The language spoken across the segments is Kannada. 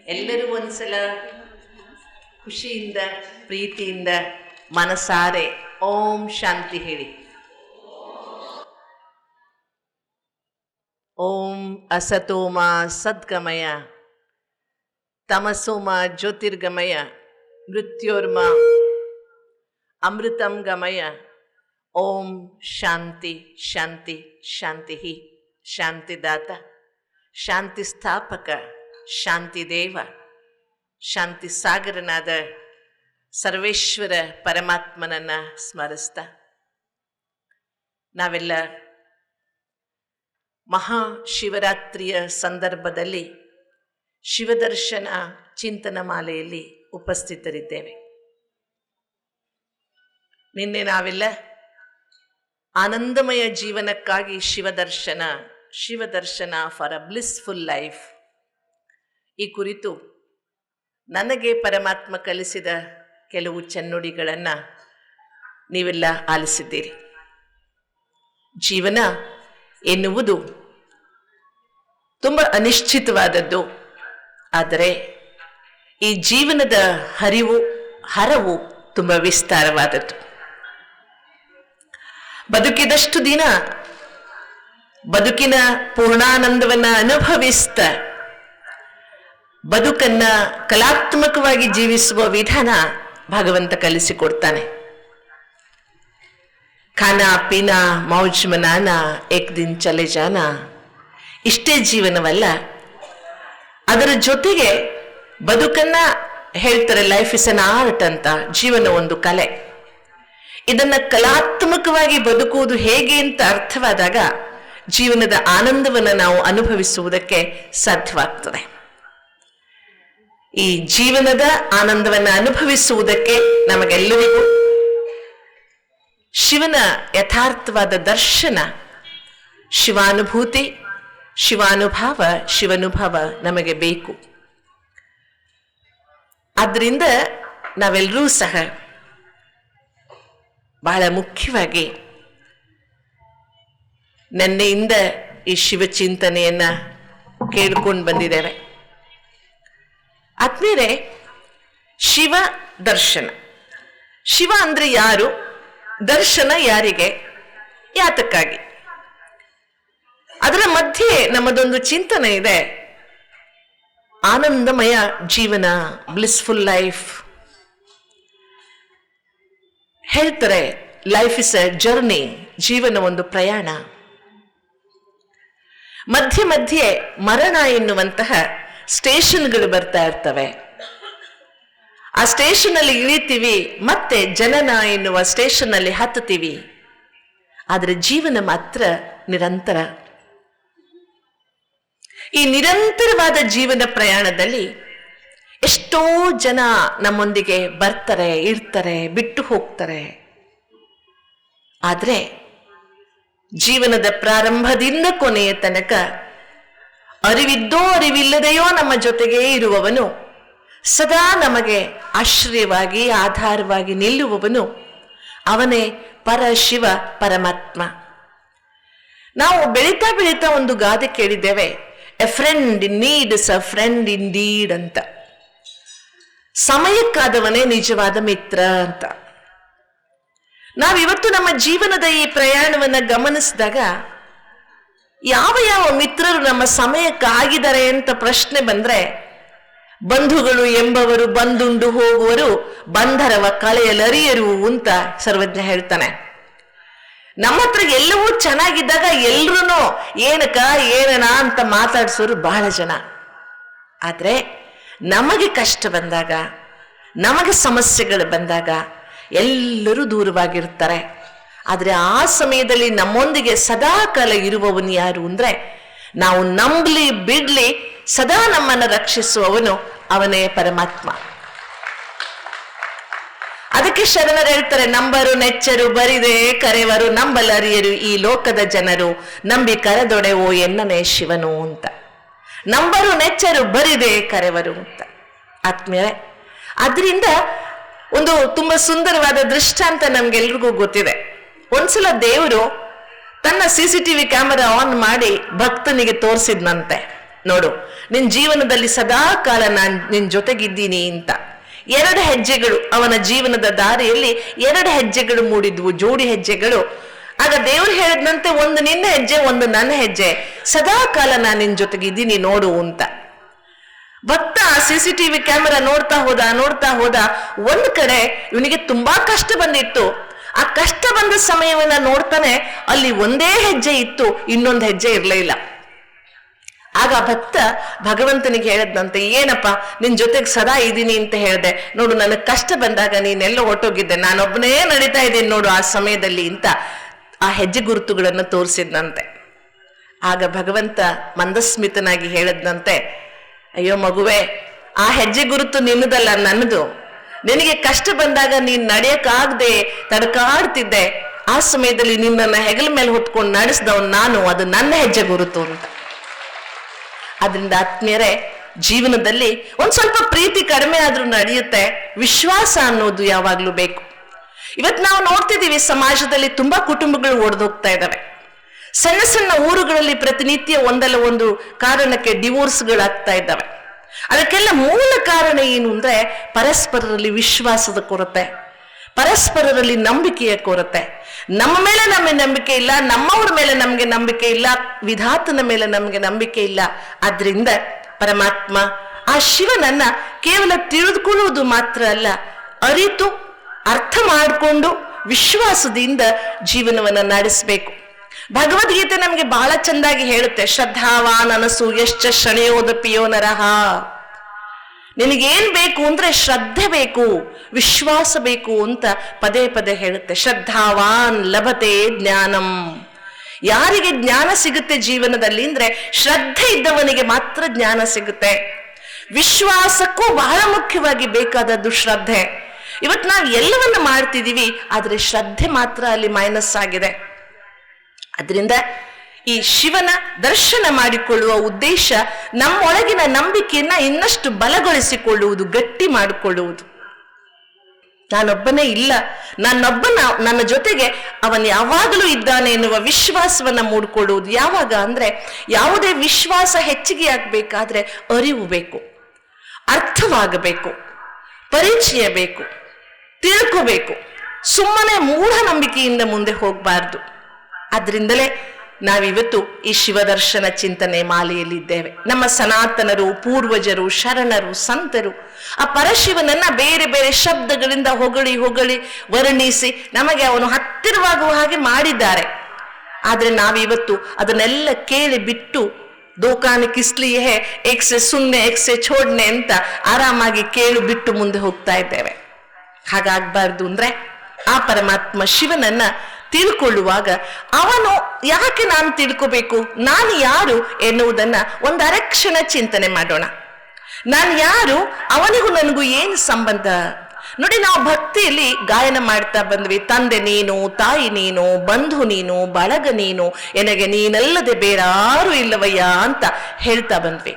ಎಲ್ಲರೂ ಒಂದ್ಸಲ ಖುಷಿಯಿಂದ ಪ್ರೀತಿಯಿಂದ ಮನಸಾರೆ ಓಂ ಶಾಂತಿ ಹೇಳಿ. ಓಂ ಅಸತೋಮ ಸದ್ಗಮಯ ತಮಸೋಮ ಜ್ಯೋತಿರ್ಗಮಯ ಮೃತ್ಯೋರ್ಮ ಅಮೃತಂ ಗಮಯ. ಓಂ ಶಾಂತಿ ಶಾಂತಿ ಶಾಂತಿ ಶಾಂತಿದಾತ ಶಾಂತಿ ಸ್ಥಾಪಕ ಶಾಂತಿದೇವ ಶಾಂತಿ ಸಾಗರನಾದ ಸರ್ವೇಶ್ವರ ಪರಮಾತ್ಮನನ್ನ ಸ್ಮರಿಸ್ತಾ ನಾವೆಲ್ಲ ಮಹಾಶಿವರಾತ್ರಿಯ ಸಂದರ್ಭದಲ್ಲಿ ಶಿವದರ್ಶನ ಚಿಂತನ ಮಾಲೆಯಲ್ಲಿ ಉಪಸ್ಥಿತರಿದ್ದೇವೆ. ನಿನ್ನೆ ನಾವೆಲ್ಲ ಆನಂದಮಯ ಜೀವನಕ್ಕಾಗಿ ಶಿವದರ್ಶನ ಫಾರ್ ಅ ಬ್ಲಿಸ್ಫುಲ್ ಲೈಫ್ ಈ ಕುರಿತು ನನಗೆ ಪರಮಾತ್ಮ ಕಲಿಸಿದ ಕೆಲವು ಚೆನ್ನುಡಿಗಳನ್ನು ನೀವೆಲ್ಲ ಆಲಿಸಿದ್ದೀರಿ. ಜೀವನ ಎನ್ನುವುದು ತುಂಬ ಅನಿಶ್ಚಿತವಾದದ್ದು. ಆದರೆ ಈ ಜೀವನದ ಹರವು ತುಂಬ ವಿಸ್ತಾರವಾದದ್ದು. ಬದುಕಿದಷ್ಟು ದಿನ ಬದುಕಿನ ಪೂರ್ಣಾನಂದವನ್ನ ಅನುಭವಿಸ್ತ ಬದುಕನ್ನ ಕಲಾತ್ಮಕವಾಗಿ ಜೀವಿಸುವ ವಿಧಾನ ಭಗವಂತ ಕಲಿಸಿಕೊಡ್ತಾನೆ. ಖಾನಾ ಪೀನಾ ಮೌಜ್ ಮನಾನ ಏಕ್ ದಿನ್ ಚಲೆ ಜಾನ ಇಷ್ಟೇ ಜೀವನವಲ್ಲ, ಅದರ ಜೊತೆಗೆ ಬದುಕನ್ನ ಹೇಳ್ತಾರೆ ಲೈಫ್ ಇಸ್ ಅನ್ ಆರ್ಟ್ ಅಂತ. ಜೀವನ ಒಂದು ಕಲೆ. ಇದನ್ನ ಕಲಾತ್ಮಕವಾಗಿ ಬದುಕುವುದು ಹೇಗೆ ಅಂತ ಅರ್ಥವಾದಾಗ ಜೀವನದ ಆನಂದವನ್ನು ನಾವು ಅನುಭವಿಸುವುದಕ್ಕೆ ಸಾಧ್ಯವಾಗ್ತದೆ. ಈ ಜೀವನದ ಆನಂದವನ್ನು ಅನುಭವಿಸುವುದಕ್ಕೆ ನಮಗೆಲ್ಲರಿಗೂ ಶಿವನ ಯಥಾರ್ಥವಾದ ದರ್ಶನ, ಶಿವಾನುಭೂತಿ, ಶಿವನುಭವ ನಮಗೆ ಬೇಕು. ಆದ್ರಿಂದ ನಾವೆಲ್ಲರೂ ಸಹ ಬಹಳ ಮುಖ್ಯವಾಗಿ ನಿನ್ನೆಯಿಂದ ಈ ಶಿವಚಿಂತನೆಯನ್ನ ಕೇಳ್ಕೊಂಡು ಬಂದಿದ್ದೇವೆ. ಆದ್ಮೇಲೆ ಶಿವ ದರ್ಶನ. ಶಿವ ಅಂದ್ರೆ ಯಾರು, ದರ್ಶನ ಯಾರಿಗೆ, ಯಾತಕ್ಕಾಗಿ? ಅದರ ಮಧ್ಯೆ ನಮ್ಮದೊಂದು ಚಿಂತನೆ ಇದೆ. ಆನಂದಮಯ ಜೀವನ, ಬ್ಲಿಸ್ಫುಲ್ ಲೈಫ್. ಹೇಳ್ತಾರೆ ಲೈಫ್ ಇಸ್ ಎ ಜರ್ನಿ, ಜೀವನ ಒಂದು ಪ್ರಯಾಣ. ಮಧ್ಯೆ ಮರಣ ಎನ್ನುವಂತಹ ಸ್ಟೇಷನ್ಗಳು ಬರ್ತಾ ಇರ್ತವೆ. ಆ ಸ್ಟೇಷನ್ ಅಲ್ಲಿ ಇಳಿತೀವಿ, ಮತ್ತೆ ಜನನ ಎನ್ನುವ ಸ್ಟೇಷನ್ ಅಲ್ಲಿ ಹತ್ತುತ್ತೀವಿ. ಆದ್ರೆ ಜೀವನ ಮಾತ್ರ ನಿರಂತರ. ಈ ನಿರಂತರವಾದ ಜೀವನ ಪ್ರಯಾಣದಲ್ಲಿ ಎಷ್ಟೋ ಜನ ನಮ್ಮೊಂದಿಗೆ ಬರ್ತಾರೆ, ಇರ್ತಾರೆ, ಬಿಟ್ಟು ಹೋಗ್ತಾರೆ. ಆದ್ರೆ ಜೀವನದ ಪ್ರಾರಂಭದಿಂದ ಕೊನೆಯ ತನಕ ಅರಿವಿದ್ದೋ ಅರಿವಿಲ್ಲದೆಯೋ ನಮ್ಮ ಜೊತೆಗೇ ಇರುವವನು, ಸದಾ ನಮಗೆ ಆಶ್ರಯವಾಗಿ ಆಧಾರವಾಗಿ ನಿಲ್ಲುವವನು ಅವನೇ ಪರಶಿವ ಪರಮಾತ್ಮ. ನಾವು ಬೆಳೀತಾ ಒಂದು ಗಾದೆ ಕೇಳಿದ್ದೇವೆ, A friend in need is a friend in deed ಅಂತ. ಸಮಯಕ್ಕಾದವನೇ ನಿಜವಾದ ಮಿತ್ರ ಅಂತ. ನಾವಿವತ್ತು ನಮ್ಮ ಜೀವನದ ಈ ಪ್ರಯಾಣವನ್ನ ಗಮನಿಸಿದಾಗ ಯಾವ ಮಿತ್ರರು ನಮ್ಮ ಸಮಯಕ್ಕಾಗಿದ್ದಾರೆ ಅಂತ ಪ್ರಶ್ನೆ ಬಂದ್ರೆ, ಬಂಧುಗಳು ಎಂಬವರು ಬಂದುಂಡು ಹೋಗುವರು, ಬಂಧರವ ಕಳೆಯಲರಿಯರು ಅಂತ ಸರ್ವಜ್ಞ ಹೇಳ್ತಾನೆ. ನಮ್ಮ ಹತ್ರ ಎಲ್ಲವೂ ಚೆನ್ನಾಗಿದ್ದಾಗ ಎಲ್ರೂ ಏನನ ಅಂತ ಮಾತಾಡ್ಸೋರು ಬಹಳ ಜನ. ಆದ್ರೆ ನಮಗೆ ಕಷ್ಟ ಬಂದಾಗ, ನಮಗೆ ಸಮಸ್ಯೆಗಳು ಬಂದಾಗ ಎಲ್ಲರೂ ದೂರವಾಗಿರ್ತಾರೆ. ಆದ್ರೆ ಆ ಸಮಯದಲ್ಲಿ ನಮ್ಮೊಂದಿಗೆ ಸದಾ ಕಾಲ ಇರುವವನು ಯಾರು ಅಂದ್ರೆ, ನಾವು ನಂಬಲಿ ಬಿಡ್ಲಿ ಸದಾ ನಮ್ಮನ್ನು ರಕ್ಷಿಸುವವನು ಅವನೇ ಪರಮಾತ್ಮ. ಅದಕ್ಕೆ ಶರಣರು ಹೇಳ್ತಾರೆ, ನಂಬರು ನೆಚ್ಚರು ಬರಿದೆ ಕರೆವರು ನಂಬಲರಿಯರು ಈ ಲೋಕದ ಜನರು, ನಂಬಿ ಕರೆದೊಡೆವೋ ಎನ್ನನೇ ಶಿವನು ಅಂತ. ನಂಬರು ನೆಚ್ಚರು ಬರಿದೆ ಕರೆವರು ಅಂತ. ಆತ್ಮೀಯರೇ, ಅದರಿಂದ ಒಂದು ತುಂಬಾ ಸುಂದರವಾದ ದೃಷ್ಟಾಂತ ನಮ್ಗೆಲ್ರಿಗೂ ಗೊತ್ತಿದೆ. ಒಂದ್ಸಲ ದೇವರು ತನ್ನ CCTV ಕ್ಯಾಮೆರಾ ಆನ್ ಮಾಡಿ ಭಕ್ತನಿಗೆ ತೋರಿಸಿದ್ನಂತೆ. ನೋಡು, ನಿನ್ ಜೀವನದಲ್ಲಿ ಸದಾ ಕಾಲ ನಾನು ನಿನ್ ಜೊತೆಗಿದ್ದೀನಿ ಅಂತ. 2 ಹೆಜ್ಜೆಗಳು ಅವನ ಜೀವನದ ದಾರಿಯಲ್ಲಿ 2 ಹೆಜ್ಜೆಗಳು ಮೂಡಿದ್ವು, ಜೋಡಿ ಹೆಜ್ಜೆಗಳು. ಆಗ ದೇವ್ರು ಹೇಳಿದಂತೆ, ಒಂದು ನಿನ್ನ ಹೆಜ್ಜೆ, ಒಂದು ನನ್ನ ಹೆಜ್ಜೆ, ಸದಾ ಕಾಲ ನಾನು ನಿನ್ ಜೊತೆಗಿದ್ದೀನಿ ನೋಡು ಅಂತ. ಭಕ್ತ CCTV ಕ್ಯಾಮೆರಾ ನೋಡ್ತಾ ಹೋದ. ಒಂದು ಕಡೆ ಇವನಿಗೆ ತುಂಬಾ ಕಷ್ಟ ಬಂದಿತ್ತು. ಆ ಕಷ್ಟ ಬಂದ ಸಮಯವನ್ನ ನೋಡ್ತಾನೆ, ಅಲ್ಲಿ ಒಂದೇ ಹೆಜ್ಜೆ ಇತ್ತು, ಇನ್ನೊಂದು ಹೆಜ್ಜೆ ಇರಲೇ ಇಲ್ಲ. ಆಗ ಭಕ್ತ ಭಗವಂತನಿಗೆ ಹೇಳದ್ನಂತೆ, ಏನಪ್ಪ ನಿನ್ ಜೊತೆಗೆ ಸದಾ ಇದ್ದೀನಿ ಅಂತ ಹೇಳ್ದೆ, ನೋಡು ನನಗ್ ಕಷ್ಟ ಬಂದಾಗ ನೀನೆಲ್ಲ ಹೊಟ್ಟೋಗಿದ್ದೆ, ನಾನೊಬ್ಬನೇ ನಡೀತಾ ಇದ್ದೀನಿ ನೋಡು ಆ ಸಮಯದಲ್ಲಿ ಅಂತ ಆ ಹೆಜ್ಜೆ ಗುರುತುಗಳನ್ನು ತೋರಿಸಿದ್ನಂತೆ. ಆಗ ಭಗವಂತ ಮಂದಸ್ಮಿತನಾಗಿ ಹೇಳದ್ನಂತೆ, ಅಯ್ಯೋ ಮಗುವೆ, ಆ ಹೆಜ್ಜೆ ಗುರುತು ನಿನ್ನದಲ್ಲ, ನನ್ನದು. ನಿನಗೆ ಕಷ್ಟ ಬಂದಾಗ ನೀನ್ ನಡೆಯಕ್ಕಾಗದೆ ತಡಕಾಡ್ತಿದ್ದೆ, ಆ ಸಮಯದಲ್ಲಿ ನಿನ್ನನ್ನ ಹೆಗಲ ಮೇಲೆ ಹೊತ್ಕೊಂಡು ನಡೆಸಿದವ್ ನಾನು, ಅದು ನನ್ನ ಹೆಜ್ಜೆ ಗುರುತು ಅಂತ. ಅದರಿಂದ ಆತ್ಮೀಯರೇ, ಜೀವನದಲ್ಲಿ ಒಂದ್ ಸ್ವಲ್ಪ ಪ್ರೀತಿ ಕಡಿಮೆ ಆದ್ರೂ ನಡೆಯುತ್ತೆ, ವಿಶ್ವಾಸ ಅನ್ನೋದು ಯಾವಾಗ್ಲೂ ಬೇಕು. ಇವತ್ತು ನಾವು ನೋಡ್ತಿದ್ದೀವಿ, ಸಮಾಜದಲ್ಲಿ ತುಂಬಾ ಕುಟುಂಬಗಳು ಒಡೆದೋಗ್ತಾ ಇದ್ದಾವೆ. ಸಣ್ಣ ಸಣ್ಣ ಊರುಗಳಲ್ಲಿ ಪ್ರತಿನಿತ್ಯ ಒಂದಲ್ಲ ಒಂದು ಕಾರಣಕ್ಕೆ ಡಿವೋರ್ಸ್ಗಳಾಗ್ತಾ ಇದ್ದಾವೆ. ಅದಕ್ಕೆಲ್ಲ ಮೂಲ ಕಾರಣ ಏನು ಅಂದ್ರೆ, ಪರಸ್ಪರರಲ್ಲಿ ವಿಶ್ವಾಸದ ಕೊರತೆ, ಪರಸ್ಪರರಲ್ಲಿ ನಂಬಿಕೆಯ ಕೊರತೆ. ನಮ್ಮ ಮೇಲೆ ನಮಗೆ ನಂಬಿಕೆ ಇಲ್ಲ, ನಮ್ಮವ್ರ ಮೇಲೆ ನಮ್ಗೆ ನಂಬಿಕೆ ಇಲ್ಲ, ವಿಧಾತನ ಮೇಲೆ ನಮ್ಗೆ ನಂಬಿಕೆ ಇಲ್ಲ. ಆದ್ರಿಂದ ಪರಮಾತ್ಮ ಆ ಶಿವನನ್ನ ಕೇವಲ ತಿಳಿದುಕೊಳ್ಳುವುದು ಮಾತ್ರ ಅಲ್ಲ, ಅರಿತು ಅರ್ಥ ಮಾಡಿಕೊಂಡು ವಿಶ್ವಾಸದಿಂದ ಜೀವನವನ್ನ ನಡೆಸಬೇಕು. ಭಗವದ್ಗೀತೆ ನಮ್ಗೆ ಬಹಳ ಚಂದಾಗಿ ಹೇಳುತ್ತೆ, ಶ್ರದ್ಧಾವಾನ್ ಅನಸು ಯಶ್ಚ ಶಣಯೋದಪಿಯೋ ನರಹ. ನಿನಗೇನ್ ಬೇಕು ಅಂದ್ರೆ ಶ್ರದ್ಧೆ ಬೇಕು, ವಿಶ್ವಾಸ ಬೇಕು ಅಂತ ಪದೇ ಪದೇ ಹೇಳುತ್ತೆ. ಶ್ರದ್ಧಾವಾನ್ ಲಭತೆ ಜ್ಞಾನಂ. ಯಾರಿಗೆ ಜ್ಞಾನ ಸಿಗುತ್ತೆ ಜೀವನದಲ್ಲಿ ಅಂದ್ರೆ ಶ್ರದ್ಧೆ ಇದ್ದವನಿಗೆ ಮಾತ್ರ ಜ್ಞಾನ ಸಿಗುತ್ತೆ. ವಿಶ್ವಾಸಕ್ಕೂ ಬಹಳ ಮುಖ್ಯವಾಗಿ ಬೇಕಾದದ್ದು ಶ್ರದ್ಧೆ. ಇವತ್ತು ನಾವು ಎಲ್ಲವನ್ನ ಮಾಡ್ತಿದೀವಿ, ಆದ್ರೆ ಶ್ರದ್ಧೆ ಮಾತ್ರ ಅಲ್ಲಿ ಮೈನಸ್ ಆಗಿದೆ. ಅದರಿಂದ ಈ ಶಿವನ ದರ್ಶನ ಮಾಡಿಕೊಳ್ಳುವ ಉದ್ದೇಶ ನಮ್ಮೊಳಗಿನ ನಂಬಿಕೆಯನ್ನ ಇನ್ನಷ್ಟು ಬಲಗೊಳಿಸಿಕೊಳ್ಳುವುದು, ಗಟ್ಟಿ ಮಾಡಿಕೊಳ್ಳುವುದು. ನಾನೊಬ್ಬನೇ ಇಲ್ಲ, ನನ್ನ ಜೊತೆಗೆ ಅವನು ಯಾವಾಗಲೂ ಇದ್ದಾನೆ ಎನ್ನುವ ವಿಶ್ವಾಸವನ್ನ ಮೂಡಿಕೊಳ್ಳುವುದು. ಯಾವಾಗ ಅಂದ್ರೆ, ಯಾವುದೇ ವಿಶ್ವಾಸ ಹೆಚ್ಚಿಗೆ ಆಗ್ಬೇಕಾದ್ರೆ ಅರಿವು ಬೇಕು, ಅರ್ಥವಾಗಬೇಕು, ಪರಿಚಯ ಬೇಕು, ತಿಳ್ಕೋಬೇಕು. ಸುಮ್ಮನೆ ಮೂಢನಂಬಿಕೆಯಿಂದ ಮುಂದೆ ಹೋಗಬಾರ್ದು. ಆದ್ರಿಂದಲೇ ನಾವಿವತ್ತು ಈ ಶಿವದರ್ಶನ ಚಿಂತನೆ ಮಾಲೆಯಲ್ಲಿದ್ದೇವೆ. ನಮ್ಮ ಸನಾತನರು, ಪೂರ್ವಜರು, ಶರಣರು, ಸಂತರು ಆ ಪರಶಿವನನ್ನ ಬೇರೆ ಬೇರೆ ಶಬ್ದಗಳಿಂದ ಹೊಗಳಿ ವರ್ಣಿಸಿ ನಮಗೆ ಅವನು ಹತ್ತಿರವಾಗುವ ಹಾಗೆ ಮಾಡಿದ್ದಾರೆ. ಆದ್ರೆ ನಾವಿವತ್ತು ಅದನ್ನೆಲ್ಲ ಕೇಳಿ ಬಿಟ್ಟು ದೋಕಾನೆ ಕಿಸ್ಲಿಯೇ ಏಕ್ಸೆ ಸುನ್ನೆ ಏಕ್ಸೆ ಛೋಡ್ನೆ ಅಂತ ಆರಾಮಾಗಿ ಕೇಳು ಬಿಟ್ಟು ಮುಂದೆ ಹೋಗ್ತಾ ಇದ್ದೇವೆ. ಹಾಗಾಗ್ಬಾರ್ದು. ಅಂದ್ರೆ ಆ ಪರಮಾತ್ಮ ಶಿವನನ್ನ ತಿಳ್ಕೊಳ್ಳುವಾಗ ಅವನು ಯಾಕೆ ನಾನು ತಿಳ್ಕೋಬೇಕು, ನಾನು ಯಾರು ಎನ್ನುವುದನ್ನ ಒಂದು ಅರಕ್ಷಣ ಚಿಂತನೆ ಮಾಡೋಣ. ನಾನು ಯಾರು, ಅವನಿಗೂ ನನಗೂ ಏನು ಸಂಬಂಧ? ನೋಡಿ, ನಾವು ಭಕ್ತಿಯಲ್ಲಿ ಗಾಯನ ಮಾಡ್ತಾ ಬಂದ್ವಿ, ತಂದೆ ನೀನು, ತಾಯಿ ನೀನು, ಬಂಧು ನೀನು, ಬಳಗ ನೀನು, ಎನಗೆ ನೀನಲ್ಲದೆ ಬೇರಾರು ಇಲ್ಲವಯ್ಯ ಅಂತ ಹೇಳ್ತಾ ಬಂದ್ವಿ.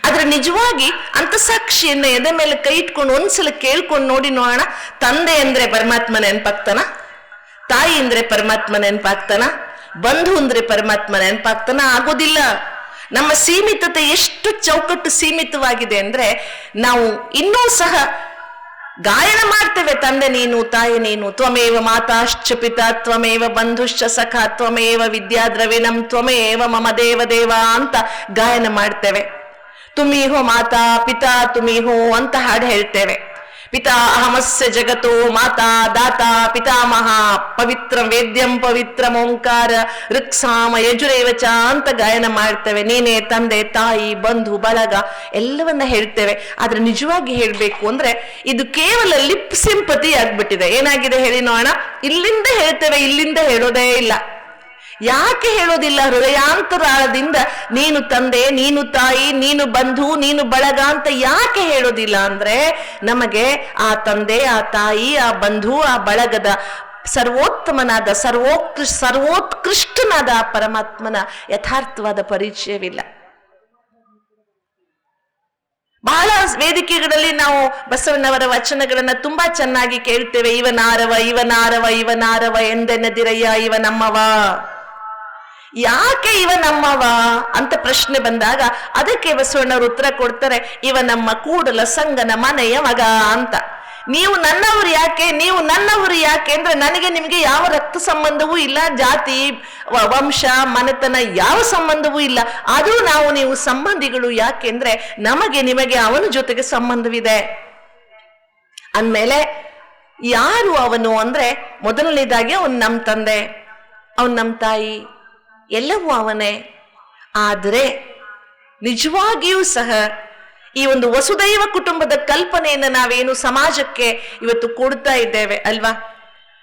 ಆದ್ರೆ ನಿಜವಾಗಿ ಅಂತಸಾಕ್ಷಿಯನ್ನ ಎದೆ ಮೇಲೆ ಕೈ ಇಟ್ಕೊಂಡು ಒಂದ್ಸಲ ಕೇಳ್ಕೊಂಡು ನೋಡಿ ನೋಡೋಣ. ತಂದೆ ಅಂದ್ರೆ ಪರಮಾತ್ಮ ನೆನಪಾಗ್ತಾನ? ತಾಯಿ ಅಂದ್ರೆ ಪರಮಾತ್ಮ ನೆನಪಾಗ್ತಾನ? ಬಂಧು ಅಂದ್ರೆ ಪರಮಾತ್ಮ ನೆನಪಾಗ್ತಾನ? ಆಗೋದಿಲ್ಲ. ನಮ್ಮ ಸೀಮಿತತೆ ಎಷ್ಟು ಚೌಕಟ್ಟು ಸೀಮಿತವಾಗಿದೆ ಅಂದ್ರೆ, ನಾವು ಇನ್ನೂ ಸಹ ಗಾಯನ ಮಾಡ್ತೇವೆ, ತಂದೆ ನೀನು, ತಾಯಿ ನೀನು, ತ್ವಮೇವ ಮಾತಾಶ್ಚ ಪಿತಾ ತ್ವಮೇವ ಬಂಧುಶ್ಚ ಸಖ ತ್ವಮೇವ ವಿದ್ಯಾ ದ್ರವಿಣಂ ತ್ವಮೇವ ಮಮ ದೇವ ದೇವ ಅಂತ ಗಾಯನ ಮಾಡ್ತೇವೆ. ತುಮಿ ಹೋ ಮಾತಾ ಪಿತಾ ತುಮಿ ಹೋ ಅಂತ ಹಾಡು ಹೇಳ್ತೇವೆ. ಪಿತಾ ಅಹಮಸ್ಯ ಜಗತೋ ಮಾತಾ ದಾತಾ ಪಿತಾಮಹ ಪವಿತ್ರ ವೇದ್ಯಂ ಪವಿತ್ರ ಓಂಕಾರ ಋಕ್ಸಾಮ ಯಜುರೇವಚ ಅಂತ ಗಾಯನ ಮಾಡ್ತೇವೆ. ನೀನೇ ತಂದೆ, ತಾಯಿ, ಬಂಧು, ಬಳಗ ಎಲ್ಲವನ್ನ ಹೇಳ್ತೇವೆ. ಆದ್ರೆ ನಿಜವಾಗಿ ಹೇಳ್ಬೇಕು ಅಂದ್ರೆ ಇದು ಕೇವಲ ಲಿಪ್ ಸಿಂಪತಿ ಆಗ್ಬಿಟ್ಟಿದೆ. ಏನಾಗಿದೆ ಹೇಳಿ ನೋಡೋಣ. ಇಲ್ಲಿಂದ ಹೇಳ್ತೇವೆ, ಇಲ್ಲಿಂದ ಹೇಳೋದೇ ಇಲ್ಲ. ಯಾಕೆ ಹೇಳೋದಿಲ್ಲ? ಹೃದಯಾಂತರಾಳದಿಂದ ನೀನು ತಂದೆ, ನೀನು ತಾಯಿ, ನೀನು ಬಂಧು, ನೀನು ಬಳಗ ಅಂತ ಯಾಕೆ ಹೇಳೋದಿಲ್ಲ ಅಂದ್ರೆ, ನಮಗೆ ಆ ತಂದೆ, ಆ ತಾಯಿ, ಆ ಬಂಧು, ಆ ಬಳಗದ ಸರ್ವೋತ್ತಮನಾದ ಸರ್ವೋತ್ಕೃಷ್ಟನಾದ ಆ ಪರಮಾತ್ಮನ ಯಥಾರ್ಥವಾದ ಪರಿಚಯವಿಲ್ಲ. ಬಹಳ ವೇದಿಕೆಗಳಲ್ಲಿ ನಾವು ಬಸವಣ್ಣವರ ವಚನಗಳನ್ನ ತುಂಬಾ ಚೆನ್ನಾಗಿ ಕೇಳ್ತೇವೆ. ಇವನಾರವ ಇವನಾರವ ಇವನಾರವ ಎಂದೆನ್ನದಿರಯ್ಯ ಇವ ನಮ್ಮವ. ಯಾಕೆ ಇವ ನಮ್ಮವ ಅಂತ ಪ್ರಶ್ನೆ ಬಂದಾಗ ಅದಕ್ಕೆ ಬಸವಣ್ಣವರು ಉತ್ತರ ಕೊಡ್ತಾರೆ, ಇವ ನಮ್ಮ ಕೂಡಲ ಸಂಗನ ಮನೆಯ ಮಗ ಅಂತ. ನೀವು ನನ್ನವರು ಯಾಕೆ, ನೀವು ನನ್ನವರು ಯಾಕೆ ಅಂದ್ರೆ ನನಗೆ ನಿಮಗೆ ಯಾವ ರಕ್ತ ಸಂಬಂಧವೂ ಇಲ್ಲ, ಜಾತಿ ವಂಶ ಮನೆತನ ಯಾವ ಸಂಬಂಧವೂ ಇಲ್ಲ, ಆದ್ರೂ ನೀವು ಸಂಬಂಧಿಗಳು ಯಾಕೆಂದ್ರೆ ನಮಗೆ ನಿಮಗೆ ಅವನ ಜೊತೆಗೆ ಸಂಬಂಧವಿದೆ ಅಂದ್ಮೇಲೆ ಯಾರು ಅವನು ಅಂದ್ರೆ ಮೊದಲನೇದಾಗಿ ಅವನು ನಮ್ಮ ತಂದೆ, ಅವನು ನಮ್ಮ ತಾಯಿ, ಎಲ್ಲವೂ ಅವನೇ. ಆದರೆ ನಿಜವಾಗಿಯೂ ಸಹ ಈ ಒಂದು ವಸುದೈವ ಕುಟುಂಬದ ಕಲ್ಪನೆಯನ್ನು ನಾವೇನು ಸಮಾಜಕ್ಕೆ ಇವತ್ತು ಕೊಡ್ತಾ ಇದ್ದೇವೆ ಅಲ್ವಾ?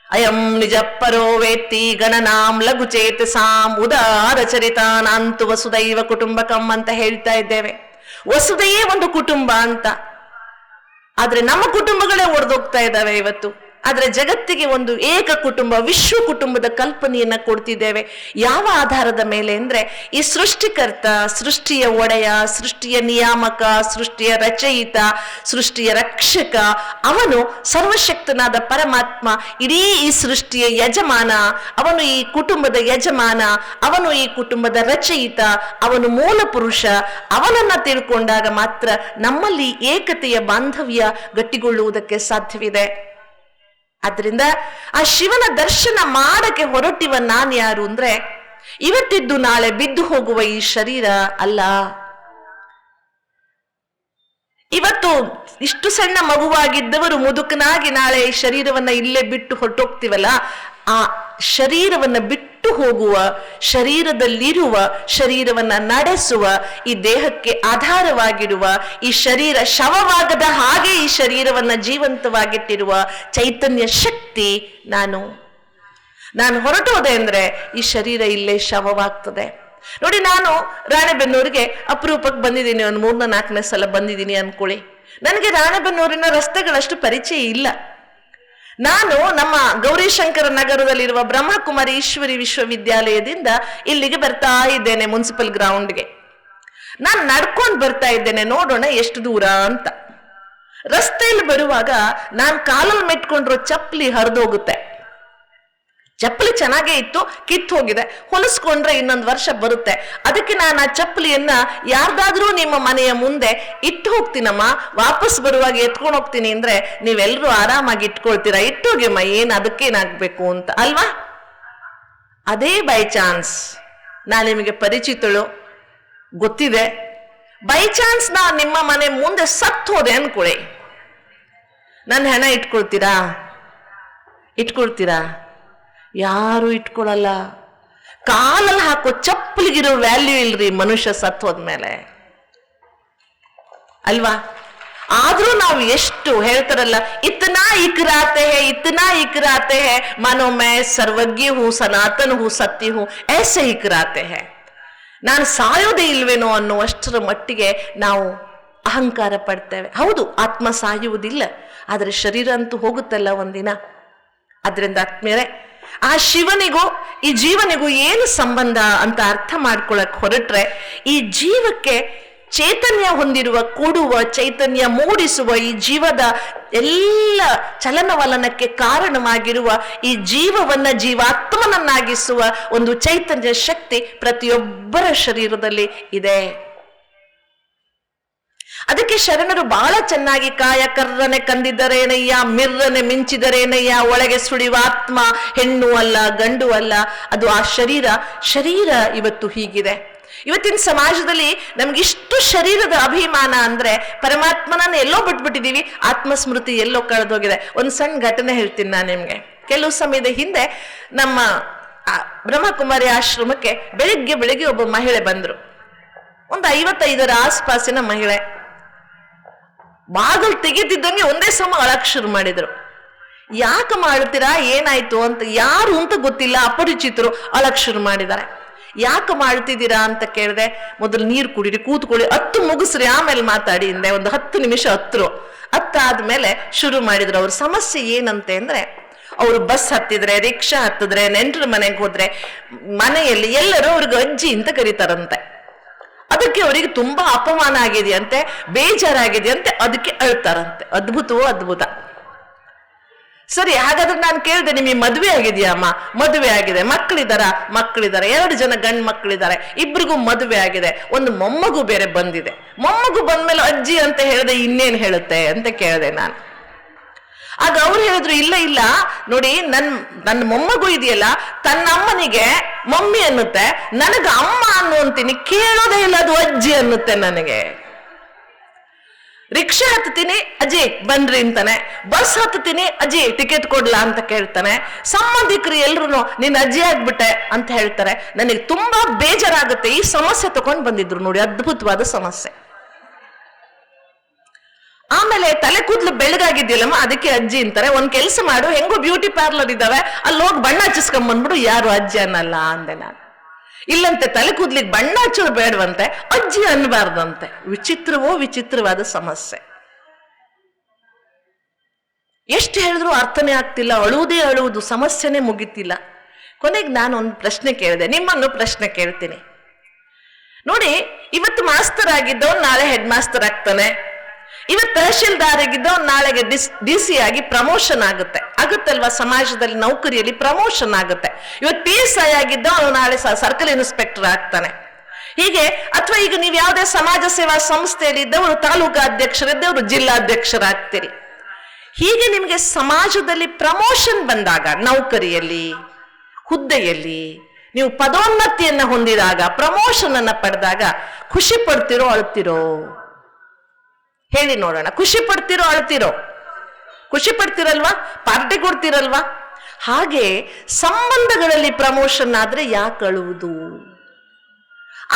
ಅಯಂ ನಿಜ ಪರೋ ವೇತ್ತಿ ಗಣನಾಂ ಲಘು ಚೇತಸಾಂ ಉದಾರ ಚರಿತಾನಂತು ವಸುದೈವ ಕುಟುಂಬಕಂ ಅಂತ ಹೇಳ್ತಾ ಇದ್ದೇವೆ. ವಸುದೆಯೇ ಒಂದು ಕುಟುಂಬ ಅಂತ. ಆದ್ರೆ ನಮ್ಮ ಕುಟುಂಬಗಳೇ ಒಡೆದೋಗ್ತಾ ಇದ್ದಾವೆ ಇವತ್ತು. ಆದ್ರೆ ಜಗತ್ತಿಗೆ ಒಂದು ಏಕ ಕುಟುಂಬ, ವಿಶ್ವ ಕುಟುಂಬದ ಕಲ್ಪನೆಯನ್ನ ಕೊಡ್ತಿದ್ದೇವೆ. ಯಾವ ಆಧಾರದ ಮೇಲೆ ಅಂದ್ರೆ ಈ ಸೃಷ್ಟಿಕರ್ತ, ಸೃಷ್ಟಿಯ ಒಡೆಯ, ಸೃಷ್ಟಿಯ ನಿಯಾಮಕ, ಸೃಷ್ಟಿಯ ರಚಯಿತ, ಸೃಷ್ಟಿಯ ರಕ್ಷಕ, ಅವನು ಸರ್ವಶಕ್ತನಾದ ಪರಮಾತ್ಮ, ಇಡೀ ಈ ಸೃಷ್ಟಿಯ ಯಜಮಾನ, ಅವನು ಈ ಕುಟುಂಬದ ಯಜಮಾನ, ಅವನು ಈ ಕುಟುಂಬದ ರಚಯಿತ, ಅವನು ಮೂಲ ಪುರುಷ. ಅವನನ್ನ ತಿಳ್ಕೊಂಡಾಗ ಮಾತ್ರ ನಮ್ಮಲ್ಲಿ ಏಕತೆಯ ಬಾಂಧವ್ಯ ಗಟ್ಟಿಗೊಳ್ಳುವುದಕ್ಕೆ ಸಾಧ್ಯವಿದೆ. ಆದ್ರಿಂದ ಆ ಶಿವನ ದರ್ಶನ ಮಾಡಕ್ಕೆ ಹೊರಟಿವ ನಾನು ಯಾರು ಅಂದ್ರೆ ಇವತ್ತಿದ್ದು ನಾಳೆ ಬಿದ್ದು ಹೋಗುವ ಈ ಶರೀರ ಅಲ್ಲ. ಇವತ್ತು ಇಷ್ಟು ಸಣ್ಣ ಮಗುವಾಗಿದ್ದವರು ಮುದುಕನಾಗಿ ನಾಳೆ ಈ ಶರೀರವನ್ನ ಇಲ್ಲೇ ಬಿಟ್ಟು ಹೊರಟೋಗ್ತೀವಲ್ಲ, ಆ ಶರೀರವನ್ನ ಬಿಟ್ಟು ಹೋಗುವ, ಶರೀರದಲ್ಲಿರುವ, ಶರೀರವನ್ನ ನಡೆಸುವ, ಈ ದೇಹಕ್ಕೆ ಆಧಾರವಾಗಿರುವ, ಈ ಶರೀರ ಶವವಾಗದ ಹಾಗೆ ಈ ಶರೀರವನ್ನ ಜೀವಂತವಾಗಿಟ್ಟಿರುವ ಚೈತನ್ಯ ಶಕ್ತಿ ನಾನು ಹೊರಟೋದೆ ಅಂದ್ರೆ ಈ ಶರೀರ ಇಲ್ಲೇ ಶವವಾಗ್ತದೆ. ನೋಡಿ, ನಾನು ರಾಣೆಬೆನ್ನೂರಿಗೆ ಅಪರೂಪಕ್ಕೆ ಬಂದಿದ್ದೀನಿ, ಒಂದು 3-4ನೇ ಸಲ ಬಂದಿದ್ದೀನಿ ಅನ್ಕೊಳ್ಳಿ. ನನಗೆ ರಾಣೆಬೆನ್ನೂರಿನ ರಸ್ತೆಗಳಷ್ಟು ಪರಿಚಯ ಇಲ್ಲ. ನಾನು ನಮ್ಮ ಗೌರಿಶಂಕರ ನಗರದಲ್ಲಿರುವ ಬ್ರಹ್ಮಕುಮಾರಿ ಈಶ್ವರಿ ವಿಶ್ವವಿದ್ಯಾಲಯದಿಂದ ಇಲ್ಲಿಗೆ ಬರ್ತಾ ಇದ್ದೇನೆ, ಮುನ್ಸಿಪಲ್ ಗ್ರೌಂಡ್ಗೆ. ನಾನು ನಡ್ಕೊಂಡು ಬರ್ತಾ ಇದ್ದೇನೆ, ನೋಡೋಣ ಎಷ್ಟು ದೂರ ಅಂತ. ರಸ್ತೆಯಲ್ಲಿ ಬರುವಾಗ ನಾನು ಕಾಲಲ್ಲಿ ಮೆಟ್ಕೊಂಡಿರೋ ಚಪ್ಪಲಿ ಹರಿದೋಗುತ್ತೆ. ಚಪ್ಪಲಿ ಚೆನ್ನಾಗೇ ಇತ್ತು, ಕಿತ್ತು ಹೋಗಿದೆ. ಹೊಲಿಸ್ಕೊಂಡ್ರೆ ಇನ್ನೊಂದು ವರ್ಷ ಬರುತ್ತೆ. ಅದಕ್ಕೆ ನಾನು ಆ ಚಪ್ಪಲಿಯನ್ನ ಯಾರ್ದಾದ್ರೂ ನಿಮ್ಮ ಮನೆಯ ಮುಂದೆ ಇಟ್ಟು ಹೋಗ್ತೀನಮ್ಮ, ವಾಪಸ್ ಬರುವಾಗ ಎತ್ಕೊಂಡು ಹೋಗ್ತೀನಿ ಅಂದ್ರೆ ನೀವೆಲ್ಲರೂ ಆರಾಮಾಗಿ ಇಟ್ಕೊಳ್ತೀರಾ, ಇಟ್ಟೋಗಿಮ್ಮ, ಏನ್ ಅದಕ್ಕೇನಾಗ್ಬೇಕು ಅಂತ ಅಲ್ವಾ? ಅದೇ ಬೈ ಚಾನ್ಸ್ ನಾನು ನಿಮಗೆ ಪರಿಚಿತಳು, ಗೊತ್ತಿದೆ, ಬೈ ಚಾನ್ಸ್ ನಾನು ನಿಮ್ಮ ಮನೆ ಮುಂದೆ ಸತ್ತು ಹೋದೆ ಅನ್ಕೊಳ್ಳಿ, ನನ್ನ ಹೆಣ ಇಟ್ಕೊಳ್ತೀರಾ? ಯಾರು ಇಟ್ಕೊಳ್ಳಲ್ಲ. ಕಾಲಲ್ಲಿ ಹಾಕೋ ಚಪ್ಪಲಿಗಿರೋ ವ್ಯಾಲ್ಯೂ ಇಲ್ರಿ ಮನುಷ್ಯ ಸತ್ತು ಹೋದ್ಮೇಲೆ ಅಲ್ವಾ? ಆದ್ರೂ ನಾವು ಎಷ್ಟು ಹೇಳ್ತಾರಲ್ಲ, ಇತ್ನಾ ಇಕ್ರಾತೆ ಹೇ ಮನೋ ಮೈ ಸರ್ವಜ್ಞ ಹೂ ಸನಾತನ ಹೂ ಸತ್ಯ ಹೂ ಐಸೆ ಇಕ್ರಾತೆ ಹೇ. ನಾನು ಸಾಯೋದೇ ಇಲ್ವೇನೋ ಅನ್ನುವಷ್ಟರ ಮಟ್ಟಿಗೆ ನಾವು ಅಹಂಕಾರ ಪಡ್ತೇವೆ. ಹೌದು, ಆತ್ಮ ಸಾಯುವುದಿಲ್ಲ, ಆದರೆ ಶರೀರ ಅಂತೂ ಹೋಗುತ್ತಲ್ಲ ಒಂದಿನ. ಅದರಿಂದ ಆತ್ಮೀಯರೇ, ಆ ಶಿವನಿಗೂ ಈ ಜೀವನಿಗೂ ಏನು ಸಂಬಂಧ ಅಂತ ಅರ್ಥ ಮಾಡ್ಕೊಳಕ್ ಹೊರಟ್ರೆ, ಈ ಜೀವಕ್ಕೆ ಚೈತನ್ಯ ಹೊಂದಿರುವ, ಕೂಡುವ, ಚೈತನ್ಯ ಮೂಡಿಸುವ, ಈ ಜೀವದ ಎಲ್ಲ ಚಲನವಲನಕ್ಕೆ ಕಾರಣವಾಗಿರುವ, ಈ ಜೀವವನ್ನ ಜೀವಾತ್ಮನನ್ನಾಗಿಸುವ ಒಂದು ಚೈತನ್ಯ ಶಕ್ತಿ ಪ್ರತಿಯೊಬ್ಬರ ಶರೀರದಲ್ಲಿ ಇದೆ. ಅದಕ್ಕೆ ಶರಣರು ಬಹಳ ಚೆನ್ನಾಗಿ ಕಾಯ ಕರ್ರನೆ ಕಂದಿದ್ದರೇನಯ್ಯ, ಮಿರ್ರನೆ ಮಿಂಚಿದರೇನಯ್ಯ, ಒಳಗೆ ಸುಳಿವ ಆತ್ಮ ಹೆಣ್ಣು ಅಲ್ಲ ಗಂಡು ಅಲ್ಲ, ಅದು ಆ ಶರೀರ ಇವತ್ತು ಹೀಗಿದೆ. ಇವತ್ತಿನ ಸಮಾಜದಲ್ಲಿ ನಮ್ಗಿಷ್ಟು ಶರೀರದ ಅಭಿಮಾನ ಅಂದ್ರೆ ಪರಮಾತ್ಮನನ್ನ ಎಲ್ಲೋ ಬಿಟ್ಬಿಟ್ಟಿದೀವಿ, ಆತ್ಮಸ್ಮೃತಿ ಎಲ್ಲೋ ಕಳೆದೋಗಿದೆ. ಒಂದು ಸಣ್ಣ ಘಟನೆ ಹೇಳ್ತೀನಿ ನಾನು ನಿಮ್ಗೆ. ಕೆಲವು ಸಮಯದ ಹಿಂದೆ ನಮ್ಮ ಬ್ರಹ್ಮಕುಮಾರಿ ಆಶ್ರಮಕ್ಕೆ ಬೆಳಿಗ್ಗೆ ಒಬ್ಬ ಮಹಿಳೆ ಬಂದ್ರು. ಒಂದು 55ರ ಆಸ್ಪಾಸಿನ ಮಹಿಳೆ. ಬಾಗಿಲು ತೆಗೆದಿದ್ದಂಗೆ ಒಂದೇ ಸಮ ಅಳಕ್ ಶುರು ಮಾಡಿದ್ರು. ಯಾಕೆ ಮಾಡ್ತೀರಾ, ಏನಾಯ್ತು ಅಂತ, ಯಾರು ಅಂತ ಗೊತ್ತಿಲ್ಲ, ಅಪರಿಚಿತರು ಅಳಕ್ ಶುರು ಮಾಡಿದ್ದಾರೆ. ಯಾಕೆ ಮಾಡ್ತಿದ್ದೀರಾ ಅಂತ ಕೇಳಿದೆ. ಮೊದಲು ನೀರು ಕುಡೀರಿ, ಕೂತ್ಕೊಳ್ಳಿ, 10 ಮುಗಿಸ್ರಿ, ಆಮೇಲೆ ಮಾತಾಡಿ ಇಂದೆ. ಒಂದು 10 ನಿಮಿಷ ಹತ್ತಾದ್ಮೇಲೆ ಶುರು ಮಾಡಿದ್ರು. ಅವ್ರ ಸಮಸ್ಯೆ ಏನಂತೆ ಅಂದ್ರೆ, ಅವರು ಬಸ್ ಹತ್ತಿದ್ರೆ, ರಿಕ್ಷಾ ಹತ್ತಿದ್ರೆ, ನೆಂಟರ ಮನೆಗೆ ಹೋದ್ರೆ ಮನೆಯಲ್ಲಿ ಎಲ್ಲರೂ ಅವ್ರಿಗೆ ಅಜ್ಜಿ ಅಂತ ಕರೀತಾರಂತೆ. ಅದಕ್ಕೆ ಅವರಿಗೆ ತುಂಬಾ ಅಪಮಾನ ಆಗಿದೆಯಂತೆ, ಬೇಜಾರಾಗಿದೆಯಂತೆ, ಅದಕ್ಕೆ ಅಳ್ತಾರಂತೆ. ಅದ್ಭುತ. ಸರಿ, ಹಾಗಾದ್ರೆ ನಾನು ಕೇಳಿದೆ, ನಿಮಗೆ ಮದುವೆ ಆಗಿದೆಯಾ ಅಮ್ಮ? ಮದುವೆ ಆಗಿದೆ. ಮಕ್ಕಳಿದಾರ? ಮಕ್ಕಳಿದ್ದಾರೆ, 2 ಜನ ಗಂಡು ಮಕ್ಕಳಿದ್ದಾರೆ, ಇಬ್ರಿಗೂ ಮದುವೆ ಆಗಿದೆ, ಒಂದು ಮೊಮ್ಮಗು ಬೇರೆ ಬಂದಿದೆ. ಮೊಮ್ಮಗು ಬಂದ್ಮೇಲೆ ಅಜ್ಜಿ ಅಂತ ಹೇಳಿದೆ, ಇನ್ನೇನು ಹೇಳುತ್ತೆ ಅಂತ ಕೇಳಿದೆ ನಾನು. ಆಗ ಅವ್ರು ಹೇಳಿದ್ರು, ಇಲ್ಲ ಇಲ್ಲ ನೋಡಿ, ನನ್ನ ಮೊಮ್ಮಗು ಇದೆಯಲ್ಲ, ತನ್ನ ಅಮ್ಮನಿಗೆ ಮಮ್ಮಿ ಅನ್ನುತ್ತೆ, ನನಗ ಅಮ್ಮ ಅನ್ನುವಂತೀನಿ, ಕೇಳೋದೇ ಇಲ್ಲ, ಅದು ಅಜ್ಜಿ ಅನ್ನುತ್ತೆ ನನಗೆ. ರಿಕ್ಷಾ ಹತ್ತೀನಿ, ಅಜ್ಜಿ ಬನ್ರಿ ಅಂತಾನೆ. ಬಸ್ ಹತ್ತೀನಿ, ಅಜ್ಜಿ ಟಿಕೆಟ್ ಕೊಡ್ಲಾ ಅಂತ ಕೇಳ್ತಾನೆ. ಸಂಬಂಧಿಕರು ಎಲ್ರು ನೀನ್ ಅಜ್ಜಿ ಆಗ್ಬಿಟ್ಟೆ ಅಂತ ಹೇಳ್ತಾರೆ. ನನಗೆ ತುಂಬಾ ಬೇಜಾರಾಗುತ್ತೆ. ಈ ಸಮಸ್ಯೆ ತಗೊಂಡು ಬಂದಿದ್ರು ನೋಡಿ, ಅದ್ಭುತವಾದ ಸಮಸ್ಯೆ. ಆಮೇಲೆ ತಲೆ ಕೂದಲು ಬೆಳಗಾಗಿದ್ಯಲ್ಲಮ್ಮ, ಅದಕ್ಕೆ ಅಜ್ಜಿ ಅಂತಾರೆ. ಒಂದ್ ಕೆಲಸ ಮಾಡು, ಹೆಂಗೋ ಬ್ಯೂಟಿ ಪಾರ್ಲರ್ ಇದಾವೆ, ಅಲ್ಲಿ ಹೋಗಿ ಬಣ್ಣ ಹಚ್ಚಿಸ್ಕೊಂಡ್ ಬಂದ್ಬಿಡು, ಯಾರು ಅಜ್ಜಿ ಅನ್ನಲ್ಲ ಅಂದೆ ನಾನು. ಇಲ್ಲಂತೆ, ತಲೆ ಕೂದ್ಲಿಗೆ ಬಣ್ಣ ಹಚ್ಚೋದು ಬೇಡವಂತೆ, ಅಜ್ಜಿ ಅನ್ಬಾರ್ದಂತೆ. ವಿಚಿತ್ರವೋ ವಿಚಿತ್ರವಾದ ಸಮಸ್ಯೆ. ಎಷ್ಟು ಹೇಳಿದ್ರು ಅರ್ಥನೇ ಆಗ್ತಿಲ್ಲ, ಅಳುವುದೇ ಅಳುವುದು, ಸಮಸ್ಯೆನೇ ಮುಗಿತಿಲ್ಲ. ಕೊನೆಗೆ ನಾನು ಒಂದು ಪ್ರಶ್ನೆ ಕೇಳಿದೆ, ನಿಮ್ಮನ್ನು ಪ್ರಶ್ನೆ ಕೇಳ್ತೀನಿ ನೋಡಿ. ಇವತ್ತು ಮಾಸ್ತರ್ ಆಗಿದ್ದವ್ ನಾಳೆ ಹೆಡ್ ಮಾಸ್ಟರ್ ಆಗ್ತಾನೆ. ಇವತ್ತು ತಹಶೀಲ್ದಾರ್ ಆಗಿದ್ದವ್ ನಾಳೆಗೆ DC ಆಗಿ ಪ್ರಮೋಷನ್ ಆಗುತ್ತಲ್ವಾ? ಸಮಾಜದಲ್ಲಿ ನೌಕರಿಯಲ್ಲಿ ಪ್ರಮೋಷನ್ ಆಗುತ್ತೆ. ಇವತ್ತು PSI ಆಗಿದ್ದವ್ ನಾಳೆ ಸರ್ಕಲ್ ಇನ್ಸ್ಪೆಕ್ಟರ್ ಆಗ್ತಾನೆ. ಹೀಗೆ, ಅಥವಾ ಈಗ ನೀವು ಯಾವುದೇ ಸಮಾಜ ಸೇವಾ ಸಂಸ್ಥೆಯಲ್ಲಿ ಇದ್ದವರು ತಾಲೂಕಾ ಅಧ್ಯಕ್ಷರಿದ್ದವರು ಜಿಲ್ಲಾಧ್ಯಕ್ಷರಾಗ್ತೀರಿ. ಹೀಗೆ ನಿಮಗೆ ಸಮಾಜದಲ್ಲಿ ಪ್ರಮೋಷನ್ ಬಂದಾಗ, ನೌಕರಿಯಲ್ಲಿ, ಹುದ್ದೆಯಲ್ಲಿ ನೀವು ಪದೋನ್ನತಿಯನ್ನ ಹೊಂದಿದಾಗ, ಪ್ರಮೋಷನ್ ಅನ್ನ ಪಡೆದಾಗ ಖುಷಿ ಪಡ್ತಿರೋ ಅಳ್ತಿರೋ? ಹೇಳಿ ನೋಡೋಣ. ಖುಷಿ ಪಡ್ತಿರೋ ಅಳ್ತಿರೋ? ಖುಷಿ ಪಡ್ತಿರಲ್ವಾ? ಪಾರ್ಟಿ ಕೊಡ್ತಿರಲ್ವಾ? ಹಾಗೆ ಸಂಬಂಧಗಳಲ್ಲಿ ಪ್ರಮೋಷನ್ ಆದ್ರೆ ಯಾಕೆ ಅಳುವುದು?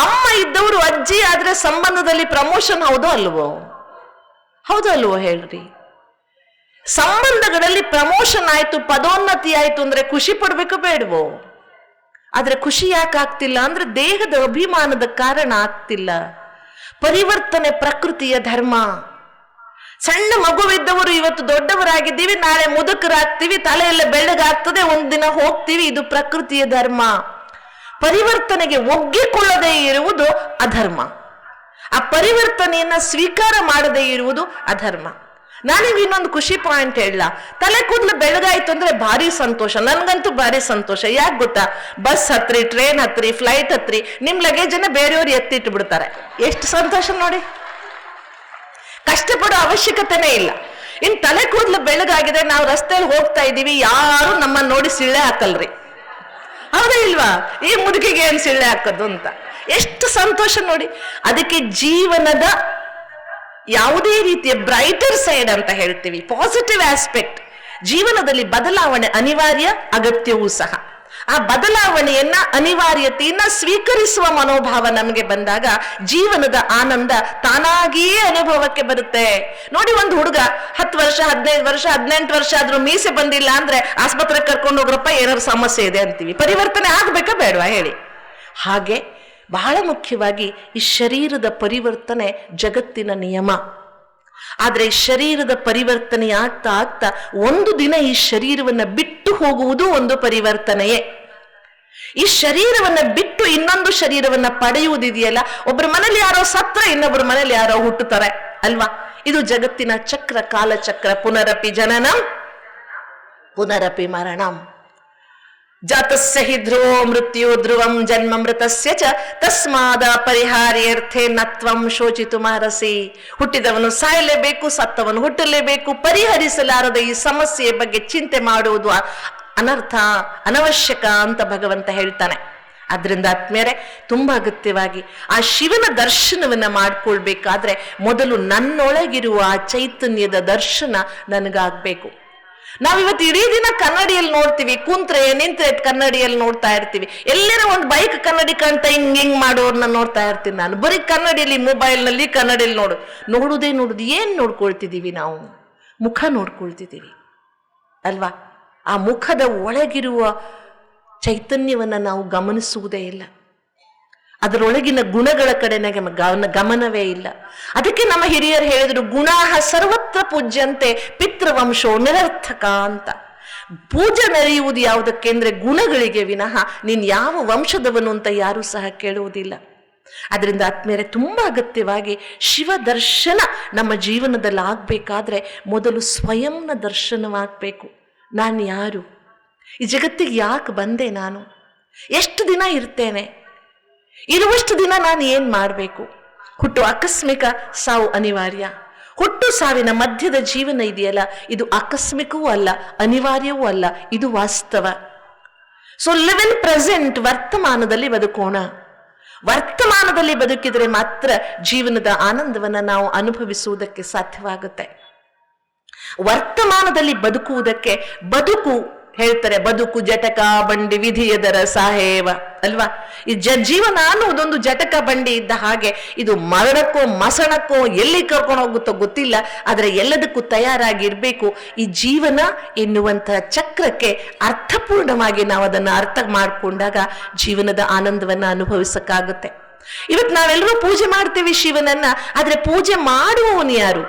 ಅಮ್ಮ ಇದ್ದವರು ಅಜ್ಜಿ ಆದ್ರೆ ಸಂಬಂಧದಲ್ಲಿ ಪ್ರಮೋಷನ್ ಹೌದೋ ಅಲ್ವೋ? ಹೌದೋ ಅಲ್ವೋ ಹೇಳ್ರಿ. ಸಂಬಂಧಗಳಲ್ಲಿ ಪ್ರಮೋಷನ್ ಆಯ್ತು, ಪದೋನ್ನತಿ ಆಯ್ತು ಅಂದ್ರೆ ಖುಷಿ ಪಡ್ಬೇಕು ಬೇಡವೋ? ಆದ್ರೆ ಖುಷಿ ಯಾಕೆ ಆಗ್ತಿಲ್ಲ ಅಂದ್ರೆ ದೇಹದ ಅಭಿಮಾನದ ಕಾರಣ ಆಗ್ತಿಲ್ಲ. ಪರಿವರ್ತನೆ ಪ್ರಕೃತಿಯ ಧರ್ಮ. ಸಣ್ಣ ಮಗುವಿದ್ದವರು ಇವತ್ತು ದೊಡ್ಡವರಾಗಿದ್ದೀವಿ, ನಾಳೆ ಮುದುಕರಾಗ್ತೀವಿ, ತಲೆಯೆಲ್ಲ ಬೆಳ್ಳಗಾಗ್ತದೆ, ಒಂದಿನ ಹೋಗ್ತೀವಿ. ಇದು ಪ್ರಕೃತಿಯ ಧರ್ಮ. ಪರಿವರ್ತನೆಗೆ ಒಗ್ಗಿಕೊಳ್ಳದೇ ಇರುವುದು ಅಧರ್ಮ. ಆ ಪರಿವರ್ತನೆಯನ್ನ ಸ್ವೀಕಾರ ಮಾಡದೇ ಇರುವುದು ಅಧರ್ಮ. ನಾನೀಗ ಇನ್ನೊಂದು ಖುಷಿ ಪಾಯಿಂಟ್ ಹೇಳ. ತಲೆ ಕೂದಲು ಬೆಳಗಾಯ್ತು ಅಂದ್ರೆ ಭಾರಿ ಸಂತೋಷ. ನನ್ಗಂತೂ ಭಾರಿ ಸಂತೋಷ. ಯಾಕೆ ಗೊತ್ತಾ? ಬಸ್ ಹತ್ರಿ, ಟ್ರೈನ್ ಹತ್ರಿ, ಫ್ಲೈಟ್ ಹತ್ರಿ, ನಿಮ್ ಲಗೇಜನ್ನ ಬೇರೆಯವ್ರು ಎತ್ತಿಟ್ಟು ಬಿಡ್ತಾರೆ. ಎಷ್ಟು ಸಂತೋಷ ನೋಡಿ. ಕಷ್ಟಪಡೋ ಅವಶ್ಯಕತೆನೇ ಇಲ್ಲ. ಇನ್ ತಲೆ ಕೂದಲು ಬೆಳಗಾಗಿದೆ, ನಾವು ರಸ್ತೆಯಲ್ಲಿ ಹೋಗ್ತಾ ಇದೀವಿ, ಯಾರು ನಮ್ಮನ್ನ ನೋಡಿ ಸಿಳ್ಳೆ ಹಾಕಲ್ರಿ. ಹೌದಾ ಇಲ್ವಾ? ಈ ಮುದುಕಿಗೆ ಏನ್ ಸಿಳ್ಳೆ ಹಾಕೋದು ಅಂತ ಎಷ್ಟು ಸಂತೋಷ ನೋಡಿ. ಅದಕ್ಕೆ ಜೀವನದ ಯಾವುದೇ ರೀತಿಯ ಬ್ರೈಟರ್ ಸೈಡ್ ಅಂತ ಹೇಳ್ತೀವಿ, ಪಾಸಿಟಿವ್ ಆಸ್ಪೆಕ್ಟ್, ಜೀವನದಲ್ಲಿ ಬದಲಾವಣೆ ಅನಿವಾರ್ಯ, ಅಗತ್ಯವೂ ಸಹ. ಆ ಬದಲಾವಣೆಯನ್ನ, ಅನಿವಾರ್ಯತೆಯನ್ನ ಸ್ವೀಕರಿಸುವ ಮನೋಭಾವ ನಮಗೆ ಬಂದಾಗ ಜೀವನದ ಆನಂದ ತಾನಾಗಿಯೇ ಅನುಭವಕ್ಕೆ ಬರುತ್ತೆ. ನೋಡಿ, ಒಂದು ಹುಡುಗ 10 ವರ್ಷ, 15 ವರ್ಷ, 18 ವರ್ಷ ಆದ್ರೂ ಮೀಸೆ ಬಂದಿಲ್ಲ ಅಂದ್ರೆ ಆಸ್ಪತ್ರೆಗೆ ಕರ್ಕೊಂಡು ಹೋಗ್ರಪ್ಪ, ಏನಾದ್ರು ಸಮಸ್ಯೆ ಇದೆ ಅಂತೀವಿ. ಪರಿವರ್ತನೆ ಆಗ್ಬೇಕಾ ಬೇಡವಾ ಹೇಳಿ? ಹಾಗೆ ಬಹಳ ಮುಖ್ಯವಾಗಿ ಈ ಶರೀರದ ಪರಿವರ್ತನೆ ಜಗತ್ತಿನ ನಿಯಮ. ಆದ್ರೆ ಶರೀರದ ಪರಿವರ್ತನೆ ಆಗ್ತಾ ಆಗ್ತಾ ಒಂದು ದಿನ ಈ ಶರೀರವನ್ನ ಬಿಟ್ಟು ಹೋಗುವುದು ಒಂದು ಪರಿವರ್ತನೆಯೇ. ಈ ಶರೀರವನ್ನ ಬಿಟ್ಟು ಇನ್ನೊಂದು ಶರೀರವನ್ನ ಪಡೆಯುವುದಿದೆಯಲ್ಲ, ಒಬ್ಬರ ಮನೇಲಿ ಯಾರೋ ಸತ್ರ, ಇನ್ನೊಬ್ಬರ ಮನೇಲಿ ಯಾರೋ ಹುಟ್ಟುತ್ತಾರೆ ಅಲ್ವಾ? ಇದು ಜಗತ್ತಿನ ಚಕ್ರ, ಕಾಲಚಕ್ರ. ಪುನರಪಿ ಜನನಂ ಪುನರಪಿ ಮರಣಂ. ಜಾತಸ್ಯ ಹಿ ಧ್ರುವೋ ಮೃತ್ಯು ಧ್ರುವಂ ಜನ್ಮ ಮೃತಸ್ಯ ಚ ತಸ್ಮಾದ ಪರಿಹಾರ್ಯರ್ಥೆ ನತ್ವಂ ಶೋಚಿತುಮರ್ಹಸಿ. ಹುಟ್ಟಿದವನು ಸಾಯಲೇಬೇಕು, ಸತ್ತವನು ಹುಟ್ಟಲೇಬೇಕು. ಪರಿಹರಿಸಲಾರದ ಈ ಸಮಸ್ಯೆಯ ಬಗ್ಗೆ ಚಿಂತೆ ಮಾಡುವುದು ಅನರ್ಥ, ಅನವಶ್ಯಕ ಅಂತ ಭಗವಂತ ಹೇಳ್ತಾನೆ. ಆದ್ರಿಂದ ಆತ್ಮೇರೆ ತುಂಬಾ ಅಗತ್ಯವಾಗಿ ಆ ಶಿವನ ದರ್ಶನವನ್ನ ಮಾಡ್ಕೊಳ್ಬೇಕಾದ್ರೆ ಮೊದಲು ನನ್ನೊಳಗಿರುವ ಆ ಚೈತನ್ಯದ ದರ್ಶನ ನನಗಾಗ್ಬೇಕು. ನಾವಿವತ್ತು ಇಡೀ ದಿನ ಕನ್ನಡಿಯಲ್ಲಿ ನೋಡ್ತೀವಿ, ಕುಂತ್ರೆ ನಿಂತ್ರೆ ಕನ್ನಡಿಯಲ್ಲಿ ನೋಡ್ತಾ ಇರ್ತೀವಿ. ಎಲ್ಲರ ಒಂದು ಬೈಕ್ ಕನ್ನಡಿ ಕಾಣ್ತಾ ಹಿಂಗ್ ಮಾಡೋರ್ನ ನೋಡ್ತಾ ಇರ್ತೀನಿ ನಾನು. ಬರೀ ಕನ್ನಡಿಯಲ್ಲಿ, ಮೊಬೈಲ್ನಲ್ಲಿ ಕನ್ನಡಿಯಲ್ಲಿ ನೋಡುದೇ ಏನ್ ನೋಡ್ಕೊಳ್ತಿದೀವಿ ನಾವು? ಮುಖ ನೋಡ್ಕೊಳ್ತಿದ್ದೀವಿ ಅಲ್ವಾ? ಆ ಮುಖದ ಒಳಗಿರುವ ಚೈತನ್ಯವನ್ನ ನಾವು ಗಮನಿಸುವುದೇ ಇಲ್ಲ. ಅದರೊಳಗಿನ ಗುಣಗಳ ಕಡೆ ಗಮನವೇ ಇಲ್ಲ. ಅದಕ್ಕೆ ನಮ್ಮ ಹಿರಿಯರು ಹೇಳಿದ್ರು, ಗುಣಾಹ ಸರ್ವತ್ರ ಪೂಜ್ಯಂತೆ ಪಿತೃವಂಶೋ ನಿರರ್ಥಕ ಅಂತ. ಪೂಜೆ ನಡೆಯುವುದು ಯಾವುದಕ್ಕೆ ಅಂದ್ರೆ ಗುಣಗಳಿಗೆ ವಿನಃ ನೀನ್ ಯಾವ ವಂಶದವನು ಅಂತ ಯಾರೂ ಸಹ ಕೇಳುವುದಿಲ್ಲ. ಅದರಿಂದ ಆತ್ಮೇಲೆ ತುಂಬಾ ಅಗತ್ಯವಾಗಿ ಶಿವ ದರ್ಶನ ನಮ್ಮ ಜೀವನದಲ್ಲಿ ಆಗ್ಬೇಕಾದ್ರೆ ಮೊದಲು ಸ್ವಯಂನ ದರ್ಶನವಾಗಬೇಕು. ನಾನು ಯಾರು, ಈ ಜಗತ್ತಿಗೆ ಯಾಕೆ ಬಂದೆ, ನಾನು ಎಷ್ಟು ದಿನ ಇರ್ತೇನೆ, ಇರುವಷ್ಟು ದಿನ ನಾನು ಏನು ಮಾಡಬೇಕು. ಹುಟ್ಟು ಆಕಸ್ಮಿಕ, ಸಾವು ಅನಿವಾರ್ಯ. ಹುಟ್ಟು ಸಾವಿನ ಮಧ್ಯದ ಜೀವನ ಇದೆಯಲ್ಲ, ಇದು ಆಕಸ್ಮಿಕವೂ ಅಲ್ಲ, ಅನಿವಾರ್ಯವೂ ಅಲ್ಲ, ಇದು ವಾಸ್ತವ. ಸೊ ಲಿವ್ ಇನ್ ಪ್ರೆಸೆಂಟ್, ವರ್ತಮಾನದಲ್ಲಿ ಬದುಕೋಣ. ವರ್ತಮಾನದಲ್ಲಿ ಬದುಕಿದರೆ ಮಾತ್ರ ಜೀವನದ ಆನಂದವನ್ನು ನಾವು ಅನುಭವಿಸುವುದಕ್ಕೆ ಸಾಧ್ಯವಾಗುತ್ತೆ. ವರ್ತಮಾನದಲ್ಲಿ ಬದುಕುವುದಕ್ಕೆ, ಬದುಕು ಹೇಳ್ತಾರೆ, ಬದುಕು ಜಟಕ ಬಂಡಿ ವಿಧಿಯದರ ಸಾಹೇವ ಅಲ್ವಾ. ಈ ಜೀವನ ಅನ್ನುವುದೊಂದು ಜಟಕ ಬಂಡಿ ಇದ್ದ ಹಾಗೆ, ಇದು ಮರಣಕ್ಕೋ ಮಸಣಕ್ಕೋ ಎಲ್ಲಿ ಕರ್ಕೊಂಡು ಹೋಗುತ್ತೋ ಗೊತ್ತಿಲ್ಲ, ಆದರೆ ಎಲ್ಲದಕ್ಕೂ ತಯಾರಾಗಿರ್ಬೇಕು. ಈ ಜೀವನ ಎನ್ನುವಂತಹ ಚಕ್ರಕ್ಕೆ ಅರ್ಥಪೂರ್ಣವಾಗಿ ನಾವು ಅದನ್ನು ಅರ್ಥ ಮಾಡಿಕೊಂಡಾಗ ಜೀವನದ ಆನಂದವನ್ನು ಅನುಭವಿಸಕ್ಕಾಗುತ್ತೆ. ಇವತ್ತು ನಾವೆಲ್ಲರೂ ಪೂಜೆ ಮಾಡ್ತೀವಿ ಶಿವನನ್ನ, ಆದ್ರೆ ಪೂಜೆ ಮಾಡುವವನು ಯಾರು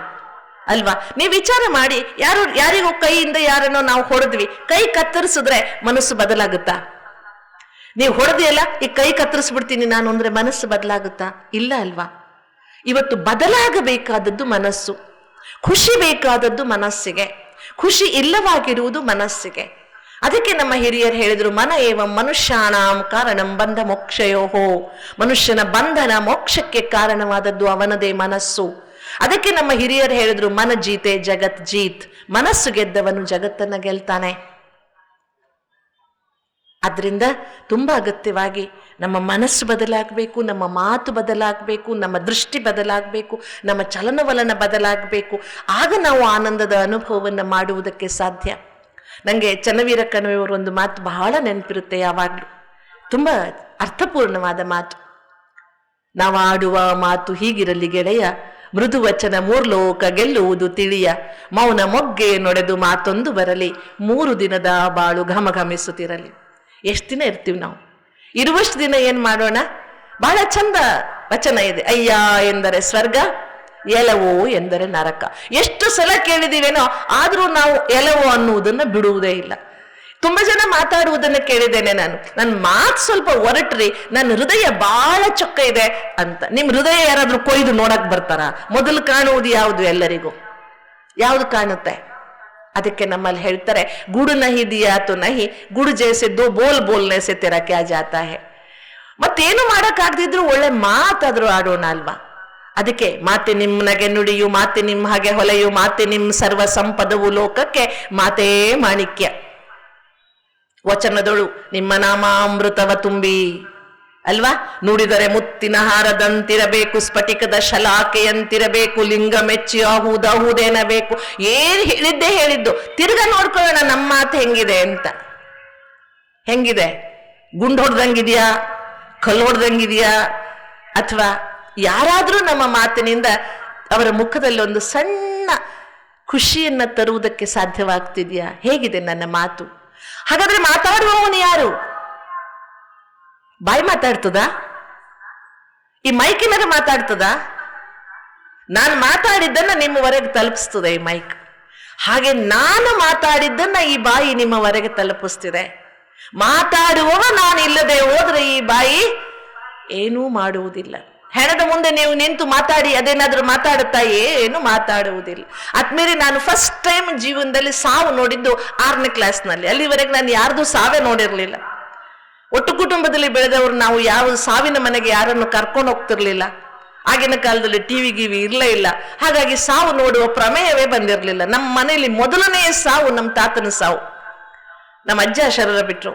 ಅಲ್ವಾ. ನೀವು ವಿಚಾರ ಮಾಡಿ, ಯಾರಿಗೋ ಕೈಯಿಂದ ಯಾರನ್ನೋ ನಾವು ಹೊಡೆದ್ವಿ, ಕೈ ಕತ್ತರಿಸಿದ್ರೆ ಮನಸ್ಸು ಬದಲಾಗುತ್ತಾ? ನೀವು ಹೊಡೆದಿಯಲ್ಲ, ಈ ಕೈ ಕತ್ತರಿಸ್ಬಿಡ್ತೀನಿ ನಾನು ಅಂದ್ರೆ ಮನಸ್ಸು ಬದಲಾಗುತ್ತಾ? ಇಲ್ಲ ಅಲ್ವಾ. ಇವತ್ತು ಬದಲಾಗಬೇಕಾದದ್ದು ಮನಸ್ಸು, ಖುಷಿ ಬೇಕಾದದ್ದು ಮನಸ್ಸಿಗೆ, ಖುಷಿ ಇಲ್ಲವಾಗಿರುವುದು ಮನಸ್ಸಿಗೆ. ಅದಕ್ಕೆ ನಮ್ಮ ಹಿರಿಯರು ಹೇಳಿದ್ರು, ಮನ ಏವಂ ಮನುಷ್ಯಾಣಾಂ ಕಾರಣಂ ಬಂಧ ಮೋಕ್ಷಯೋಹೋ. ಮನುಷ್ಯನ ಬಂಧನ ಮೋಕ್ಷಕ್ಕೆ ಕಾರಣವಾದದ್ದು ಅವನದೇ ಮನಸ್ಸು. ಅದಕ್ಕೆ ನಮ್ಮ ಹಿರಿಯರು ಹೇಳಿದ್ರು, ಮನ ಜೀತೆ ಜಗತ್ ಜೀತ್. ಮನಸ್ಸು ಗೆದ್ದವನು ಜಗತ್ತನ್ನ ಗೆಲ್ತಾನೆ. ಆದ್ರಿಂದ ತುಂಬಾ ಅಗತ್ಯವಾಗಿ ನಮ್ಮ ಮನಸ್ಸು ಬದಲಾಗಬೇಕು, ನಮ್ಮ ಮಾತು ಬದಲಾಗಬೇಕು, ನಮ್ಮ ದೃಷ್ಟಿ ಬದಲಾಗಬೇಕು, ನಮ್ಮ ಚಲನವಲನ ಬದಲಾಗಬೇಕು. ಆಗ ನಾವು ಆನಂದದ ಅನುಭವವನ್ನು ಮಾಡುವುದಕ್ಕೆ ಸಾಧ್ಯ. ನನಗೆ ಚನ್ನವೀರ ಕಣವಿಯವರು ಒಂದು ಮಾತು ಬಹಳ ನೆನಪಿರುತ್ತೆ ಯಾವಾಗಲೂ, ತುಂಬ ಅರ್ಥಪೂರ್ಣವಾದ ಮಾತು. ನಾವಾಡುವ ಮಾತು ಹೀಗಿರಲಿ ಗೆಳೆಯ, ಮೃದು ವಚನ ಮೂರ್ಲೋಕ ಗೆಲ್ಲುವುದು ತಿಳಿಯ, ಮೌನ ಮೊಗ್ಗೆ ನೊಡೆದು ಮಾತೊಂದು ಬರಲಿ, 3 ದಿನದ ಬಾಳು ಘಮಘಮಿಸುತ್ತಿರಲಿ. ಎಷ್ಟು ದಿನ ಇರ್ತೀವಿ ನಾವು? ಇರುವಷ್ಟು ದಿನ ಏನ್ ಮಾಡೋಣ? ಬಹಳ ಚಂದ ವಚನ ಇದೆ, ಅಯ್ಯ ಎಂದರೆ ಸ್ವರ್ಗ, ಎಲವೋ ಎಂದರೆ ನರಕ. ಎಷ್ಟು ಸಲ ಕೇಳಿದೀವೇನೋ, ಆದ್ರೂ ನಾವು ಎಲವೋ ಅನ್ನುವುದನ್ನ ಬಿಡುವುದೇ ಇಲ್ಲ. ತುಂಬಾ ಜನ ಮಾತಾಡುವುದನ್ನ ಕೇಳಿದ್ದೇನೆ ನಾನು, ನನ್ನ ಮಾತು ಸ್ವಲ್ಪ ಹೊರಟ್ರಿ, ನನ್ನ ಹೃದಯ ಬಹಳ ಚೊಕ್ಕ ಇದೆ ಅಂತ. ನಿಮ್ ಹೃದಯ ಯಾರಾದ್ರೂ ಕೊಯ್ದು ನೋಡಕ್ ಬರ್ತಾರ? ಮೊದಲು ಕಾಣುವುದು ಯಾವುದು? ಎಲ್ಲರಿಗೂ ಯಾವುದು ಕಾಣುತ್ತೆ? ಅದಕ್ಕೆ ನಮ್ಮಲ್ಲಿ ಹೇಳ್ತಾರೆ, ಗುಡು ನಹಿ ದಿಯಾ ತೋ ನಹಿ, ಗುಡು ಜೈಸೆ ದೋ ಬೋಲ್ ಬೋಲ್ನೆ ಸೆ ತೆರಾ ಕ್ಯಾ ಜಾತಾ ಹೈ. ಮತ್ತೇನು ಮಾಡಕ್ ಆಗದಿದ್ರು ಒಳ್ಳೆ ಮಾತಾದ್ರೂ ಆಡೋಣ ಅಲ್ವಾ. ಅದಕ್ಕೆ ಮಾತೆ ನಿಮ್ಮನಗೆ ನುಡಿಯು, ಮಾತೆ ನಿಮ್ಮ ಹಾಗೆ ಹೊಲೆಯು, ಮಾತೆ ನಿಮ್ಮ ಸರ್ವ ಸಂಪದವು ಲೋಕಕ್ಕೆ, ಮಾತೇ ಮಾಣಿಕ್ಯ. ವಚನದೊಳು ನಿಮ್ಮ ನಾಮಾಮೃತವ ತುಂಬಿ ಅಲ್ವಾ. ನುಡಿದರೆ ಮುತ್ತಿನ ಹಾರದಂತಿರಬೇಕು, ಸ್ಫಟಿಕದ ಶಲಾಕೆಯಂತಿರಬೇಕು, ಲಿಂಗ ಮೆಚ್ಚಿ ಆಹುದೇನಬೇಕು. ಏನ್ ಹೇಳಿದ್ದು ತಿರ್ಗಾ ನೋಡ್ಕೊಳ್ಳೋಣ ನಮ್ಮ ಮಾತು ಹೆಂಗಿದೆ ಅಂತ. ಹೆಂಗಿದೆ? ಗುಂಡು ಹೊಡೆದಂಗಿದ್ಯಾ, ಕಲ್ಲು ಹೊಡೆದಂಗಿದ್ಯಾ? ಅಥವಾ ಯಾರಾದ್ರೂ ನಮ್ಮ ಮಾತಿನಿಂದ ಅವರ ಮುಖದಲ್ಲಿ ಒಂದು ಸಣ್ಣ ಖುಷಿಯನ್ನ ತರುವುದಕ್ಕೆ ಸಾಧ್ಯವಾಗ್ತಿದ್ಯಾ? ಹೇಗಿದೆ ನನ್ನ ಮಾತು? ಹಾಗಾದ್ರೆ ಮಾತಾಡುವವನು ಯಾರು? ಬಾಯಿ ಮಾತಾಡ್ತದ? ಈ ಮೈಕಿನಾರ ಮಾತಾಡ್ತದ? ನಾನು ಮಾತಾಡಿದ್ದನ್ನ ನಿಮ್ಮವರೆಗೆ ತಲುಪಿಸ್ತದೆ ಈ ಮೈಕ್. ಹಾಗೆ ನಾನು ಮಾತಾಡಿದ್ದನ್ನ ಈ ಬಾಯಿ ನಿಮ್ಮವರೆಗೆ ತಲುಪಿಸ್ತಿದೆ. ಮಾತಾಡುವವ ನಾನು ಇಲ್ಲದೆ ಹೋದ್ರೆ ಈ ಬಾಯಿ ಏನೂ ಮಾಡುವುದಿಲ್ಲ. ಹೆಣದ ಮುಂದೆ ನೀವು ನಿಂತು ಮಾತಾಡಿ ಅದೇನಾದ್ರೂ ಮಾತಾಡುತ್ತಾ? ಏನು ಮಾತಾಡುವುದಿಲ್ಲ. ಆದ್ಮೇಲೆ ನಾನು ಫಸ್ಟ್ ಟೈಮ್ ಜೀವನದಲ್ಲಿ ಸಾವು ನೋಡಿದ್ದು 6ನೇ ಕ್ಲಾಸ್ನಲ್ಲಿ. ಅಲ್ಲಿವರೆಗೆ ನಾನು ಯಾರ್ದು ಸಾವೇ ನೋಡಿರ್ಲಿಲ್ಲ. ಒಟ್ಟು ಕುಟುಂಬದಲ್ಲಿ ಬೆಳೆದವರು ನಾವು ಯಾವ ಸಾವಿನ ಮನೆಗೆ ಯಾರನ್ನು ಕರ್ಕೊಂಡು ಹೋಗ್ತಿರ್ಲಿಲ್ಲ. ಆಗಿನ ಕಾಲದಲ್ಲಿ ಟಿವಿ ಗಿವಿ ಇರಲೇ ಇಲ್ಲ. ಹಾಗಾಗಿ ಸಾವು ನೋಡುವ ಪ್ರಮೇಯವೇ ಬಂದಿರಲಿಲ್ಲ. ನಮ್ಮ ಮನೆಯಲ್ಲಿ ಮೊದಲನೆಯ ಸಾವು ನಮ್ಮ ತಾತನ ಸಾವು. ನಮ್ಮ ಅಜ್ಜ ಶರೀರ ಬಿಟ್ರು.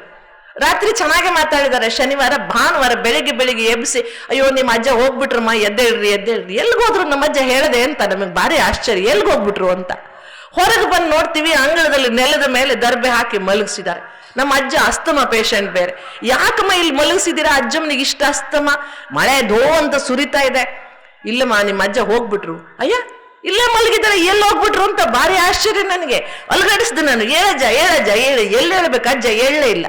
ರಾತ್ರಿ ಚೆನ್ನಾಗೆ ಮಾತಾಡಿದ್ದಾರೆ. ಶನಿವಾರ ಭಾನುವಾರ ಬೆಳಿಗ್ಗೆ ಎಬ್ಬಿಸಿ, ಅಯ್ಯೋ ನಿಮ್ಮ ಅಜ್ಜ ಹೋಗ್ಬಿಟ್ರಮ್ಮ, ಎದ್ದೇಳ್ರಿ. ಎಲ್ಗೋದ್ರು ನಮ್ಮ ಅಜ್ಜ ಹೇಳದೆ ಅಂತ ನಮಗೆ ಭಾರಿ ಆಶ್ಚರ್ಯ, ಎಲ್ಗೋಗ್ಬಿಟ್ರು ಅಂತ. ಹೊರಗೆ ಬಂದು ನೋಡ್ತೀವಿ, ಅಂಗಳದಲ್ಲಿ ನೆಲದ ಮೇಲೆ ದರ್ಬೆ ಹಾಕಿ ಮಲಗಿಸಿದ್ದಾರೆ. ನಮ್ಮ ಅಜ್ಜ ಅಸ್ತಮ ಪೇಷಂಟ್ ಬೇರೆ. ಯಾಕಮ್ಮ ಇಲ್ಲಿ ಮಲಗಿಸಿದ್ದೀರಾ? ಅಜ್ಜಮ್ಮನಿಗೆ ಇಷ್ಟ ಅಸ್ತಮ, ಮಳೆ ಧೋ ಅಂತ ಸುರಿತಾ ಇದೆ. ಇಲ್ಲಮ್ಮ ನಿಮ್ಮ ಅಜ್ಜ ಹೋಗ್ಬಿಟ್ರು. ಅಯ್ಯ ಇಲ್ಲೇ ಮಲಗಿದ್ದಾರೆ, ಎಲ್ಲಿ ಹೋಗ್ಬಿಟ್ರು ಅಂತ ಭಾರಿ ಆಶ್ಚರ್ಯ ನನಗೆ. ಅಲ್ಗಡಿಸ್ದೆ ನಾನು, ಹೇಳಜ್ಜ ಹೇಳಿ, ಎಲ್ಲಿ ಹೇಳ್ಬೇಕು? ಅಜ್ಜ ಹೇಳಲೇ ಇಲ್ಲ.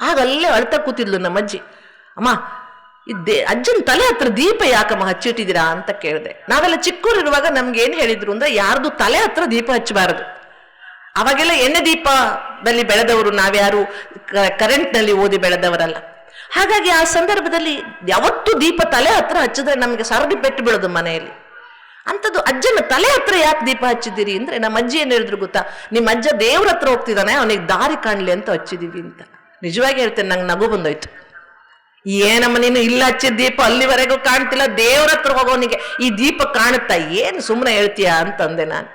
ಆಗ ಅಲ್ಲೇ ಅಳ್ತಾ ಕೂತಿದ್ಲು ನಮ್ಮ ಅಜ್ಜಿ. ಅಮ್ಮ ಅಜ್ಜನ ತಲೆ ಹತ್ರ ದೀಪ ಯಾಕಮ್ಮ ಹಚ್ಚಿಟ್ಟಿದ್ದೀರಾ ಅಂತ ಕೇಳಿದೆ. ನಾವೆಲ್ಲ ಚಿಕ್ಕೂರಿರುವಾಗ ನಮ್ಗೆ ಏನ್ ಹೇಳಿದ್ರು ಅಂದ್ರೆ, ಯಾರ್ದು ತಲೆ ಹತ್ರ ದೀಪ ಹಚ್ಚಬಾರದು. ಅವಾಗೆಲ್ಲ ಎಣ್ಣೆ ದೀಪದಲ್ಲಿ ಬೆಳೆದವರು ನಾವ್ಯಾರು ಕರೆಂಟ್ನಲ್ಲಿ ಓದಿ ಬೆಳೆದವರಲ್ಲ. ಹಾಗಾಗಿ ಆ ಸಂದರ್ಭದಲ್ಲಿ ಯಾವತ್ತೂ ದೀಪ ತಲೆ ಹತ್ರ ಹಚ್ಚಿದ್ರೆ ನಮಗೆ ಸರದಿ ಪೆಟ್ಟು ಬೀಳೋದು ಮನೆಯಲ್ಲಿ. ಅಂಥದ್ದು ಅಜ್ಜನ ತಲೆ ಹತ್ರ ಯಾಕೆ ದೀಪ ಹಚ್ಚಿದ್ದೀರಿ ಅಂದರೆ, ನಮ್ಮ ಅಜ್ಜಿ ಏನು ಹೇಳಿದ್ರು ಗೊತ್ತಾ, ನಿಮ್ಮ ಅಜ್ಜ ದೇವ್ರ ಹತ್ರ ಹೋಗ್ತಿದ್ದಾನೆ, ಅವನಿಗೆ ದಾರಿ ಕಾಣಲಿ ಅಂತ ಹಚ್ಚಿದೀವಿ ಅಂತ. ನಿಜವಾಗಿ ಹೇಳ್ತೇನೆ, ನಂಗೆ ನಗು ಬಂದೋಯ್ತು. ಏನಮ್ಮ ನೀನು ಇಲ್ಲ ಹಚ್ಚಿದ ದೀಪ ಅಲ್ಲಿವರೆಗೂ ಕಾಣ್ತಿಲ್ಲ, ದೇವ್ರ ಹತ್ರ ಹೋಗೋನಿಗೆ ಈ ದೀಪ ಕಾಣುತ್ತಾ, ಏನು ಸುಮ್ಮನೆ ಹೇಳ್ತೀಯಾ ಅಂತಂದೆ ನಾನು.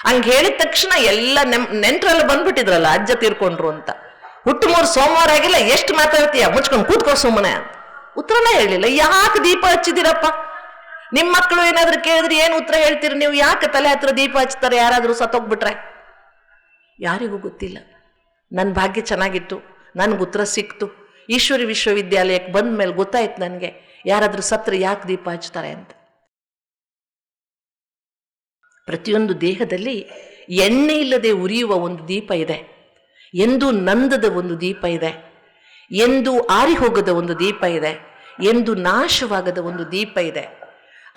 ಹಂಗೆ ಹೇಳಿದ ತಕ್ಷಣ ಎಲ್ಲ ನೆಂಟ್ರೆಲ್ಲ ಬಂದ್ಬಿಟ್ಟಿದ್ರಲ್ಲ, ಅಜ್ಜ ತೀರ್ಕೊಂಡ್ರು ಅಂತ. ಹುಟ್ಟು 3 ಸೋಮವಾರ ಆಗಿಲ್ಲ, ಎಷ್ಟು ಮಾತಾಡ್ತೀಯ, ಮುಚ್ಕೊಂಡು ಕೂತ್ಕೋ ಸುಮ್ಮನೆ ಅಂತ. ಉತ್ತರನೇ ಹೇಳಿಲ್ಲ. ಯಾಕೆ ದೀಪ ಹಚ್ಚಿದ್ದೀರಪ್ಪ? ನಿಮ್ಮ ಮಕ್ಕಳು ಏನಾದ್ರು ಕೇಳಿದ್ರೆ ಏನು ಉತ್ತರ ಹೇಳ್ತೀರಿ ನೀವು? ಯಾಕೆ ತಲೆ ಹತ್ರ ದೀಪ ಹಚ್ತಾರೆ ಯಾರಾದರೂ ಸತ್ತೋಗ್ಬಿಟ್ರೆ? ಯಾರಿಗೂ ಗೊತ್ತಿಲ್ಲ. ನನ್ನ ಭಾಗ್ಯ ಚೆನ್ನಾಗಿತ್ತು, ನನಗೆ ಉತ್ತರ ಸಿಕ್ತು. ಈಶ್ವರಿ ವಿಶ್ವವಿದ್ಯಾಲಯಕ್ಕೆ ಬಂದ ಮೇಲೆ ಗೊತ್ತಾಯ್ತು ನನಗೆ, ಯಾರಾದರೂ ಸತ್ರೆ ಯಾಕೆ ದೀಪ ಹಚ್ತಾರೆ ಅಂತ. ಪ್ರತಿಯೊಂದು ದೇಹದಲ್ಲಿ ಎಣ್ಣೆ ಇಲ್ಲದೆ ಉರಿಯುವ ಒಂದು ದೀಪ ಇದೆ, ಎಂದು ನಂದದ ಒಂದು ದೀಪ ಇದೆ, ಎಂದು ಆರಿ ಹೋಗದ ಒಂದು ದೀಪ ಇದೆ, ಎಂದು ನಾಶವಾಗದ ಒಂದು ದೀಪ ಇದೆ.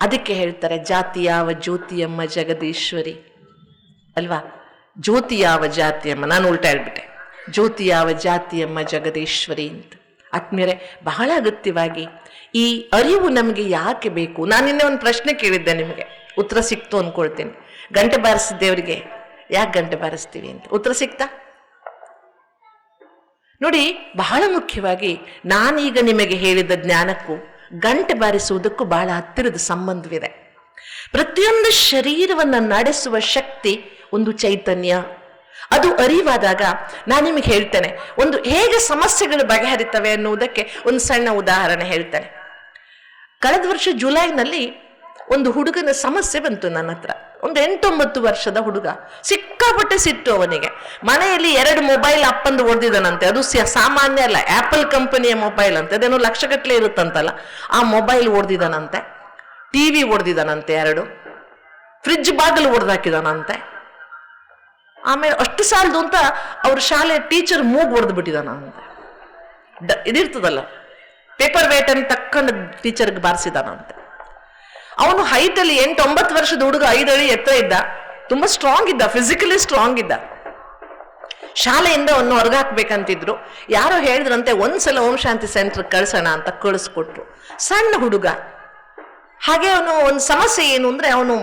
ಅದಕ್ಕೆ ಹೇಳ್ತಾರೆ ಜಾತಿ ಯಾವ ಜ್ಯೋತಿಯಮ್ಮ ಜಗದೀಶ್ವರಿ ಅಲ್ವಾ. ಜ್ಯೋತಿ ಯಾವ ಜಾತಿಯಮ್ಮ, ನಾನು ಉಲ್ಟಾ ಹೇಳ್ಬಿಟ್ಟೆ, ಜ್ಯೋತಿ ಯಾವ ಜಾತಿಯಮ್ಮ ಜಗದೀಶ್ವರಿ ಅಂತ. ಆತ್ಮೀಯರೇ, ಬಹಳ ಅಗತ್ಯವಾಗಿ ಈ ಅರಿವು ನಮಗೆ ಯಾಕೆ ಬೇಕು? ನಾನು ನಿನ್ನೆ ಒಂದು ಪ್ರಶ್ನೆ ಕೇಳಿದ್ದೆ, ನಿಮಗೆ ಉತ್ತರ ಸಿಕ್ತು ಅಂದ್ಕೊಳ್ತೀನಿ. ಗಂಟೆ ಬಾರಿಸಿದ್ದೇವರಿಗೆ ಯಾಕೆ ಗಂಟೆ ಬಾರಿಸ್ತೀವಿ ಅಂತ ಉತ್ತರ ಸಿಕ್ತಾ? ನೋಡಿ, ಬಹಳ ಮುಖ್ಯವಾಗಿ ನಾನೀಗ ನಿಮಗೆ ಹೇಳಿದ ಜ್ಞಾನಕ್ಕೂ ಗಂಟೆ ಬಾರಿಸುವುದಕ್ಕೂ ಬಹಳ ಹತ್ತಿರದ ಸಂಬಂಧವಿದೆ. ಪ್ರತಿಯೊಂದು ಶರೀರವನ್ನು ನಡೆಸುವ ಶಕ್ತಿ ಒಂದು ಚೈತನ್ಯ, ಅದು ಅರಿವಾದಾಗ ನಾನು ನಿಮಗೆ ಹೇಳ್ತೇನೆ ಒಂದು ಹೇಗೆ ಸಮಸ್ಯೆಗಳು ಬಗೆಹರಿತವೆ ಅನ್ನುವುದಕ್ಕೆ ಒಂದು ಸಣ್ಣ ಉದಾಹರಣೆ ಹೇಳ್ತೇನೆ. ಕಳೆದ ವರ್ಷ ಜುಲೈನಲ್ಲಿ ಒಂದು ಹುಡುಗನ ಸಮಸ್ಯೆ ಬಂತು ನನ್ನ ಹತ್ರ. ಒಂದು 8-9 ವರ್ಷದ ಹುಡುಗ, ಸಿಕ್ಕಾಪಟ್ಟೆ ಸಿಟ್ಟು ಅವನಿಗೆ. ಮನೆಯಲ್ಲಿ 2 ಮೊಬೈಲ್ ಅಪ್ಪಂದು ಹೊಡೆದಿದ್ದಾನಂತೆ. ಅದು ಸಾಮಾನ್ಯ ಅಲ್ಲ, ಆಪಲ್ ಕಂಪನಿಯ ಮೊಬೈಲ್ ಅಂತೆ, ಅದೇನೋ ಲಕ್ಷಗಟ್ಟಲೆ ಇರುತ್ತಂತಲ್ಲ, ಆ ಮೊಬೈಲ್ ಹೊಡೆದಿದ್ದಾನಂತೆ. ಟಿವಿ ಹೊಡೆದಿದ್ದಾನಂತೆ, 2 ಫ್ರಿಡ್ಜ್ ಬಾಗಿಲು ಹೊಡೆದಾಕಿದಾನಂತೆ. ಆಮೇಲೆ ಅಷ್ಟು ಸಾಲದು ಅಂತ ಅವ್ರ ಶಾಲೆ ಟೀಚರ್ ಮೂಗು ಹೊಡೆದು ಬಿಟ್ಟಿದಾನಂತೆ. ಇದಿರ್ತದಲ್ಲ ಪೇಪರ್ ವೇಟ್ ಅನ್ನು ತಕ್ಕೊಂಡು ಟೀಚರ್ಗೆ ಬಾರಿಸಿದಾನಂತೆ. ಅವನು ಹೈಟಲ್ಲಿ 8-9 ವರ್ಷದ ಹುಡುಗ, 5 ಅಡಿ ಎತ್ತರ ಇದ್ದ, ತುಂಬಾ ಸ್ಟ್ರಾಂಗ್ ಇದ್ದ, ಫಿಸಿಕಲಿ ಸ್ಟ್ರಾಂಗ್ ಇದ್ದ. ಶಾಲೆಯಿಂದ ಅವನು ಹೊರಗಾಕ್ಬೇಕಂತಿದ್ರು. ಯಾರೋ ಹೇಳಿದ್ರಂತೆ ಒಂದ್ಸಲ ಓಂ ಶಾಂತಿ ಸೆಂಟರ್ ಕಳ್ಸೋಣ ಅಂತ ಕಳಿಸ್ಕೊಟ್ರು. ಸಣ್ಣ ಹುಡುಗ. ಹಾಗೆ ಅವನು ಒಂದು ಸಮಸ್ಯೆ ಏನು ಅಂದ್ರೆ, ಅವನು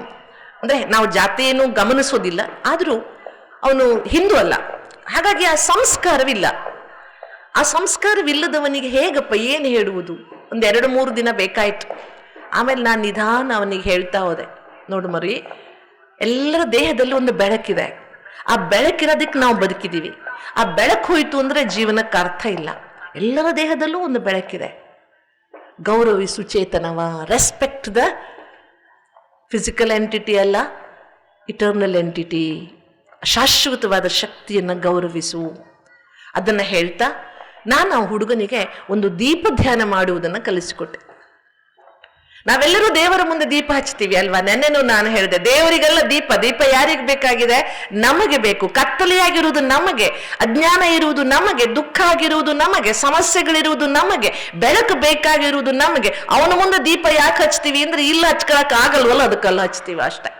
ಅಂದ್ರೆ ನಾವು ಜಾತಿಯನ್ನು ಗಮನಿಸೋದಿಲ್ಲ, ಆದ್ರೂ ಅವನು ಹಿಂದೂ ಅಲ್ಲ, ಹಾಗಾಗಿ ಆ ಸಂಸ್ಕಾರವಿಲ್ಲ. ಆ ಸಂಸ್ಕಾರವಿಲ್ಲದವನಿಗೆ ಹೇಗಪ್ಪ ಏನು ಹೇಳುವುದು? 1-2-3 ದಿನ ಬೇಕಾಯ್ತು. ಆಮೇಲೆ ನಾನು ನಿಧಾನ ಅವನಿಗೆ ಹೇಳ್ತಾ ಹೋದೆ, ನೋಡು ಮರಿ, ಎಲ್ಲರ ದೇಹದಲ್ಲಿ ಒಂದು ಬೆಳಕಿದೆ, ಆ ಬೆಳಕಿರೋದಕ್ಕೆ ನಾವು ಬದುಕಿದ್ದೀವಿ. ಆ ಬೆಳಕು ಹೋಯ್ತು ಅಂದ್ರೆ ಜೀವನಕ್ಕೆ ಅರ್ಥ ಇಲ್ಲ. ಎಲ್ಲರ ದೇಹದಲ್ಲೂ ಒಂದು ಬೆಳಕಿದೆ. ಗೌರವಿಸು ಚೇತನವ, ರೆಸ್ಪೆಕ್ಟ್ ದ ಫಿಸಿಕಲ್ ಎಂಟಿಟಿ ಅಲ್ಲ, ಇಟರ್ನಲ್ ಎಂಟಿಟಿ, ಶಾಶ್ವತವಾದ ಶಕ್ತಿಯನ್ನು ಗೌರವಿಸು. ಅದನ್ನು ಹೇಳ್ತಾ ನಾನು ಆ ಹುಡುಗನಿಗೆ ಒಂದು ದೀಪ ಧ್ಯಾನ ಮಾಡುವುದನ್ನು ಕಲಿಸಿಕೊಟ್ಟೆ. ನಾವೆಲ್ಲರೂ ದೇವರ ಮುಂದೆ ದೀಪ ಹಚ್ತೀವಿ ಅಲ್ವಾ? ನೆನ್ನೆನೂ ನಾನು ಹೇಳಿದೆ, ದೇವರಿಗೆಲ್ಲ ದೀಪ ಯಾರಿಗೆ ಬೇಕಾಗಿದೆ? ನಮಗೆ ಬೇಕು. ಕತ್ತಲೆಯಾಗಿರುವುದು ನಮಗೆ, ಅಜ್ಞಾನ ಇರುವುದು ನಮಗೆ, ದುಃಖ ಆಗಿರುವುದು ನಮಗೆ, ಸಮಸ್ಯೆಗಳಿರುವುದು ನಮಗೆ, ಬೆಳಕು ಬೇಕಾಗಿರುವುದು ನಮಗೆ. ಅವನ ಮುಂದೆ ದೀಪ ಯಾಕೆ ಹಚ್ತೀವಿ ಅಂದ್ರೆ, ಇಲ್ಲ ಹಚ್ಕೊಳಕ್ ಆಗಲ್ವಲ್ಲ, ಅದಕ್ಕೆಲ್ಲ ಹಚ್ತೀವಿ ಅಷ್ಟೆ.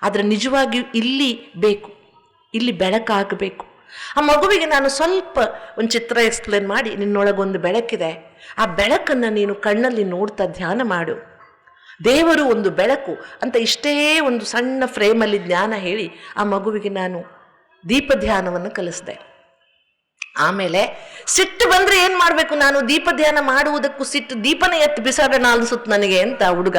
ಆದ್ರೆ ನಿಜವಾಗಿಯೂ ಇಲ್ಲಿ ಬೇಕು, ಇಲ್ಲಿ ಬೆಳಕಾಗಬೇಕು. ಆ ಮಗುವಿಗೆ ನಾನು ಸ್ವಲ್ಪ ಒಂದು ಚಿತ್ರ ಎಕ್ಸ್ಪ್ಲೇನ್ ಮಾಡಿ, ನಿನ್ನೊಳಗೊಂದು ಬೆಳಕಿದೆ, ಆ ಬೆಳಕನ್ನು ನೀನು ಕಣ್ಣಲ್ಲಿ ನೋಡ್ತಾ ಧ್ಯಾನ ಮಾಡು. ದೇವರು ಒಂದು ಬೆಳಕು ಅಂತ ಇಷ್ಟೇ ಒಂದು ಸಣ್ಣ ಫ್ರೇಮಲ್ಲಿ ಜ್ಞಾನ ಹೇಳಿ ಆ ಮಗುವಿಗೆ ನಾನು ದೀಪ ಧ್ಯಾನವನ್ನು ಕಲಿಸಿದೆ. ಆಮೇಲೆ ಸಿಟ್ಟು ಬಂದ್ರೆ ಏನ್ ಮಾಡ್ಬೇಕು? ನಾನು ದೀಪ ಧ್ಯಾನ ಮಾಡುವುದಕ್ಕೂ ಸಿಟ್ಟು ದೀಪನ ಎತ್ತು ಬಿಸಾಡೋಣ ಅನ್ಸುತ್ತೆ ನನಗೆ ಅಂತ ಹುಡುಗ.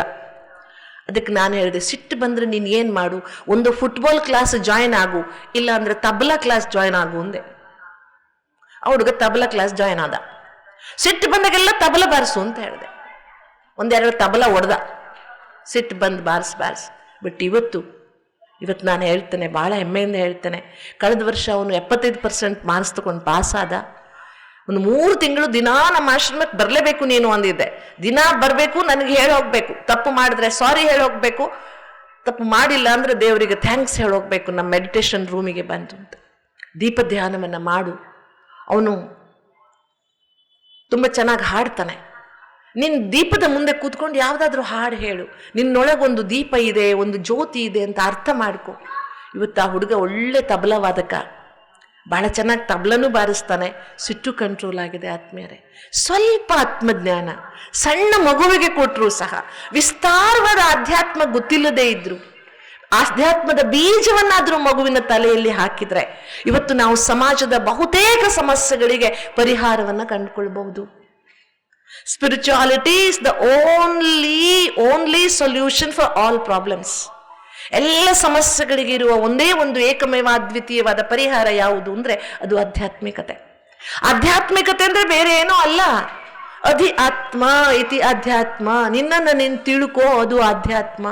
ಅದಕ್ಕೆ ನಾನು ಹೇಳಿದೆ, ಸಿಟ್ಟು ಬಂದ್ರೆ ನೀನು ಏನು ಮಾಡು, ಒಂದು ಫುಟ್ಬಾಲ್ ಕ್ಲಾಸ್ ಜಾಯಿನ್ ಆಗು, ಇಲ್ಲ ಅಂದ್ರೆ ತಬಲಾ ಕ್ಲಾಸ್ ಜಾಯಿನ್ ಆಗು ಅಂದೆ. ಆ ಹುಡುಗ ತಬಲಾ ಕ್ಲಾಸ್ ಜಾಯಿನ್ ಆದ. ಸಿಟ್ಟು ಬಂದಾಗೆಲ್ಲ ತಬಲ ಬಾರಿಸು ಅಂತ ಹೇಳಿದೆ. 1-2 ತಬಲ ಹೊಡೆದ, ಸಿಟ್ಟು ಬಂದು ಬಾರಿಸ್. ಬಟ್ ಇವತ್ತು ನಾನು ಹೇಳ್ತೇನೆ, ಭಾಳ ಹೆಮ್ಮೆಯಿಂದ ಹೇಳ್ತೇನೆ, ಕಳೆದ ವರ್ಷ ಅವನು 75% ಮಾರ್ಕ್ಸ್ ತಗೊಂಡು ಪಾಸ್ ಆದ. ಒಂದು 3 ತಿಂಗಳು ದಿನಾ ನಮ್ಮ ಆಶ್ರಮಕ್ಕೆ ಬರಲೇಬೇಕು ನೀನು ಅಂದಿದ್ದೆ. ದಿನ ಬರಬೇಕು, ನನಗೆ ಹೇಳೋಗ್ಬೇಕು, ತಪ್ಪು ಮಾಡಿದ್ರೆ ಸಾರಿ ಹೇಳೋಗ್ಬೇಕು, ತಪ್ಪು ಮಾಡಿಲ್ಲ ಅಂದ್ರೆ ದೇವರಿಗೆ ಥ್ಯಾಂಕ್ಸ್ ಹೇಳೋಗ್ಬೇಕು ನಮ್ಮ ಮೆಡಿಟೇಷನ್ ರೂಮಿಗೆ ಬಂತು ಅಂತ. ದೀಪ ಧ್ಯಾನವನ್ನು ಮಾಡು. ಅವನು ತುಂಬ ಚೆನ್ನಾಗಿ ಹಾಡ್ತಾನೆ. ನಿನ್ನ ದೀಪದ ಮುಂದೆ ಕೂತ್ಕೊಂಡು ಯಾವುದಾದ್ರೂ ಹಾಡು ಹೇಳು, ನಿನ್ನೊಳಗೊಂದು ದೀಪ ಇದೆ, ಒಂದು ಜ್ಯೋತಿ ಇದೆ ಅಂತ ಅರ್ಥ ಮಾಡ್ಕೊ. ಇವತ್ತು ಆ ಹುಡುಗ ಒಳ್ಳೆ ತಬಲವಾದಕ, ಬಹಳ ಚೆನ್ನಾಗಿ ತಬಲನೂ ಬಾರಿಸ್ತಾನೆ. ಸಿಟ್ಟು ಕಂಟ್ರೋಲ್ ಆಗಿದೆ ಆತ್ಮೀಯರೇ. ಸ್ವಲ್ಪ ಆತ್ಮಜ್ಞಾನ ಸಣ್ಣ ಮಗುವಿಗೆ ಕೊಟ್ಟರು ಸಹ, ವಿಸ್ತಾರವಾದ ಆಧ್ಯಾತ್ಮ ಗೊತ್ತಿಲ್ಲದೆ ಇದ್ರು, ಆಧ್ಯಾತ್ಮದ ಬೀಜವನ್ನಾದರೂ ಮಗುವಿನ ತಲೆಯಲ್ಲಿ ಹಾಕಿದ್ರೆ ಇವತ್ತು ನಾವು ಸಮಾಜದ ಬಹುತೇಕ ಸಮಸ್ಯೆಗಳಿಗೆ ಪರಿಹಾರವನ್ನು ಕಂಡುಕೊಳ್ಬಹುದು. Spirituality is the only solution for all problems. ಎಲ್ಲ ಸಮಸ್ಯೆಗಳಿಗೆ ಇರುವ ಒಂದೇ ಒಂದು ಏಕಮೇವ ಅದ್ವಿತೀಯವಾದ ಪರಿಹಾರ ಯಾವುದು ಅಂದ್ರೆ ಅದು ಆಧ್ಯಾತ್ಮಿಕತೆ. ಆಧ್ಯಾತ್ಮಿಕತೆ ಅಂದ್ರೆ ಬೇರೆ ಏನೋ ಅಲ್ಲ. ಅಧಿ ಆತ್ಮ ಇತಿ ಅಧ್ಯಾತ್ಮ. ನಿನ್ನನ್ನು ನೀನು ತಿಳ್ಕೋ, ಅದು ಆಧ್ಯಾತ್ಮ.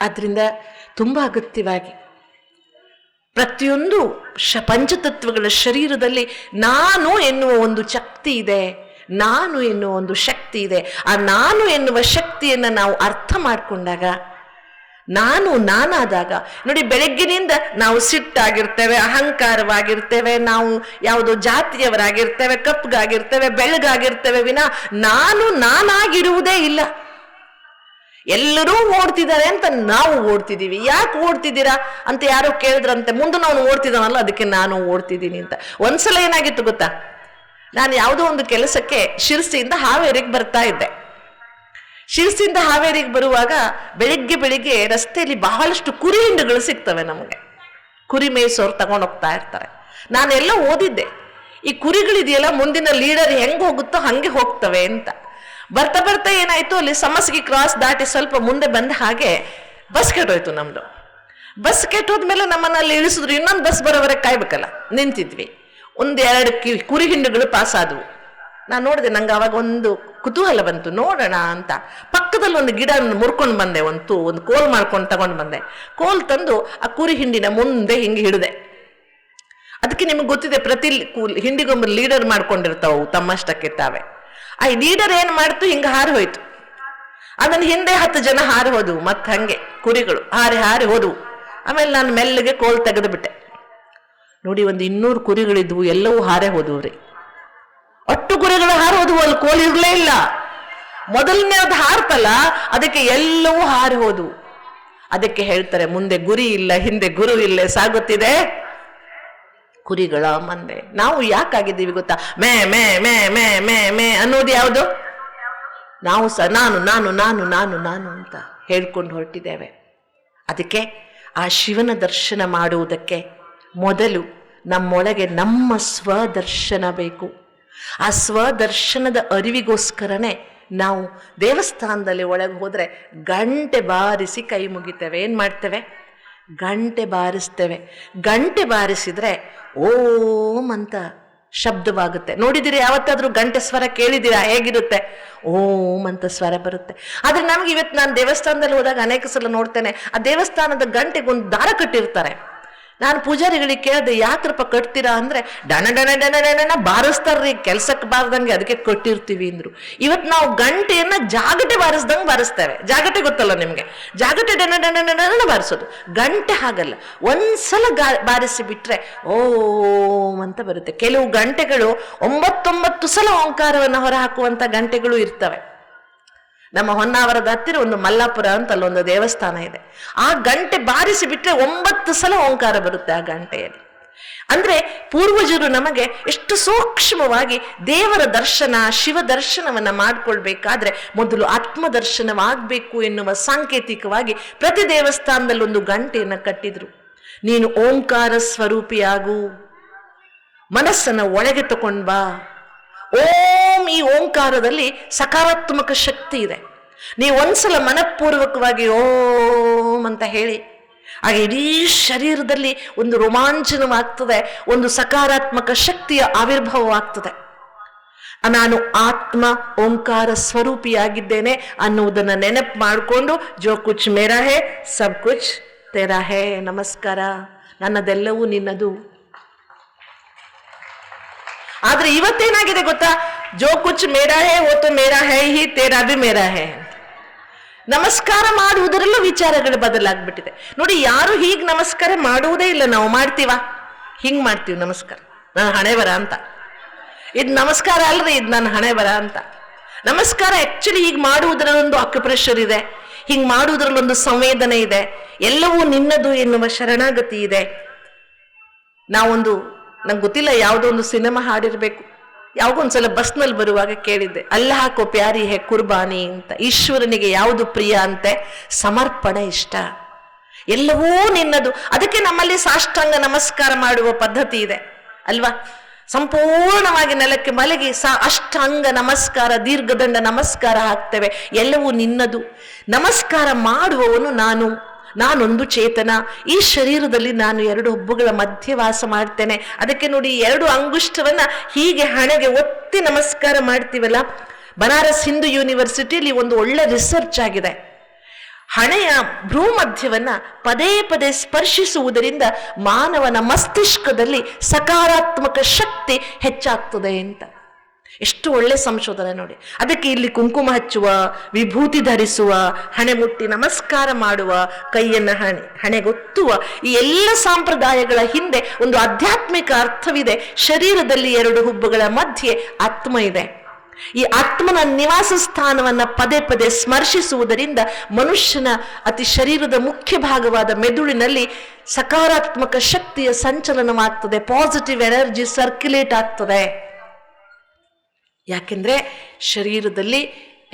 ಆದ್ರಿಂದ ತುಂಬಾ ಅಗತ್ಯವಾಗಿ ಪ್ರತಿಯೊಂದು ಪಂಚತತ್ವಗಳ ಶರೀರದಲ್ಲಿ ನಾನು ಎನ್ನುವ ಒಂದು ಶಕ್ತಿ ಇದೆ, ನಾನು ಎನ್ನುವ ಒಂದು ಶಕ್ತಿ ಇದೆ. ಆ ನಾನು ಎನ್ನುವ ಶಕ್ತಿಯನ್ನು ನಾವು ಅರ್ಥ ಮಾಡಿಕೊಂಡಾಗ, ನಾನಾದಾಗ ನೋಡಿ, ಬೆಳಗ್ಗಿನಿಂದ ನಾವು ಸಿಟ್ಟಾಗಿರ್ತೇವೆ, ಅಹಂಕಾರವಾಗಿರ್ತೇವೆ, ನಾವು ಯಾವುದೋ ಜಾತಿಯವರಾಗಿರ್ತೇವೆ, ಕಪ್ಪಗಾಗಿರ್ತೇವೆ, ಬೆಳಗಾಗಿರ್ತೇವೆ, ನಾನಾಗಿರುವುದೇ ಇಲ್ಲ. ಎಲ್ಲರೂ ಓಡ್ತಿದ್ದಾರೆ ಅಂತ ನಾವು ಓಡ್ತಿದ್ದೀವಿ. ಯಾಕೆ ಓಡ್ತಿದ್ದೀರಾ ಅಂತ ಯಾರೋ ಕೇಳಿದ್ರಂತೆ. ಮುಂದೆ ನಾವು ಓಡ್ತಿದ್ದಾನಲ್ಲ ಅದಕ್ಕೆ ನಾನು ಓಡ್ತಿದ್ದೀನಿ ಅಂತ. ಒಂದ್ಸಲ ಏನಾಗಿತ್ತು ಗೊತ್ತಾ, ನಾನು ಯಾವುದೋ ಒಂದು ಕೆಲಸಕ್ಕೆ ಶಿರಸಿಯಿಂದ ಹಾವೇರಿಗೆ ಬರ್ತಾ ಇದ್ದೆ. ಶಿರಸಿಯಿಂದ ಹಾವೇರಿಗೆ ಬರುವಾಗ ಬೆಳಿಗ್ಗೆ ರಸ್ತೆಯಲ್ಲಿ ಬಹಳಷ್ಟು ಕುರಿ ಹಿಂಡುಗಳು ಸಿಗ್ತವೆ ನಮಗೆ. ಕುರಿ ಮೇಯಿಸೋರು ತಗೊಂಡು ಹೋಗ್ತಾ ಇರ್ತಾರೆ. ನಾನೆಲ್ಲ ಓದಿದ್ದೆ, ಈ ಕುರಿಗಳಿದೆಯಲ್ಲ ಮುಂದಿನ ಲೀಡರ್ ಹೆಂಗೆ ಹೋಗುತ್ತೋ ಹಂಗೆ ಹೋಗ್ತವೆ ಅಂತ. ಬರ್ತಾ ಏನಾಯ್ತು, ಅಲ್ಲಿ ಸಮಸ್ಯೆಗೆ ಕ್ರಾಸ್ ದಾಟಿ ಸ್ವಲ್ಪ ಮುಂದೆ ಬಂದ ಹಾಗೆ ಬಸ್ ಕೆಟ್ಟೋಯ್ತು ನಮ್ದು. ಬಸ್ ಕೆಟ್ಟೋದ್ಮೇಲೆ ನಮ್ಮನ್ನ ಅಲ್ಲಿ ಇಳಿಸಿದ್ರು. ಇನ್ನೊಂದು ಬಸ್ ಬರೋವರೆಗೆ ಕಾಯ್ಬೇಕಲ್ಲ, ನಿಂತಿದ್ವಿ. ಒಂದೆರಡು ಕುರಿ ಹಿಂಡುಗಳು ಪಾಸ್ ಆದವು. ನಾನು ನೋಡಿದೆ, ನಂಗೆ ಅವಾಗ ಒಂದು ಕುತೂಹಲ ಬಂತು, ನೋಡೋಣ ಅಂತ. ಪಕ್ಕದಲ್ಲಿ ಒಂದು ಗಿಡ ಮುರ್ಕೊಂಡು ಬಂದೆ, ಒಂದು ಕೋಲ್ ಮಾಡ್ಕೊಂಡು ತಗೊಂಡು ಬಂದೆ. ಕೋಲ್ ತಂದು ಆ ಕುರಿ ಹಿಂಡಿನ ಮುಂದೆ ಹಿಂಗೆ ಹಿಡಿದೆ. ಅದಕ್ಕೆ ನಿಮ್ಗೆ ಗೊತ್ತಿದೆ, ಪ್ರತಿ ಹಿಂಡಿಗೊಬ್ಬರು ಲೀಡರ್ ಮಾಡ್ಕೊಂಡಿರ್ತಾವು ತಮ್ಮಷ್ಟಕ್ಕೆ ತಾವೆ. ಆ ಲೀಡರ್ ಏನ್ ಮಾಡ್ತು, ಹಿಂಗೆ ಹಾರಿ ಹೋಯ್ತು. ಅದನ್ನ ಹಿಂದೆ 10 ಜನ ಹಾರಿ ಹೋದವು. ಮತ್ತೆ ಹಂಗೆ ಕುರಿಗಳು ಹಾರಿ ಹೋದವು. ಆಮೇಲೆ ನಾನು ಮೆಲ್ಲಗೆ ಕೋಲ್ ತೆಗೆದು ಬಿಟ್ಟೆ. ನೋಡಿ, ಒಂದು 200 ಕುರಿಗಳಿದ್ವು, ಎಲ್ಲವೂ ಹಾರೇ ಹೋದವ್ರಿ. ಅಷ್ಟು ಕುರಿಗಳು ಹಾರಿ ಹೋದವು, ಅಲ್ಲಿ ಕೋಲ್ ಇರ್ಲೇ ಇಲ್ಲ. ಮೊದಲನೇ ಅದು ಹಾರ್ತಲ್ಲ, ಅದಕ್ಕೆ ಎಲ್ಲವೂ ಹಾರಿ ಹೋದವು. ಅದಕ್ಕೆ ಹೇಳ್ತಾರೆ, ಮುಂದೆ ಗುರಿ ಇಲ್ಲ, ಹಿಂದೆ ಗುರು ಇಲ್ಲೇ ಸಾಗುತ್ತಿದೆ ಕುರಿಗಳ ಮಂದೆ. ನಾವು ಯಾಕಾಗಿದ್ದೀವಿ ಗೊತ್ತಾ? ಮೇ ಮೇ ಮೇ ಮೇ ಮೇ ಮೇ ಅನ್ನೋದು ಯಾವುದು? ನಾವು ಸಹ ನಾನು ಅಂತ ಹೇಳ್ಕೊಂಡು ಹೊರಟಿದ್ದೇವೆ. ಅದಕ್ಕೆ ಆ ಶಿವನ ದರ್ಶನ ಮಾಡುವುದಕ್ಕೆ ಮೊದಲು ನಮ್ಮೊಳಗೆ ನಮ್ಮ ಸ್ವದರ್ಶನ ಬೇಕು. ಆ ಸ್ವದರ್ಶನದ ಅರಿವಿಗೋಸ್ಕರನೇ ನಾವು ದೇವಸ್ಥಾನದಲ್ಲಿ ಒಳಗೆ ಹೋದ್ರೆ ಗಂಟೆ ಬಾರಿಸಿ ಕೈ ಮುಗಿತೇವೆ. ಏನ್ ಮಾಡ್ತೇವೆ? ಗಂಟೆ ಬಾರಿಸ್ತೇವೆ. ಗಂಟೆ ಬಾರಿಸಿದ್ರೆ ಓಂ ಅಂತ ಶಬ್ದವಾಗುತ್ತೆ. ನೋಡಿದಿರಿ ಯಾವತ್ತಾದ್ರೂ ಗಂಟೆ ಸ್ವರ ಕೇಳಿದಿರಾ? ಹೇಗಿರುತ್ತೆ? ಓಂ ಅಂತ ಸ್ವರ ಬರುತ್ತೆ. ಆದ್ರೆ ನಮ್ಗೆ ಇವತ್ತು ನಾನು ದೇವಸ್ಥಾನದಲ್ಲಿ ಹೋದಾಗ ಅನೇಕ ಸಲ ನೋಡ್ತೇನೆ, ಆ ದೇವಸ್ಥಾನದ ಗಂಟೆಗೆ ಒಂದು ದಾರ ಕಟ್ಟಿರ್ತಾರೆ. ನಾನು ಪೂಜಾರಿಗಳಿಗೆ ಕೇಳಿದೆ, ಯಾಕ್ರಪ್ಪ ಕಟ್ತೀರಾ ಅಂದ್ರೆ, ಡಣ ಡಣ ಡಣ ಡಣ ಬಾರಿಸ್ತಾರ್ರಿ, ಕೆಲ್ಸಕ್ಕೆ ಬಾರ್ದಂಗೆ, ಅದಕ್ಕೆ ಕಟ್ಟಿರ್ತೀವಿ ಅಂದ್ರು. ಇವತ್ತು ನಾವು ಗಂಟೆಯನ್ನ ಜಾಗಟೆ ಬಾರಿಸ್ದಂಗೆ ಬಾರಿಸ್ತೇವೆ. ಜಾಗಟೆ ಗೊತ್ತಲ್ಲ ನಿಮ್ಗೆ? ಜಾಗಟೆ ಡಣ ಡಣ ಡಣ ಬಾರಿಸೋದು. ಗಂಟೆ ಹಾಗಲ್ಲ, ಒಂದ್ಸಲ ಬಾರಿಸಿ ಬಿಟ್ರೆ ಓಂ ಅಂತ ಬರುತ್ತೆ. ಕೆಲವು ಗಂಟೆಗಳು 99 ಸಲ ಓಂಕಾರವನ್ನು ಹೊರಹಾಕುವಂತ ಗಂಟೆಗಳು ಇರ್ತವೆ. ನಮ್ಮ ಹೊನ್ನಾವರದ ಹತ್ತಿರ ಒಂದು ಮಲ್ಲಾಪುರ ಅಂತ ಅಲ್ಲೊಂದು ದೇವಸ್ಥಾನ ಇದೆ. ಆ ಗಂಟೆ ಬಾರಿಸಿ ಬಿಟ್ರೆ 9 ಸಲ ಓಂಕಾರ ಬರುತ್ತೆ ಆ ಗಂಟೆಯಲ್ಲಿ. ಅಂದ್ರೆ ಪೂರ್ವಜರು ನಮಗೆ ಎಷ್ಟು ಸೂಕ್ಷ್ಮವಾಗಿ ದೇವರ ದರ್ಶನ, ಶಿವ ದರ್ಶನವನ್ನ ಮಾಡ್ಕೊಳ್ಬೇಕಾದ್ರೆ ಮೊದಲು ಆತ್ಮದರ್ಶನವಾಗಬೇಕು ಎನ್ನುವ ಸಾಂಕೇತಿಕವಾಗಿ ಪ್ರತಿ ದೇವಸ್ಥಾನದಲ್ಲಿ ಒಂದು ಗಂಟೆಯನ್ನು ಕಟ್ಟಿದ್ರು. ನೀನು ಓಂಕಾರ ಸ್ವರೂಪಿಯಾಗು, ಮನಸ್ಸನ್ನ ಒಳಗೆ ತಕೊಂಡ್ ಬಾ. ಓಂ, ಈ ಓಂಕಾರದಲ್ಲಿ ಸಕಾರಾತ್ಮಕ ಶಕ್ತಿ ಇದೆ. ನೀವು ಒಂದ್ಸಲ ಮನಪೂರ್ವಕವಾಗಿ ಓಂ ಅಂತ ಹೇಳಿ, ಆಗ ಇಡೀ ಶರೀರದಲ್ಲಿ ಒಂದು ರೋಮಾಂಚನವಾಗ್ತದೆ, ಒಂದು ಸಕಾರಾತ್ಮಕ ಶಕ್ತಿಯ ಆವಿರ್ಭಾವವಾಗ್ತದೆ. ನಾನು ಆತ್ಮ ಓಂಕಾರ ಸ್ವರೂಪಿಯಾಗಿದ್ದೇನೆ ಅನ್ನುವುದನ್ನು ನೆನಪು ಮಾಡಿಕೊಂಡು, ಜೋ ಕುಚ್ ಮೇರಾ ಹೇ ಸಬ್ ಕುಚ್ ತೇರಾ ಹೇ, ನಮಸ್ಕಾರ, ನನ್ನದೆಲ್ಲವೂ ನಿನ್ನದು. ಆದ್ರೆ ಇವತ್ತೇನಾಗಿದೆ ಗೊತ್ತಾ? ಜೋ ಕುಚ್ ಮೇರಾ ಹೇ ವೋ ತೋ ಮೇರಾ ಹೈ ಹಿ, ತೇರಾ ಭಿ ಮೇರಾ ಹೇ. ನಮಸ್ಕಾರ ಮಾಡುವುದರಲ್ಲೂ ವಿಚಾರಗಳು ಬದಲಾಗ್ಬಿಟ್ಟಿದೆ. ನೋಡಿ, ಯಾರು ಹೀಗೆ ನಮಸ್ಕಾರ ಮಾಡುವುದೇ ಇಲ್ಲ. ನಾವು ಮಾಡ್ತೀವ? ಹಿಂಗ್ ಮಾಡ್ತೀವಿ ನಮಸ್ಕಾರ, ನನ್ನ ಹಣೆ ಬರ ಅಂತ. ಇದು ನಮಸ್ಕಾರ ಅಲ್ರಿ, ಇದು ನನ್ನ ಹಣೆ ಬರ ಅಂತ. ನಮಸ್ಕಾರ ಆಕ್ಚುಲಿ ಹೀಗೆ ಮಾಡುವುದರಲ್ಲೊಂದು ಅಕ್ಯುಪ್ರೆಷರ್ ಇದೆ, ಹಿಂಗ್ ಮಾಡುವುದರಲ್ಲೊಂದು ಸಂವೇದನೆ ಇದೆ, ಎಲ್ಲವೂ ನಿನ್ನದು ಎನ್ನುವ ಶರಣಾಗತಿ ಇದೆ. ನಂಗೆ ಗೊತ್ತಿಲ್ಲ, ಯಾವುದೋ ಒಂದು ಸಿನಿಮಾ ಹಾಡಿರ್ಬೇಕು, ಯಾವಾಗೊಂದ್ಸಲ ಬಸ್ನಲ್ಲಿ ಬರುವಾಗ ಕೇಳಿದ್ದೆ, ಅಲ್ಲಾಹ ಕೋ ಪ್ಯಾರಿ ಹೇ ಕುರ್ಬಾನಿ ಅಂತ. ಈಶ್ವರನಿಗೆ ಯಾವುದು ಪ್ರಿಯ ಅಂತೆ? ಸಮರ್ಪಣೆ ಇಷ್ಟ, ಎಲ್ಲವೂ ನಿನ್ನದು. ಅದಕ್ಕೆ ನಮ್ಮಲ್ಲಿ ಸಾಷ್ಟಾಂಗ ನಮಸ್ಕಾರ ಮಾಡುವ ಪದ್ಧತಿ ಇದೆ ಅಲ್ವಾ? ಸಂಪೂರ್ಣವಾಗಿ ನೆಲಕ್ಕೆ ಮಲಗಿ ಅಷ್ಟಾಂಗ ನಮಸ್ಕಾರ, ದೀರ್ಘದಂಡ ನಮಸ್ಕಾರ ಹಾಕ್ತೇವೆ. ಎಲ್ಲವೂ ನಿನ್ನದು. ನಮಸ್ಕಾರ ಮಾಡುವವನು ನಾನೊಂದು ಚೇತನ. ಈ ಶರೀರದಲ್ಲಿ ನಾನು 2 ಹುಬ್ಬುಗಳ ಮಧ್ಯೆ ವಾಸ ಮಾಡ್ತೇನೆ. ಅದಕ್ಕೆ ನೋಡಿ, 2 ಅಂಗುಷ್ಟವನ್ನ ಹೀಗೆ ಹಣೆಗೆ ಒತ್ತಿ ನಮಸ್ಕಾರ ಮಾಡ್ತೀವಲ್ಲ. ಬನಾರಸ್ ಹಿಂದೂ ಯೂನಿವರ್ಸಿಟಿಯಲ್ಲಿ ಒಂದು ಒಳ್ಳೆ ರಿಸರ್ಚ್ ಆಗಿದೆ. ಹಣೆಯ ಭ್ರೂಮಧ್ಯವನ್ನ ಪದೇ ಪದೇ ಸ್ಪರ್ಶಿಸುವುದರಿಂದ ಮಾನವನ ಮಸ್ತಿಷ್ಕದಲ್ಲಿ ಸಕಾರಾತ್ಮಕ ಶಕ್ತಿ ಹೆಚ್ಚಾಗ್ತದೆ ಅಂತ. ಎಷ್ಟು ಒಳ್ಳೆ ಸಂಶೋಧನೆ ನೋಡಿ. ಅದಕ್ಕೆ ಇಲ್ಲಿ ಕುಂಕುಮ ಹಚ್ಚುವ, ವಿಭೂತಿ ಧರಿಸುವ, ಹಣೆ ಮುಟ್ಟಿ ನಮಸ್ಕಾರ ಮಾಡುವ, ಕೈಯನ್ನು ಹಣೆಗೊತ್ತುವ ಈ ಎಲ್ಲ ಸಂಪ್ರದಾಯಗಳ ಹಿಂದೆ ಒಂದು ಆಧ್ಯಾತ್ಮಿಕ ಅರ್ಥವಿದೆ. ಶರೀರದಲ್ಲಿ 2 ಹುಬ್ಬುಗಳ ಮಧ್ಯೆ ಆತ್ಮ ಇದೆ. ಈ ಆತ್ಮನ ನಿವಾಸ ಸ್ಥಾನವನ್ನ ಪದೇ ಪದೇ ಸ್ಮರ್ಶಿಸುವುದರಿಂದ ಮನುಷ್ಯನ ಶರೀರದ ಮುಖ್ಯ ಭಾಗವಾದ ಮೆದುಳಿನಲ್ಲಿ ಸಕಾರಾತ್ಮಕ ಶಕ್ತಿಯ ಸಂಚಲನವಾಗ್ತದೆ, ಪಾಸಿಟಿವ್ ಎನರ್ಜಿ ಸರ್ಕ್ಯುಲೇಟ್ ಆಗ್ತದೆ. ಯಾಕೆಂದ್ರೆ ಶರೀರದಲ್ಲಿ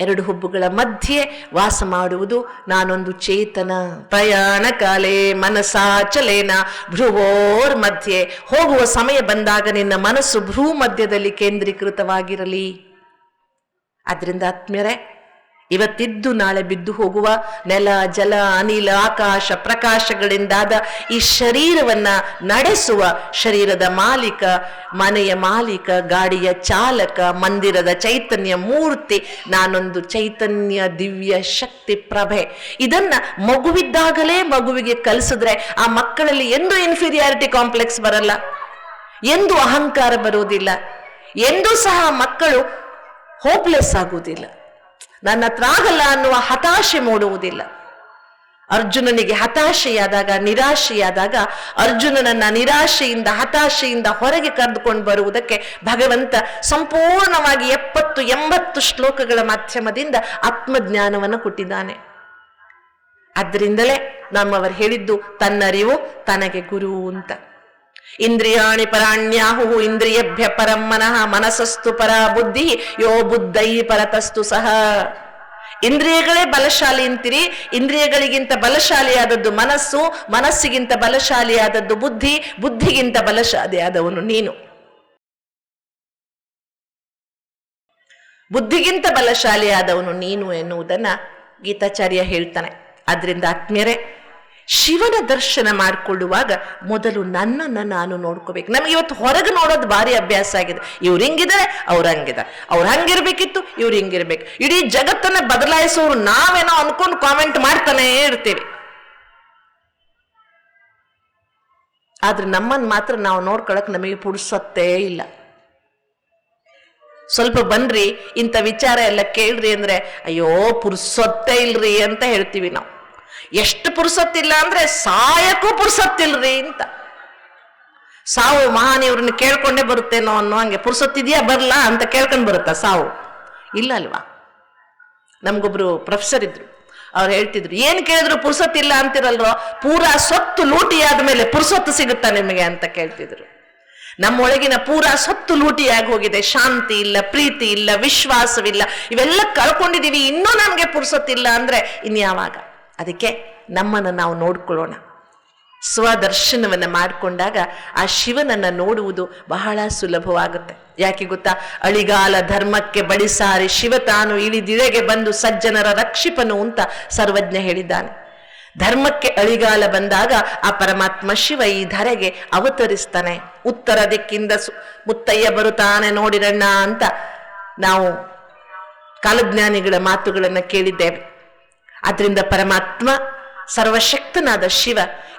2 ಹುಬ್ಬುಗಳ ಮಧ್ಯೆ ವಾಸ ಮಾಡುವುದು ನಾನೊಂದು ಚೇತನ. ಪ್ರಯಾಣ ಕಾಲೇ ಮನಸಾಚಲೇನ ಭ್ರುವೋರ್ ಮಧ್ಯೆ. ಹೋಗುವ ಸಮಯ ಬಂದಾಗ ನಿನ್ನ ಮನಸ್ಸು ಭ್ರೂ ಮಧ್ಯದಲ್ಲಿ ಕೇಂದ್ರೀಕೃತವಾಗಿರಲಿ. ಆದ್ರಿಂದ ಆತ್ಮೀಯರೇ, ಇವತ್ತಿದ್ದು ನಾಳೆ ಬಿದ್ದು ಹೋಗುವ ನೆಲ, ಜಲ, ಅನಿಲ, ಆಕಾಶ, ಪ್ರಕಾಶಗಳಿಂದಾದ ಈ ಶರೀರವನ್ನ ನಡೆಸುವ ಶರೀರದ ಮಾಲೀಕ, ಮನೆಯ ಮಾಲೀಕ, ಗಾಡಿಯ ಚಾಲಕ, ಮಂದಿರದ ಚೈತನ್ಯ ಮೂರ್ತಿ ನಾನೊಂದು ಚೈತನ್ಯ ದಿವ್ಯ ಶಕ್ತಿ ಪ್ರಭೆ. ಇದನ್ನ ಮಗುವಿದ್ದಾಗಲೇ ಮಗುವಿಗೆ ಕಲಿಸಿದ್ರೆ ಆ ಮಕ್ಕಳಲ್ಲಿ ಎಂದೂ ಇನ್ಫೀರಿಯಾರಿಟಿ ಕಾಂಪ್ಲೆಕ್ಸ್ ಬರಲ್ಲ, ಎಂದೂ ಅಹಂಕಾರ ಬರುವುದಿಲ್ಲ, ಎಂದೂ ಸಹ ಮಕ್ಕಳು ಹೋಪ್ಲೆಸ್ ಆಗುವುದಿಲ್ಲ, ನನ್ನ ಹತ್ರ ಆಗಲ್ಲ ಅನ್ನುವ ಹತಾಶೆ ಮೂಡುವುದಿಲ್ಲ. ಅರ್ಜುನನಿಗೆ ಹತಾಶೆಯಾದಾಗ, ನಿರಾಶೆಯಾದಾಗ ಅರ್ಜುನನನ್ನ ನಿರಾಶೆಯಿಂದ, ಹತಾಶೆಯಿಂದ ಹೊರಗೆ ಕರೆದುಕೊಂಡು ಬರುವುದಕ್ಕೆ ಭಗವಂತ ಸಂಪೂರ್ಣವಾಗಿ 70-80 ಶ್ಲೋಕಗಳ ಮಾಧ್ಯಮದಿಂದ ಆತ್ಮಜ್ಞಾನವನ್ನು ಕೊಟ್ಟಿದ್ದಾನೆ. ಆದ್ದರಿಂದಲೇ ನಮ್ಮವರು ಹೇಳಿದ್ದು ತನ್ನರಿವು ತನಗೆ ಗುರು ಅಂತ. ಇಂದ್ರಿಯಾಣಿ ಪರಾಣ್ಯಾಹು ಇಂದ್ರಿಯಭ್ಯ ಪರಂ ಮನಃ ಮನಸಸ್ತು ಪರ ಬುದ್ಧಿ ಯೋ ಬುದ್ಧೈ ಪರತಸ್ತು ಸಹ. ಇಂದ್ರಿಯಗಳೇ ಬಲಶಾಲಿ ಅಂತೀರಿ, ಇಂದ್ರಿಯಗಳಿಗಿಂತ ಬಲಶಾಲಿಯಾದದ್ದು ಮನಸ್ಸು, ಮನಸ್ಸಿಗಿಂತ ಬಲಶಾಲಿಯಾದದ್ದು ಬುದ್ಧಿ, ಬುದ್ಧಿಗಿಂತ ಬಲಶಾಲಿಯಾದವನು ನೀನು. ಬುದ್ಧಿಗಿಂತ ಬಲಶಾಲಿಯಾದವನು ನೀನು ಎನ್ನುವುದನ್ನ ಗೀತಾಚಾರ್ಯ ಹೇಳ್ತಾನೆ. ಆದ್ರಿಂದ ಆತ್ಮೀಯರೇ, ಶಿವನ ದರ್ಶನ ಮಾಡಿಕೊಳ್ಳುವಾಗ ಮೊದಲು ನನ್ನನ್ನು ನಾನು ನೋಡ್ಕೋಬೇಕು. ನಮ್ಗೆ ಇವತ್ತು ಹೊರಗೆ ನೋಡೋದು ಭಾರಿ ಅಭ್ಯಾಸ ಆಗಿದೆ. ಇವ್ರು ಹಿಂಗಿದ್ದಾರೆ, ಅವ್ರು ಹಂಗಿದ್ದಾರೆ, ಅವ್ರು ಹಂಗಿರ್ಬೇಕಿತ್ತು, ಇವ್ರು ಹಿಂಗಿರ್ಬೇಕು. ಇಡೀ ಜಗತ್ತನ್ನ ಬದಲಾಯಿಸೋರು ನಾವೇನೋ ಅನ್ಕೊಂಡು ಕಾಮೆಂಟ್ ಮಾಡ್ತಾನೆ ಇರ್ತೀವಿ. ಆದ್ರೆ ನಮ್ಮನ್ನು ಮಾತ್ರ ನಾವು ನೋಡ್ಕೊಳಕ್ ನಮಗೆ ಪುಡ್ಸತ್ತೇ ಇಲ್ಲ. ಸ್ವಲ್ಪ ಬನ್ರಿ, ಇಂಥ ವಿಚಾರ ಎಲ್ಲ ಕೇಳ್ರಿ ಅಂದ್ರೆ ಅಯ್ಯೋ ಪುರ್ಸೊತ್ತೇ ಇಲ್ರಿ ಅಂತ ಹೇಳ್ತೀವಿ ನಾವು. ಎಷ್ಟು ಪುರ್ಸೊತ್ತಿಲ್ಲ ಅಂದ್ರೆ ಸಾಯಕ್ಕೂ ಪುರ್ಸೊತ್ತಿಲ್ರಿ ಅಂತ. ಸಾವು ಮಹಾನೀವ್ರನ್ನ ಕೇಳ್ಕೊಂಡೇ ಬರುತ್ತೇನೋ ಅನ್ನೋ ಹಂಗೆ. ಪುರ್ಸೊತ್ತಿದ್ಯಾ ಬರ್ಲಾ ಅಂತ ಕೇಳ್ಕೊಂಡು ಬರುತ್ತಾ ಸಾವು? ಇಲ್ಲ ಅಲ್ವಾ? ನಮ್ಗೊಬ್ರು ಪ್ರೊಫೆಸರ್ ಇದ್ರು, ಅವ್ರು ಹೇಳ್ತಿದ್ರು, ಏನ್ ಕೇಳಿದ್ರು ಪುರ್ಸೊತ್ತಿಲ್ಲ ಅಂತಿರಲ್ರೋ, ಪೂರಾ ಸೊತ್ತು ಲೂಟಿ ಆದ್ಮೇಲೆ ಪುರ್ಸೊತ್ತು ಸಿಗುತ್ತಾ ನಿಮಗೆ ಅಂತ ಕೇಳ್ತಿದ್ರು. ನಮ್ಮೊಳಗಿನ ಪೂರಾ ಸೊತ್ತು ಲೂಟಿಯಾಗಿ ಹೋಗಿದೆ. ಶಾಂತಿ ಇಲ್ಲ, ಪ್ರೀತಿ ಇಲ್ಲ, ವಿಶ್ವಾಸವಿಲ್ಲ, ಇವೆಲ್ಲ ಕಳ್ಕೊಂಡಿದೀವಿ. ಇನ್ನೂ ನಮ್ಗೆ ಪುರ್ಸೊತ್ತಿಲ್ಲ ಅಂದ್ರೆ ಇನ್ಯಾವಾಗ? ಅದಕ್ಕೆ ನಮ್ಮನ್ನು ನಾವು ನೋಡ್ಕೊಳ್ಳೋಣ. ಸ್ವದರ್ಶನವನ್ನು ಮಾಡಿಕೊಂಡಾಗ ಆ ಶಿವನನ್ನ ನೋಡುವುದು ಬಹಳ ಸುಲಭವಾಗುತ್ತೆ. ಯಾಕೆ ಗೊತ್ತಾ? ಅಳಿಗಾಲ ಧರ್ಮಕ್ಕೆ ಬಡಿಸಾರಿ ಶಿವ ತಾನು ಇಳಿದಿರೆಗೆ ಬಂದು ಸಜ್ಜನರ ರಕ್ಷಿಪನು ಅಂತ ಸರ್ವಜ್ಞ ಹೇಳಿದ್ದಾನೆ. ಧರ್ಮಕ್ಕೆ ಅಳಿಗಾಲ ಬಂದಾಗ ಆ ಪರಮಾತ್ಮ ಶಿವ ಈ ಧರೆಗೆ ಅವತರಿಸ್ತಾನೆ. ಉತ್ತರ ದಿಕ್ಕಿಂದ ಮುತ್ತಯ್ಯ ಬರುತ್ತಾನೆ ನೋಡಿರಣ್ಣ ಅಂತ ನಾವು ಕಾಲಜ್ಞಾನಿಗಳ ಮಾತುಗಳನ್ನು ಕೇಳಿದ್ದೇವೆ. ಆದ್ರಿಂದ ಪರಮಾತ್ಮ ಸರ್ವಶಕ್ತನಾದ ಶಿವ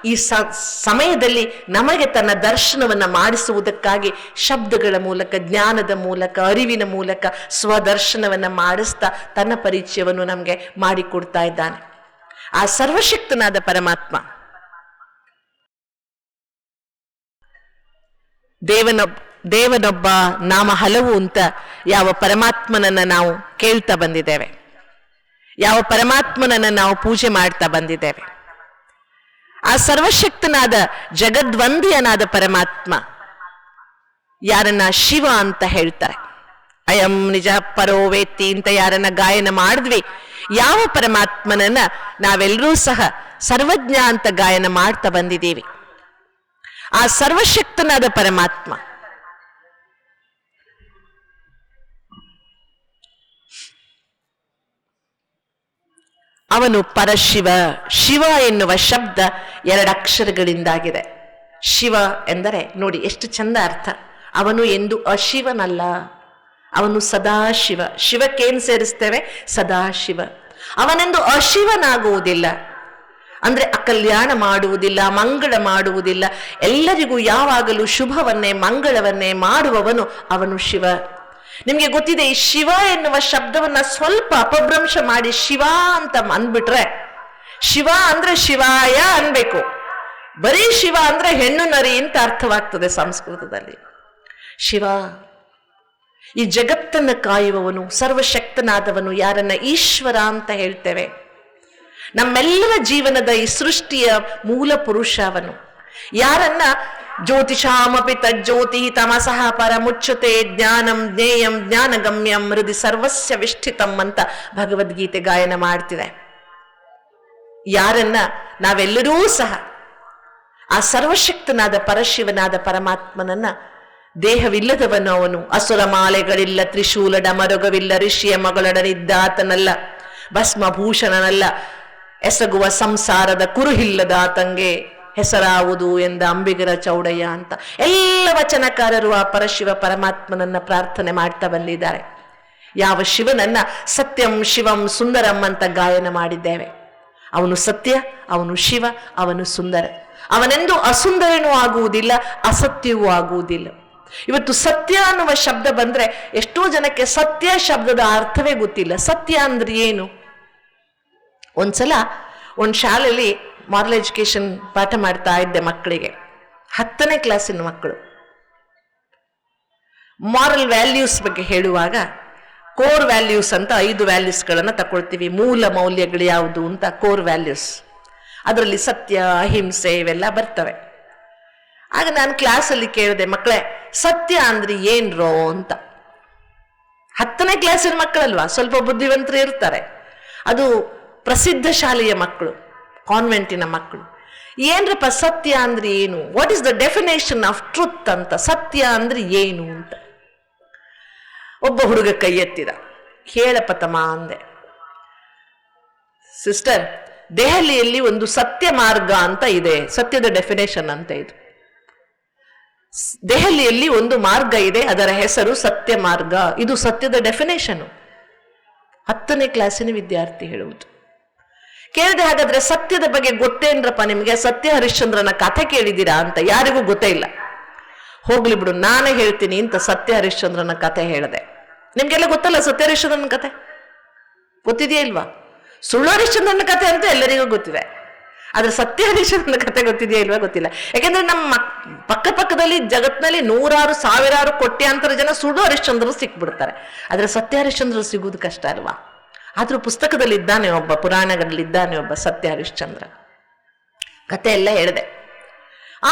ಈ ಸಮಯದಲ್ಲಿ ನಮಗೆ ತನ್ನ ದರ್ಶನವನ್ನ ಮಾಡಿಸುವುದಕ್ಕಾಗಿ ಶಬ್ದಗಳ ಮೂಲಕ, ಜ್ಞಾನದ ಮೂಲಕ, ಅರಿವಿನ ಮೂಲಕ ಸ್ವದರ್ಶನವನ್ನ ಮಾಡಿಸ್ತಾ ತನ್ನ ಪರಿಚಯವನ್ನು ನಮಗೆ ಮಾಡಿಕೊಡ್ತಾ ಇದ್ದಾನೆ. ಆ ಸರ್ವಶಕ್ತನಾದ ಪರಮಾತ್ಮ ದೇವನೊಬ್ಬ ನಾಮ ಹಲವು ಅಂತ ಯಾವ ಪರಮಾತ್ಮನನ್ನ ನಾವು ಕೇಳ್ತಾ ಬಂದಿದ್ದೇವೆ, ಯಾವ ಪರಮಾತ್ಮನನ್ನ ನಾವು ಪೂಜೆ ಮಾಡ್ತಾ ಬಂದಿದ್ದೇವೆ, ಆ ಸರ್ವಶಕ್ತನಾದ ಜಗದ್ವಂದಿಯನಾದ ಪರಮಾತ್ಮ ಯಾರನ್ನ ಶಿವ ಅಂತ ಹೇಳ್ತಾರೆ. ಅಯಂ ನಿಜ ಪರೋವೇತ್ತಿ ಅಂತ ಯಾರನ್ನ ಗಾಯನ ಮಾಡಿದ್ವಿ, ಯಾವ ಪರಮಾತ್ಮನನ್ನ ನಾವೆಲ್ಲರೂ ಸಹ ಸರ್ವಜ್ಞ ಅಂತ ಗಾಯನ ಮಾಡ್ತಾ ಬಂದಿದ್ದೀವಿ. ಆ ಸರ್ವಶಕ್ತನಾದ ಪರಮಾತ್ಮ ಅವನು ಪರಶಿವ. ಶಿವ ಎನ್ನುವ ಶಬ್ದ 2 ಅಕ್ಷರಗಳಿಂದಾಗಿದೆ. ಶಿವ ಎಂದರೆ ನೋಡಿ ಎಷ್ಟು ಚಂದ ಅರ್ಥ. ಅವನು ಎಂದು ಅಶಿವನಲ್ಲ, ಅವನು ಸದಾಶಿವ. ಶಿವಕ್ಕೇನು ಸೇರಿಸ್ತೇವೆ? ಸದಾಶಿವ. ಅವನೆಂದು ಅಶಿವನಾಗುವುದಿಲ್ಲ, ಅಂದ್ರೆ ಅಕಲ್ಯಾಣ ಮಾಡುವುದಿಲ್ಲ, ಮಂಗಳ ಮಾಡುವುದಿಲ್ಲ. ಎಲ್ಲರಿಗೂ ಯಾವಾಗಲೂ ಶುಭವನ್ನೇ ಮಂಗಳವನ್ನೇ ಮಾಡುವವನು ಅವನು ಶಿವ. ನಿಮ್ಗೆ ಗೊತ್ತಿದೆ, ಈ ಶಿವ ಎನ್ನುವ ಶಬ್ದವನ್ನ ಸ್ವಲ್ಪ ಅಪಭ್ರಂಶ ಮಾಡಿ ಶಿವ ಅಂತ ಅಂದ್ಬಿಟ್ರೆ, ಶಿವ ಅಂದ್ರೆ ಶಿವಾಯ ಅನ್ಬೇಕು. ಬರೀ ಶಿವ ಅಂದ್ರೆ ಹೆಣ್ಣು ನರಿ ಅಂತ ಅರ್ಥವಾಗ್ತದೆ ಸಂಸ್ಕೃತದಲ್ಲಿ. ಶಿವ ಈ ಜಗತ್ತನ್ನು ಕಾಯುವವನು, ಸರ್ವಶಕ್ತನಾದವನು, ಯಾರನ್ನ ಈಶ್ವರ ಅಂತ ಹೇಳ್ತೇವೆ. ನಮ್ಮೆಲ್ಲರ ಜೀವನದ ಈ ಸೃಷ್ಟಿಯ ಮೂಲ ಪುರುಷ ಅವನು. ಯಾರನ್ನ ಜ್ಯೋತಿಷಾಮಪಿ ತಜ್ಜ್ಯೋತಿ ತಮಸಃ ಪರಮುಚ್ಯತೆ ಜ್ಞಾನಂ ಜ್ಞೇಯಂ ಜ್ಞಾನಗಮ್ಯಂ ಹೃದಯ ಸರ್ವಸ್ಯ ವಿಷ್ಠಿತಂ ಅಂತ ಭಗವದ್ಗೀತೆ ಗಾಯನ ಮಾಡ್ತಿದೆ. ಯಾರನ್ನ ನಾವೆಲ್ಲರೂ ಸಹ ಆ ಸರ್ವಶಕ್ತನಾದ ಪರಶಿವನಾದ ಪರಮಾತ್ಮನನ್ನ, ದೇಹವಿಲ್ಲದವನು ಅವನು, ಅಸುರ ಮಾಲೆಗಳಿಲ್ಲ, ತ್ರಿಶೂಲ ಡಮರುಗವಿಲ್ಲ, ಋಷಿಯ ಮಗಳಡನಿದ್ದಾತನಲ್ಲ, ಭಸ್ಮಭೂಷಣನಲ್ಲ, ಎಸಗುವ ಸಂಸಾರದ ಕುರುಹಿಲ್ಲದಾತಂಗೆ ಹೆಸರಾವುದು ಎಂದ ಅಂಬಿಗರ ಚೌಡಯ್ಯ ಅಂತ ಎಲ್ಲ ವಚನಕಾರರು ಆ ಪರಶಿವ ಪರಮಾತ್ಮನನ್ನ ಪ್ರಾರ್ಥನೆ ಮಾಡ್ತಾ ಬಂದಿದ್ದಾರೆ. ಯಾವ ಶಿವನನ್ನ ಸತ್ಯಂ ಶಿವಂ ಸುಂದರಂ ಅಂತ ಗಾಯನ ಮಾಡಿದ್ದೇವೆ. ಅವನು ಸತ್ಯ, ಅವನು ಶಿವ, ಅವನು ಸುಂದರ. ಅವನೆಂದು ಅಸುಂದರನೂ ಆಗುವುದಿಲ್ಲ, ಅಸತ್ಯವೂ ಆಗುವುದಿಲ್ಲ. ಇವತ್ತು ಸತ್ಯ ಅನ್ನುವ ಶಬ್ದ ಬಂದ್ರೆ ಎಷ್ಟೋ ಜನಕ್ಕೆ ಸತ್ಯ ಶಬ್ದದ ಅರ್ಥವೇ ಗೊತ್ತಿಲ್ಲ. ಸತ್ಯ ಅಂದ್ರೆ ಏನು? ಒಂದ್ಸಲ ಒಂದು ಶಾಲೆಯಲ್ಲಿ ಮಾರಲ್ ಎಜುಕೇಶನ್ ಪಾಠ ಮಾಡ್ತಾ ಇದ್ದೆ ಮಕ್ಕಳಿಗೆ, 10ನೇ ಕ್ಲಾಸಿನ ಮಕ್ಕಳು. ಮಾರಲ್ ವ್ಯಾಲ್ಯೂಸ್ ಬಗ್ಗೆ ಹೇಳುವಾಗ ಕೋರ್ ವ್ಯಾಲ್ಯೂಸ್ ಅಂತ 5 ವ್ಯಾಲ್ಯೂಸ್ಗಳನ್ನ ತಗೊಳ್ತೀವಿ. ಮೂಲ ಮೌಲ್ಯಗಳು ಯಾವುದು ಅಂತ ಕೋರ್ ವ್ಯಾಲ್ಯೂಸ್. ಅದರಲ್ಲಿ ಸತ್ಯ, ಅಹಿಂಸೆ ಇವೆಲ್ಲ ಬರ್ತವೆ. ಆಗ ನಾನು ಕ್ಲಾಸಲ್ಲಿ ಕೇಳಿದೆ, ಮಕ್ಕಳೇ ಸತ್ಯ ಅಂದ್ರೆ ಏನ್ರೋ ಅಂತ. 10ನೇ ಕ್ಲಾಸಿನ ಮಕ್ಕಳಲ್ವಾ, ಸ್ವಲ್ಪ ಬುದ್ಧಿವಂತರು ಇರ್ತಾರೆ. ಅದು ಪ್ರಸಿದ್ಧ ಶಾಲೆಯ ಮಕ್ಕಳು, ಕಾನ್ವೆಂಟಿನ ಮಕ್ಕಳು. ಏನ್ರಪ್ಪ ಸತ್ಯ ಅಂದ್ರೆ ಏನು? What is the definition of truth ಅಂತ. ಸತ್ಯ ಅಂದ್ರೆ ಏನು ಅಂತ ಒಬ್ಬ ಹುಡುಗ ಕೈ ಎತ್ತಿದ. ಹೇಳಪ್ಪ ತಮ್ಮ ಅಂದೆ. ಸಿಸ್ಟರ್, ದೆಹಲಿಯಲ್ಲಿ ಒಂದು ಸತ್ಯ ಮಾರ್ಗ ಅಂತ ಇದೆ, ಸತ್ಯದ ಡೆಫಿನೇಷನ್ ಅಂತ ಇದು. ದೆಹಲಿಯಲ್ಲಿ ಒಂದು ಮಾರ್ಗ ಇದೆ, ಅದರ ಹೆಸರು ಸತ್ಯ ಮಾರ್ಗ. ಇದು ಸತ್ಯದ ಡೆಫಿನೇಷನ್. 10ನೇ ಕ್ಲಾಸಿನ ವಿದ್ಯಾರ್ಥಿ ಹೇಳುವುದು. ಕೇಳಿದೆ, ಹಾಗಾದ್ರೆ ಸತ್ಯದ ಬಗ್ಗೆ ಗೊತ್ತೇನ್ರಪ್ಪ ನಿಮ್ಗೆ? ಸತ್ಯ ಹರಿಶ್ಚಂದ್ರನ ಕಥೆ ಕೇಳಿದ್ದೀರಾ ಅಂತ. ಯಾರಿಗೂ ಗೊತ್ತೇ ಇಲ್ಲ. ಹೋಗ್ಲಿ ಬಿಡು, ನಾನೇ ಹೇಳ್ತೀನಿ ಅಂತ ಸತ್ಯ ಹರಿಶ್ಚಂದ್ರನ ಕಥೆ ಹೇಳಿದೆ. ನಿಮ್ಗೆಲ್ಲ ಗೊತ್ತಲ್ಲ ಸತ್ಯ ಹರಿಶ್ಚಂದ್ರನ ಕಥೆ? ಗೊತ್ತಿದೆಯಾ ಇಲ್ವಾ? ಸುಳ್ಳು ಹರಿಶ್ಚಂದ್ರನ ಕಥೆ ಅಂತ ಎಲ್ಲರಿಗೂ ಗೊತ್ತಿದೆ, ಆದ್ರೆ ಸತ್ಯ ಹರಿಶ್ಚಂದ್ರನ ಕಥೆ ಗೊತ್ತಿದೆಯಾ ಇಲ್ವಾ? ಗೊತ್ತಿಲ್ಲ. ಯಾಕೆಂದ್ರೆ ನಮ್ಮ ಪಕ್ಕದಲ್ಲಿ ಜಗತ್ನಲ್ಲಿ 100,000 ಸಾವಿರಾರು ಕೋಟ್ಯಾಂತರ ಜನ ಸುಳ್ಳು ಹರಿಶ್ಚಂದ್ರರು ಸಿಕ್ಬಿಡ್ತಾರೆ, ಆದ್ರೆ ಸತ್ಯ ಹರಿಶ್ಚಂದ್ರ ಸಿಗುವುದು ಕಷ್ಟ ಅಲ್ವಾ? ಆದ್ರೂ ಪುಸ್ತಕದಲ್ಲಿ ಇದ್ದಾನೆ ಒಬ್ಬ, ಪುರಾಣಗಳಲ್ಲಿದ್ದಾನೆ ಒಬ್ಬ ಸತ್ಯ ಹರಿಶ್ಚಂದ್ರ. ಕತೆ ಎಲ್ಲ ಹೇಳಿದೆ.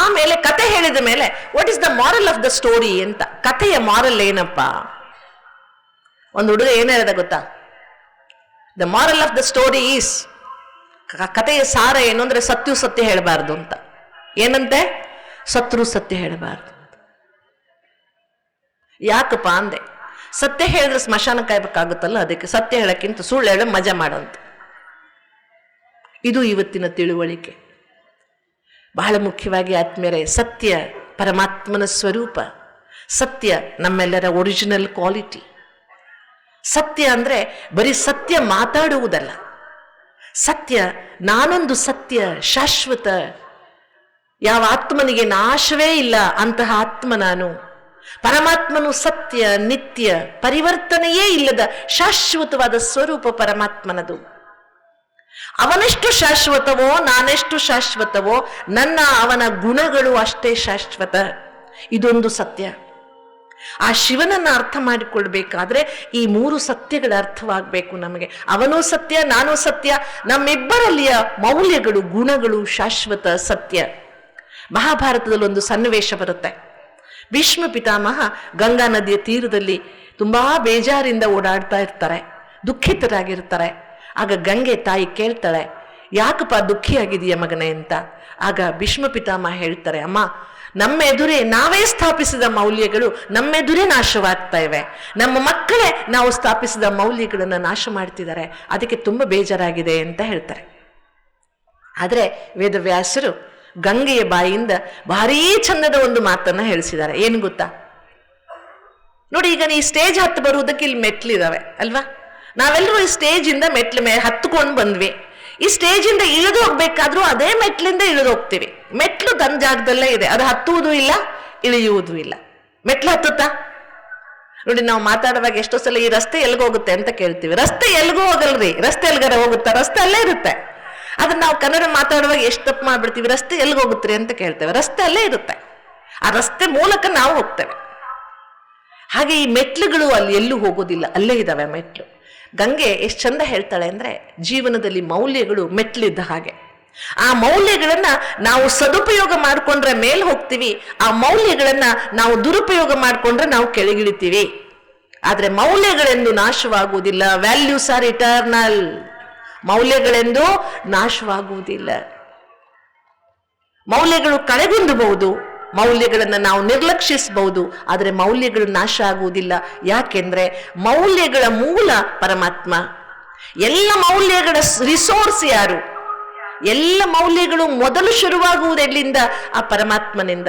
ಆಮೇಲೆ ಕತೆ ಹೇಳಿದ ಮೇಲೆ what is the moral of the story ಅಂತ. ಕಥೆಯ ಮಾರಲ್ ಏನಪ್ಪ? ಒಂದು ಹುಡುಗ ಏನ್ ಹೇಳಿದ ಗೊತ್ತಾ? The moral of the story is, ಕಥೆಯ ಸಾರ ಏನು ಅಂದ್ರೆ ಸತ್ಯ ಹೇಳಬಾರ್ದು ಅಂತ. ಏನಂತೆ? ಸತ್ರು ಸತ್ಯ ಹೇಳಬಾರ್ದು. ಯಾಕಪ್ಪ ಅಂದೆ. ಸತ್ಯ ಹೇಳಿದ್ರೆ ಸ್ಮಶಾನ ಕಾಯ್ಬೇಕಾಗುತ್ತಲ್ಲ, ಅದಕ್ಕೆ ಸತ್ಯ ಹೇಳಕ್ಕಿಂತ ಸುಳ್ಳು ಹೇಳ ಮಜಾ ಮಾಡಂತ. ಇದು ಇವತ್ತಿನ ತಿಳುವಳಿಕೆ. ಬಹಳ ಮುಖ್ಯವಾಗಿ ಆತ್ಮೀಯರೇ, ಸತ್ಯ ಪರಮಾತ್ಮನ ಸ್ವರೂಪ. ಸತ್ಯ ನಮ್ಮೆಲ್ಲರ ಒರಿಜಿನಲ್ ಕ್ವಾಲಿಟಿ. ಸತ್ಯ ಅಂದ್ರೆ ಬರೀ ಸತ್ಯ ಮಾತಾಡುವುದಲ್ಲ. ಸತ್ಯ ನಾನೊಂದು ಸತ್ಯ, ಶಾಶ್ವತ. ಯಾವ ಆತ್ಮನಿಗೆ ನಾಶವೇ ಇಲ್ಲ ಅಂತಹ ಆತ್ಮ ನಾನು. ಪರಮಾತ್ಮನು ಸತ್ಯ, ನಿತ್ಯ, ಪರಿವರ್ತನೆಯೇ ಇಲ್ಲದ ಶಾಶ್ವತವಾದ ಸ್ವರೂಪ ಪರಮಾತ್ಮನದು. ಅವನೆಷ್ಟು ಶಾಶ್ವತವೋ ನಾನೆಷ್ಟು ಶಾಶ್ವತವೋ, ಅವನ ಗುಣಗಳು ಅಷ್ಟೇ ಶಾಶ್ವತ. ಇದೊಂದು ಸತ್ಯ. ಆ ಶಿವನನ್ನ ಅರ್ಥ ಮಾಡಿಕೊಳ್ಬೇಕಾದ್ರೆ ಈ 3 ಸತ್ಯಗಳ ಅರ್ಥವಾಗಬೇಕು ನಮಗೆ. ಅವನೂ ಸತ್ಯ, ನಾನೂ ಸತ್ಯ, ನಮ್ಮಿಬ್ಬರಲ್ಲಿಯ ಮೌಲ್ಯಗಳು, ಗುಣಗಳು ಶಾಶ್ವತ ಸತ್ಯ. ಮಹಾಭಾರತದಲ್ಲಿ ಒಂದು ಸನ್ನಿವೇಶ ಬರುತ್ತೆ. ಭೀಷ್ಮ ಪಿತಾಮಹ ಗಂಗಾ ನದಿಯ ತೀರದಲ್ಲಿ ತುಂಬಾ ಬೇಜಾರಿಂದ ಓಡಾಡ್ತಾ ಇರ್ತಾರೆ, ದುಃಖಿತರಾಗಿರ್ತಾರೆ. ಆಗ ಗಂಗೆ ತಾಯಿ ಕೇಳ್ತಾಳೆ, ಯಾಕಪ್ಪ ದುಃಖಿಯಾಗಿದೆಯ ಮಗನೇ ಅಂತ. ಆಗ ಭೀಷ್ಮ ಪಿತಾಮಹ ಹೇಳ್ತಾರೆ, ಅಮ್ಮ, ನಮ್ಮ ಎದುರೇ ನಾವೇ ಸ್ಥಾಪಿಸಿದ ಮೌಲ್ಯಗಳು ನಮ್ಮೆದುರೇ ನಾಶವಾಗ್ತಾ ಇವೆ. ನಮ್ಮ ಮಕ್ಕಳೇ ನಾವು ಸ್ಥಾಪಿಸಿದ ಮೌಲ್ಯಗಳನ್ನು ನಾಶ ಮಾಡ್ತಿದ್ದಾರೆ, ಅದಕ್ಕೆ ತುಂಬ ಬೇಜಾರಾಗಿದೆ ಅಂತ ಹೇಳ್ತಾರೆ. ಆದರೆ ವೇದವ್ಯಾಸರು ಗಂಗೆಯ ಬಾಯಿಯಿಂದ ಭಾರೀ ಚಂದದ ಒಂದು ಮಾತನ್ನ ಹೇಳಿಸಿದ್ದಾರೆ. ಏನು ಗೊತ್ತಾ? ನೋಡಿ, ಈಗ ಈ ಸ್ಟೇಜ್ ಹತ್ತು ಬರುವುದಕ್ಕೆ ಇಲ್ಲಿ ಮೆಟ್ಲಿದಾವೆ ಅಲ್ವಾ? ನಾವೆಲ್ಲರೂ ಈ ಸ್ಟೇಜಿಂದ ಮೆಟ್ಲ ಮೇಲೆ ಹತ್ಕೊಂಡು ಬಂದ್ವಿ. ಈ ಸ್ಟೇಜಿಂದ ಇಳಿದು ಹೋಗ್ಬೇಕಾದ್ರೂ ಅದೇ ಮೆಟ್ಲಿಂದ ಇಳಿದು ಹೋಗ್ತೀವಿ. ಮೆಟ್ಲು ತನ್ನ ಜಾಗದಲ್ಲೇ ಇದೆ, ಅದು ಹತ್ತುವುದೂ ಇಲ್ಲ, ಇಳಿಯುವುದೂ ಇಲ್ಲ. ಮೆಟ್ಲು ಹತ್ತುತ್ತಾ? ನೋಡಿ, ನಾವು ಮಾತಾಡುವಾಗ ಎಷ್ಟೋ ಸಲ ಈ ರಸ್ತೆ ಎಲ್ಗೋಗುತ್ತೆ ಅಂತ ಕೇಳ್ತೀವಿ. ರಸ್ತೆ ಎಲ್ಗೂ ಹೋಗಲ್ರಿ, ರಸ್ತೆ ಎಲ್ಗಾರ ಹೋಗುತ್ತಾ? ರಸ್ತೆ ಅಲ್ಲೇ ಇರುತ್ತೆ. ಅದನ್ನ ನಾವು ಕನ್ನಡ ಮಾತಾಡುವಾಗ ಎಷ್ಟು ತಪ್ಪು ಮಾಡ್ಬಿಡ್ತೀವಿ, ರಸ್ತೆ ಎಲ್ಗೋಗುತ್ತೀರಿ ಅಂತ ಕೇಳ್ತೇವೆ. ರಸ್ತೆ ಅಲ್ಲೇ ಇರುತ್ತೆ, ಆ ರಸ್ತೆ ಮೂಲಕ ನಾವು ಹೋಗ್ತೇವೆ. ಹಾಗೆ ಈ ಮೆಟ್ಲುಗಳು ಅಲ್ಲಿ ಎಲ್ಲೂ ಹೋಗೋದಿಲ್ಲ, ಅಲ್ಲೇ ಇದ್ದಾವೆ ಮೆಟ್ಲು. ಗಂಗೆ ಎಷ್ಟು ಚಂದ ಹೇಳ್ತಾಳೆ ಅಂದ್ರೆ, ಜೀವನದಲ್ಲಿ ಮೌಲ್ಯಗಳು ಮೆಟ್ಲಿದ್ದ ಹಾಗೆ. ಆ ಮೌಲ್ಯಗಳನ್ನ ನಾವು ಸದುಪಯೋಗ ಮಾಡ್ಕೊಂಡ್ರೆ ಮೇಲ್ ಹೋಗ್ತೀವಿ, ಆ ಮೌಲ್ಯಗಳನ್ನ ನಾವು ದುರುಪಯೋಗ ಮಾಡ್ಕೊಂಡ್ರೆ ನಾವು ಕೆಳಗಿಳಿತೀವಿ. ಆದ್ರೆ ಮೌಲ್ಯಗಳೆಂದು ನಾಶವಾಗುವುದಿಲ್ಲ. Values are eternal. ಮೌಲ್ಯಗಳೆಂದು ನಾಶವಾಗುವುದಿಲ್ಲ. ಮೌಲ್ಯಗಳು ಕಳೆಗುಂದಬಹುದು, ಮೌಲ್ಯಗಳನ್ನು ನಾವು ನಿರ್ಲಕ್ಷಿಸಬಹುದು, ಆದರೆ ಮೌಲ್ಯಗಳು ನಾಶ ಆಗುವುದಿಲ್ಲ. ಯಾಕೆಂದ್ರೆ ಮೌಲ್ಯಗಳ ಮೂಲ ಪರಮಾತ್ಮ. ಎಲ್ಲ ಮೌಲ್ಯಗಳ ರಿಸೋರ್ಸ್ ಯಾರು? ಎಲ್ಲ ಮೌಲ್ಯಗಳು ಮೊದಲು ಶುರುವಾಗುವುದು ಎಲ್ಲಿಂದ? ಆ ಪರಮಾತ್ಮನಿಂದ,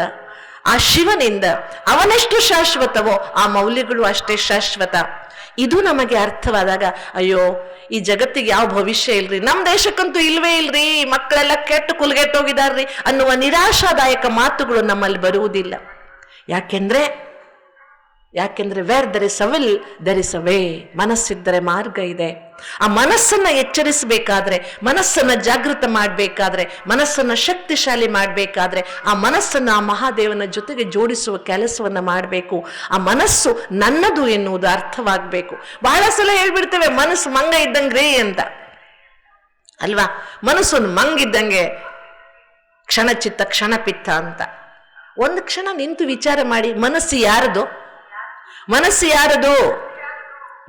ಆ ಶಿವನಿಂದ. ಅವನೆಷ್ಟು ಶಾಶ್ವತವೋ ಆ ಮೌಲ್ಯಗಳು ಅಷ್ಟೇ ಶಾಶ್ವತ. ಇದು ನಮಗೆ ಅರ್ಥವಾದಾಗ, ಅಯ್ಯೋ, ಈ ಜಗತ್ತಿಗೆ ಯಾವ ಭವಿಷ್ಯ ಇಲ್ರಿ, ನಮ್ಮ ದೇಶಕ್ಕಂತೂ ಇಲ್ವೇ ಇಲ್ರಿ, ಮಕ್ಕಳೆಲ್ಲ ಕೆಟ್ಟು ಕುಲ್ಗೆಟ್ಟೋಗಿದಾರ್ರಿ ಅನ್ನುವ ನಿರಾಶಾದಾಯಕ ಮಾತುಗಳು ನಮ್ಮಲ್ಲಿ ಬರುವುದಿಲ್ಲ. ಯಾಕೆಂದ್ರೆ where there is a will there is a way. ಮನಸ್ಸಿದ್ದರೆ ಮಾರ್ಗ ಇದೆ. ಆ ಮನಸ್ಸನ್ನ ಎಚ್ಚರಿಸಬೇಕಾದ್ರೆ, ಮನಸ್ಸನ್ನ ಜಾಗೃತ ಮಾಡಬೇಕಾದ್ರೆ, ಮನಸ್ಸನ್ನ ಶಕ್ತಿಶಾಲಿ ಮಾಡಬೇಕಾದ್ರೆ, ಆ ಮನಸ್ಸನ್ನ ಆ ಮಹಾದೇವನ ಜೊತೆಗೆ ಜೋಡಿಸುವ ಕೆಲಸವನ್ನ ಮಾಡಬೇಕು. ಆ ಮನಸ್ಸು ನನ್ನದು ಎನ್ನುವುದು ಅರ್ಥವಾಗಬೇಕು. ಬಹಳ ಸಲ ಹೇಳ್ಬಿಡ್ತೇವೆ, ಮನಸ್ಸು ಮಂಗ ಇದ್ದಂಗ್ರಿ ಅಂತ ಅಲ್ವಾ? ಮನಸ್ಸೊಂದು ಮಂಗಿದ್ದಂಗೆ, ಕ್ಷಣಚಿತ್ತ ಕ್ಷಣಪಿತ್ತ ಅಂತ. ಒಂದು ಕ್ಷಣ ನಿಂತು ವಿಚಾರ ಮಾಡಿ, ಮನಸ್ಸು ಯಾರದು? ಮನಸ್ಸು ಯಾರದು?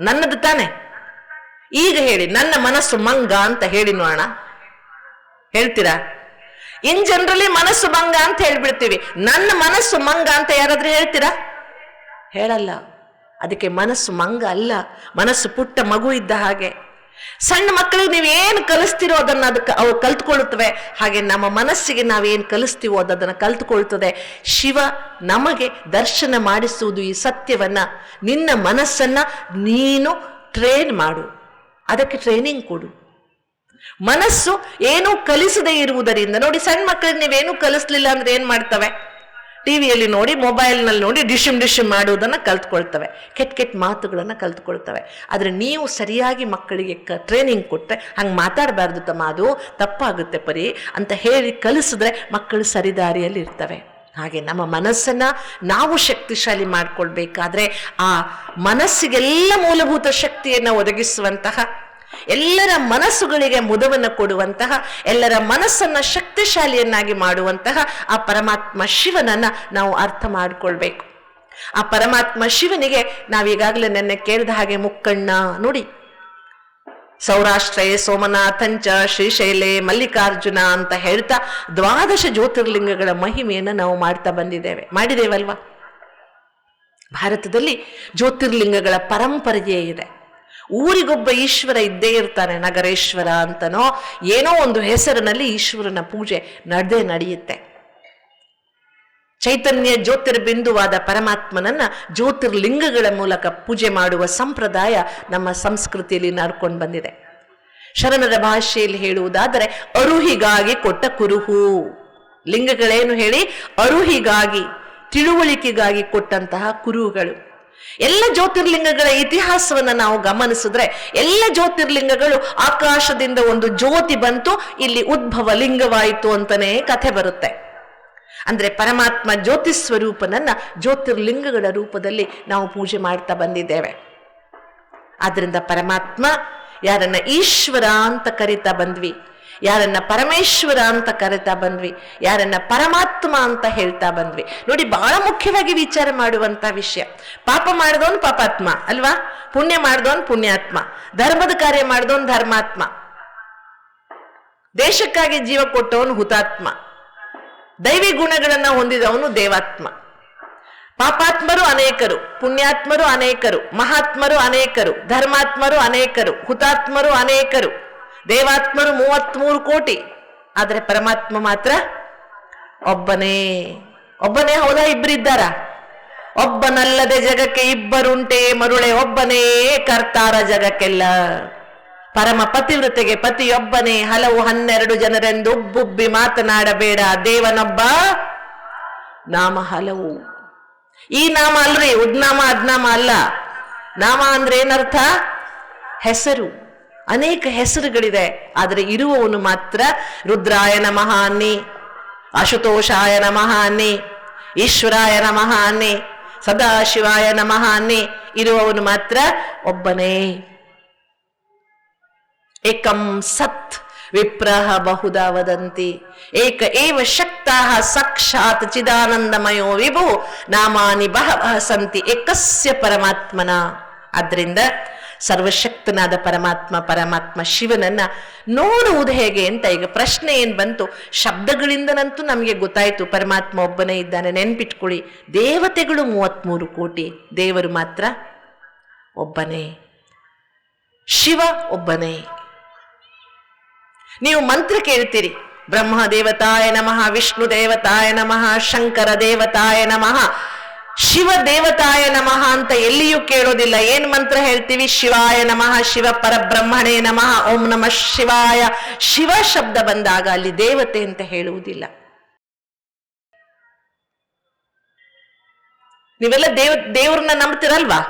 ನನ್ನದು ತಾನೆ. ಈಗ ಹೇಳಿ, ನನ್ನ ಮನಸ್ಸು ಮಂಗ ಅಂತ ಹೇಳಿ ನೋಡೋಣ. ಹೇಳ್ತೀರಾ? ಇನ್ ಜನರಲಿ ಮನಸ್ಸು ಮಂಗ ಅಂತ ಹೇಳ್ಬಿಡ್ತೀವಿ. ನನ್ನ ಮನಸ್ಸು ಮಂಗ ಅಂತ ಯಾರಾದ್ರೂ ಹೇಳ್ತೀರಾ? ಹೇಳಲ್ಲ. ಅದಕ್ಕೆ ಮನಸ್ಸು ಮಂಗ ಅಲ್ಲ, ಮನಸ್ಸು ಪುಟ್ಟ ಮಗು ಇದ್ದ ಹಾಗೆ. ಸಣ್ಣ ಮಕ್ಕಳಿಗೆ ನೀವೇನು ಕಲಿಸ್ತಿರೋ ಅದನ್ನ ಅವು ಕಲ್ತ್ಕೊಳ್ತವೆ. ಹಾಗೆ ನಮ್ಮ ಮನಸ್ಸಿಗೆ ನಾವೇನು ಕಲಿಸ್ತೀವೋ ಅದನ್ನ ಕಲ್ತ್ಕೊಳ್ತದೆ. ಶಿವ ನಮಗೆ ದರ್ಶನ ಮಾಡಿಸುವುದು ಈ ಸತ್ಯವನ್ನ. ನಿನ್ನ ಮನಸ್ಸನ್ನ ನೀನು ಟ್ರೈನ್ ಮಾಡು, ಅದಕ್ಕೆ ಟ್ರೈನಿಂಗ್ ಕೊಡು. ಮನಸ್ಸು ಏನೂ ಕಲಿಸದೇ ಇರುವುದರಿಂದ, ನೋಡಿ, ಸಣ್ಣ ಮಕ್ಕಳಿಗೆ ನೀವೇನು ಕಲಿಸ್ಲಿಲ್ಲ ಅಂದ್ರೆ ಏನ್ ಮಾಡ್ತವೆ? ಟಿವಿಯಲ್ಲಿ ನೋಡಿ, ಮೊಬೈಲ್ನಲ್ಲಿ ನೋಡಿ ಡಿಶಿಮ್ ಮಾಡುವುದನ್ನು ಕಲ್ತ್ಕೊಳ್ತವೆ, ಕೆಟ್ಟ ಮಾತುಗಳನ್ನು ಕಲ್ತ್ಕೊಳ್ತವೆ. ಆದರೆ ನೀವು ಸರಿಯಾಗಿ ಮಕ್ಕಳಿಗೆ ಟ್ರೈನಿಂಗ್ ಕೊಟ್ಟರೆ, ಹಂಗೆ ಮಾತಾಡಬಾರ್ದು ತಮ್ಮ, ಅದು ತಪ್ಪಾಗುತ್ತೆ ಪರಿ ಅಂತ ಹೇಳಿ ಕಲಿಸಿದ್ರೆ ಮಕ್ಕಳು ಸರಿದಾರಿಯಲ್ಲಿ ಇರ್ತವೆ. ಹಾಗೆ ನಮ್ಮ ಮನಸ್ಸನ್ನ ನಾವು ಶಕ್ತಿಶಾಲಿ ಮಾಡ್ಕೊಳ್ಬೇಕಾದ್ರೆ, ಆ ಮನಸ್ಸಿಗೆಲ್ಲ ಮೂಲಭೂತ ಶಕ್ತಿಯನ್ನು ಒದಗಿಸುವಂತಹ, ಎಲ್ಲರ ಮನಸ್ಸುಗಳಿಗೆ ಮುದವನ್ನು ಕೊಡುವಂತಹ, ಎಲ್ಲರ ಮನಸ್ಸನ್ನ ಶಕ್ತಿಶಾಲಿಯನ್ನಾಗಿ ಮಾಡುವಂತಹ ಆ ಪರಮಾತ್ಮ ಶಿವನನ್ನ ನಾವು ಅರ್ಥ ಮಾಡಿಕೊಳ್ಬೇಕು. ಆ ಪರಮಾತ್ಮ ಶಿವನಿಗೆ ನಾವೀಗಾಗಲೇ ನೆನ್ನೆ ಕೇಳಿದ ಹಾಗೆ ಮುಕ್ಕಣ್ಣ ನೋಡಿ, ಸೌರಾಷ್ಟ್ರೇ ಸೋಮನಾಥಂಚ ಶ್ರೀಶೈಲೆ ಮಲ್ಲಿಕಾರ್ಜುನ ಅಂತ ಹೇಳ್ತಾ 12 ಜ್ಯೋತಿರ್ಲಿಂಗಗಳ ಮಹಿಮೆಯನ್ನು ನಾವು ಮಾಡಿದ್ದೇವಲ್ವಾ? ಭಾರತದಲ್ಲಿ ಜ್ಯೋತಿರ್ಲಿಂಗಗಳ ಪರಂಪರೆಯೇ ಇದೆ. ಊರಿಗೊಬ್ಬ ಈಶ್ವರ ಇದ್ದೇ ಇರ್ತಾನೆ. ನಗರೇಶ್ವರ ಅಂತನೋ ಏನೋ ಒಂದು ಹೆಸರಿನಲ್ಲಿ ಈಶ್ವರನ ಪೂಜೆ ನಡೆಯುತ್ತೆ. ಚೈತನ್ಯ ಜ್ಯೋತಿರ್ಬಿಂದುವಾದ ಪರಮಾತ್ಮನನ್ನ ಜ್ಯೋತಿರ್ಲಿಂಗಗಳ ಮೂಲಕ ಪೂಜೆ ಮಾಡುವ ಸಂಪ್ರದಾಯ ನಮ್ಮ ಸಂಸ್ಕೃತಿಯಲ್ಲಿ ನಡ್ಕೊಂಡು ಬಂದಿದೆ. ಶರಣರ ಭಾಷೆಯಲ್ಲಿ ಹೇಳುವುದಾದರೆ, ಅರುಹಿಗಾಗಿ ಕೊಟ್ಟ ಕುರುಹು. ಲಿಂಗಗಳೇನು ಹೇಳಿ? ಅರುಹಿಗಾಗಿ, ತಿಳುವಳಿಕೆಗಾಗಿ ಕೊಟ್ಟಂತಹ ಕುರುಹುಗಳು. ಎಲ್ಲ ಜ್ಯೋತಿರ್ಲಿಂಗಗಳ ಇತಿಹಾಸವನ್ನ ನಾವು ಗಮನಿಸಿದ್ರೆ, ಎಲ್ಲ ಜ್ಯೋತಿರ್ಲಿಂಗಗಳು ಆಕಾಶದಿಂದ ಒಂದು ಜ್ಯೋತಿ ಬಂತು, ಇಲ್ಲಿ ಉದ್ಭವ ಲಿಂಗವಾಯಿತು ಅಂತಾನೆ ಕಥೆ ಬರುತ್ತೆ. ಅಂದ್ರೆ ಪರಮಾತ್ಮ ಜ್ಯೋತಿ ಸ್ವರೂಪನನ್ನ ಜ್ಯೋತಿರ್ಲಿಂಗಗಳ ರೂಪದಲ್ಲಿ ನಾವು ಪೂಜೆ ಮಾಡ್ತಾ ಬಂದಿದ್ದೇವೆ. ಆದ್ರಿಂದ ಪರಮಾತ್ಮ ಯಾರನ್ನ ಈಶ್ವರ ಅಂತ ಕರಿತಾ ಬಂದ್ವಿ, ಯಾರನ್ನ ಪರಮೇಶ್ವರ ಅಂತ ಕರಿತಾ ಬಂದ್ವಿ, ಯಾರನ್ನ ಪರಮಾತ್ಮ ಅಂತ ಹೇಳ್ತಾ ಬಂದ್ವಿ. ನೋಡಿ, ಬಹಳ ಮುಖ್ಯವಾಗಿ ವಿಚಾರ ಮಾಡುವಂತ ವಿಷಯ. ಪಾಪ ಮಾಡಿದವನ್ ಪಾಪಾತ್ಮ ಅಲ್ವಾ, ಪುಣ್ಯ ಮಾಡಿದವನ್ ಪುಣ್ಯಾತ್ಮ, ಧರ್ಮದ ಕಾರ್ಯ ಮಾಡಿದವನ್ ಧರ್ಮಾತ್ಮ, ದೇಶಕ್ಕಾಗಿ ಜೀವ ಕೊಟ್ಟವನು ಹುತಾತ್ಮ, ದೈವಿ ಗುಣಗಳನ್ನ ಹೊಂದಿದವನು ದೇವಾತ್ಮ. ಪಾಪಾತ್ಮರು ಅನೇಕರು, ಪುಣ್ಯಾತ್ಮರು ಅನೇಕರು, ಮಹಾತ್ಮರು ಅನೇಕರು, ಧರ್ಮಾತ್ಮರು ಅನೇಕರು, ಹುತಾತ್ಮರು ಅನೇಕರು, ದೇವಾತ್ಮರು 33 ಕೋಟಿ. ಆದರೆ ಪರಮಾತ್ಮ ಮಾತ್ರ ಒಬ್ಬನೇ. ಒಬ್ಬನೇ ಹೌದಾ, ಇಬ್ಬರಿದ್ದಾರ? ಒಬ್ಬನಲ್ಲದೆ ಜಗಕ್ಕೆ ಇಬ್ಬರುಂಟೆ ಮರುಳೆ, ಒಬ್ಬನೇ ಕರ್ತಾರ ಜಗಕ್ಕೆಲ್ಲ. ಪರಮ ಪತಿವ್ರತೆಗೆ ಪತಿಯೊಬ್ಬನೇ, ಹಲವು 12 ಜನರೆಂದು ಉಬ್ಬುಬ್ಬಿ ಮಾತನಾಡಬೇಡ, ದೇವನೊಬ್ಬ ನಾಮ ಹಲವು. ಈ ನಾಮ ಅಲ್ರಿ, ಉದ್ನಾಮ ಅದ್ನಾಮ ಅಲ್ಲ. ನಾಮ ಅಂದ್ರೆ ಏನರ್ಥ? ಹೆಸರು. ಅನೇಕ ಹೆಸರುಗಳಿದೆ, ಆದರೆ ಇರುವವನು ಮಾತ್ರ ರುದ್ರಾಯ ನಮಃ ಅನ್ನಿ, ಅಶುತೋಷಾಯ ನಮಃ ಅನ್ನಿ, ಈಶ್ವರಾಯ ನಮಃ ಅನ್ನಿ, ಸದಾಶಿವಾಯ ನಮಃ ಅನ್ನಿ. ಇರುವವನು ಮಾತ್ರ ಒಬ್ಬನೇ. ಏಕಂ ಸತ್ ವಿಪ್ರಹ ಬಹುಧಾ ವದಂತಿ, ಏಕ ಏವ ಶಕ್ತಃ ಸಾಕ್ಷಾತ್ ಚಿದಾನಂದಮಯೋ ವಿಭು, ನಾಮಾನಿ ಬಹವಃ ಸಂತಿ ಏಕಸ್ಯ ಪರಮಾತ್ಮನ. ಆದ್ರಿಂದ ಸರ್ವಶಕ್ತನಾದ ಪರಮಾತ್ಮ ಶಿವನನ್ನ ನೋಡುವುದು ಹೇಗೆ ಅಂತ ಈಗ ಪ್ರಶ್ನೆ ಏನ್ ಬಂತು. ಶಬ್ದಗಳಿಂದನಂತೂ ನಮಗೆ ಗೊತ್ತಾಯ್ತು ಪರಮಾತ್ಮ ಒಬ್ಬನೇ ಇದ್ದಾನೆ. ನೆನ್ಪಿಟ್ಕೊಳ್ಳಿ, ದೇವತೆಗಳು 33 ಕೋಟಿ, ದೇವರು ಮಾತ್ರ ಒಬ್ಬನೇ, ಶಿವ ಒಬ್ಬನೇ. ನೀವು ಮಂತ್ರ ಕೇಳ್ತೀರಿ, ಬ್ರಹ್ಮ ದೇವತಾಯ ನಮಃ, ವಿಷ್ಣು ದೇವತಾಯ ನಮಃ, ಶಂಕರ ದೇವತಾಯ ನಮಃ, ಶಿವ ದೇವತಾಯ ನಮಃ ಅಂತ ಎಲ್ಲಿಯೂ ಕೇಳೋದಿಲ್ಲ. ಏನ್ ಮಂತ್ರ ಹೇಳ್ತೀವಿ? ಶಿವಾಯ ನಮಃ, ಶಿವ ಪರಬ್ರಹ್ಮಣೇ ನಮಃ, ಓಂ ನಮಃ ಶಿವಾಯ. ಶಿವ ಶಬ್ದ ಬಂದಾಗ ಅಲ್ಲಿ ದೇವತೆ ಅಂತ ಹೇಳುವುದಿಲ್ಲ. ನೀವೆಲ್ಲ ದೇವ್ರನ್ನ ನಂಬ್ತಿರಲ್ವಾ?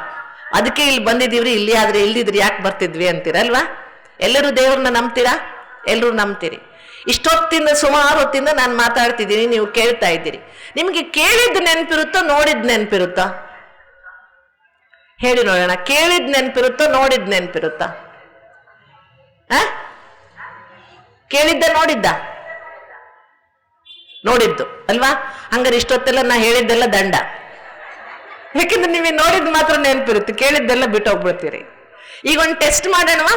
ಅದಕ್ಕೆ ಇಲ್ಲಿ ಬಂದಿದೀವ್ರಿ, ಇಲ್ಲಿ ಆದ್ರೆ ಇಲ್ದಿದ್ರಿ ಯಾಕೆ ಬರ್ತಿದ್ವಿ ಅಂತೀರಲ್ವಾ? ಎಲ್ಲರೂ ದೇವ್ರನ್ನ ನಂಬ್ತೀರಾ? ಎಲ್ಲರೂ ನಂಬ್ತೀರಿ. ಇಷ್ಟೊತ್ತಿಂದ ಸುಮಾರು ಹೊತ್ತಿಂದ ನಾನು ಮಾತಾಡ್ತಿದ್ದೀನಿ, ನೀವು ಕೇಳ್ತಾ ಇದ್ದೀರಿ. ನಿಮಗೆ ಕೇಳಿದ್ ನೆನಪಿರುತ್ತೋ ನೋಡಿದ್ ನೆನಪಿರುತ್ತಾ? ಹೇಳಿ ನೋಡೋಣ. ಕೇಳಿದ್ ನೆನಪಿರುತ್ತೋ ನೋಡಿದ್ ನೆನಪಿರುತ್ತಾ? ಕೇಳಿದ್ದ ನೋಡಿದ್ದ? ನೋಡಿದ್ದು ಅಲ್ವಾ? ಹಂಗಾರೆ ಇಷ್ಟೊತ್ತೆಲ್ಲ ನಾ ಹೇಳಿದ್ದೆಲ್ಲ ದಂಡ. ಯಾಕೆಂದ್ರೆ ನೀವೇ ನೋಡಿದ್ ಮಾತ್ರ ನೆನಪಿರುತ್ತೆ, ಕೇಳಿದ್ದೆಲ್ಲ ಬಿಟ್ಟೋಗ್ಬಿಡ್ತೀರಿ. ಈಗ ಒಂದು ಟೆಸ್ಟ್ ಮಾಡೋಣವಾ?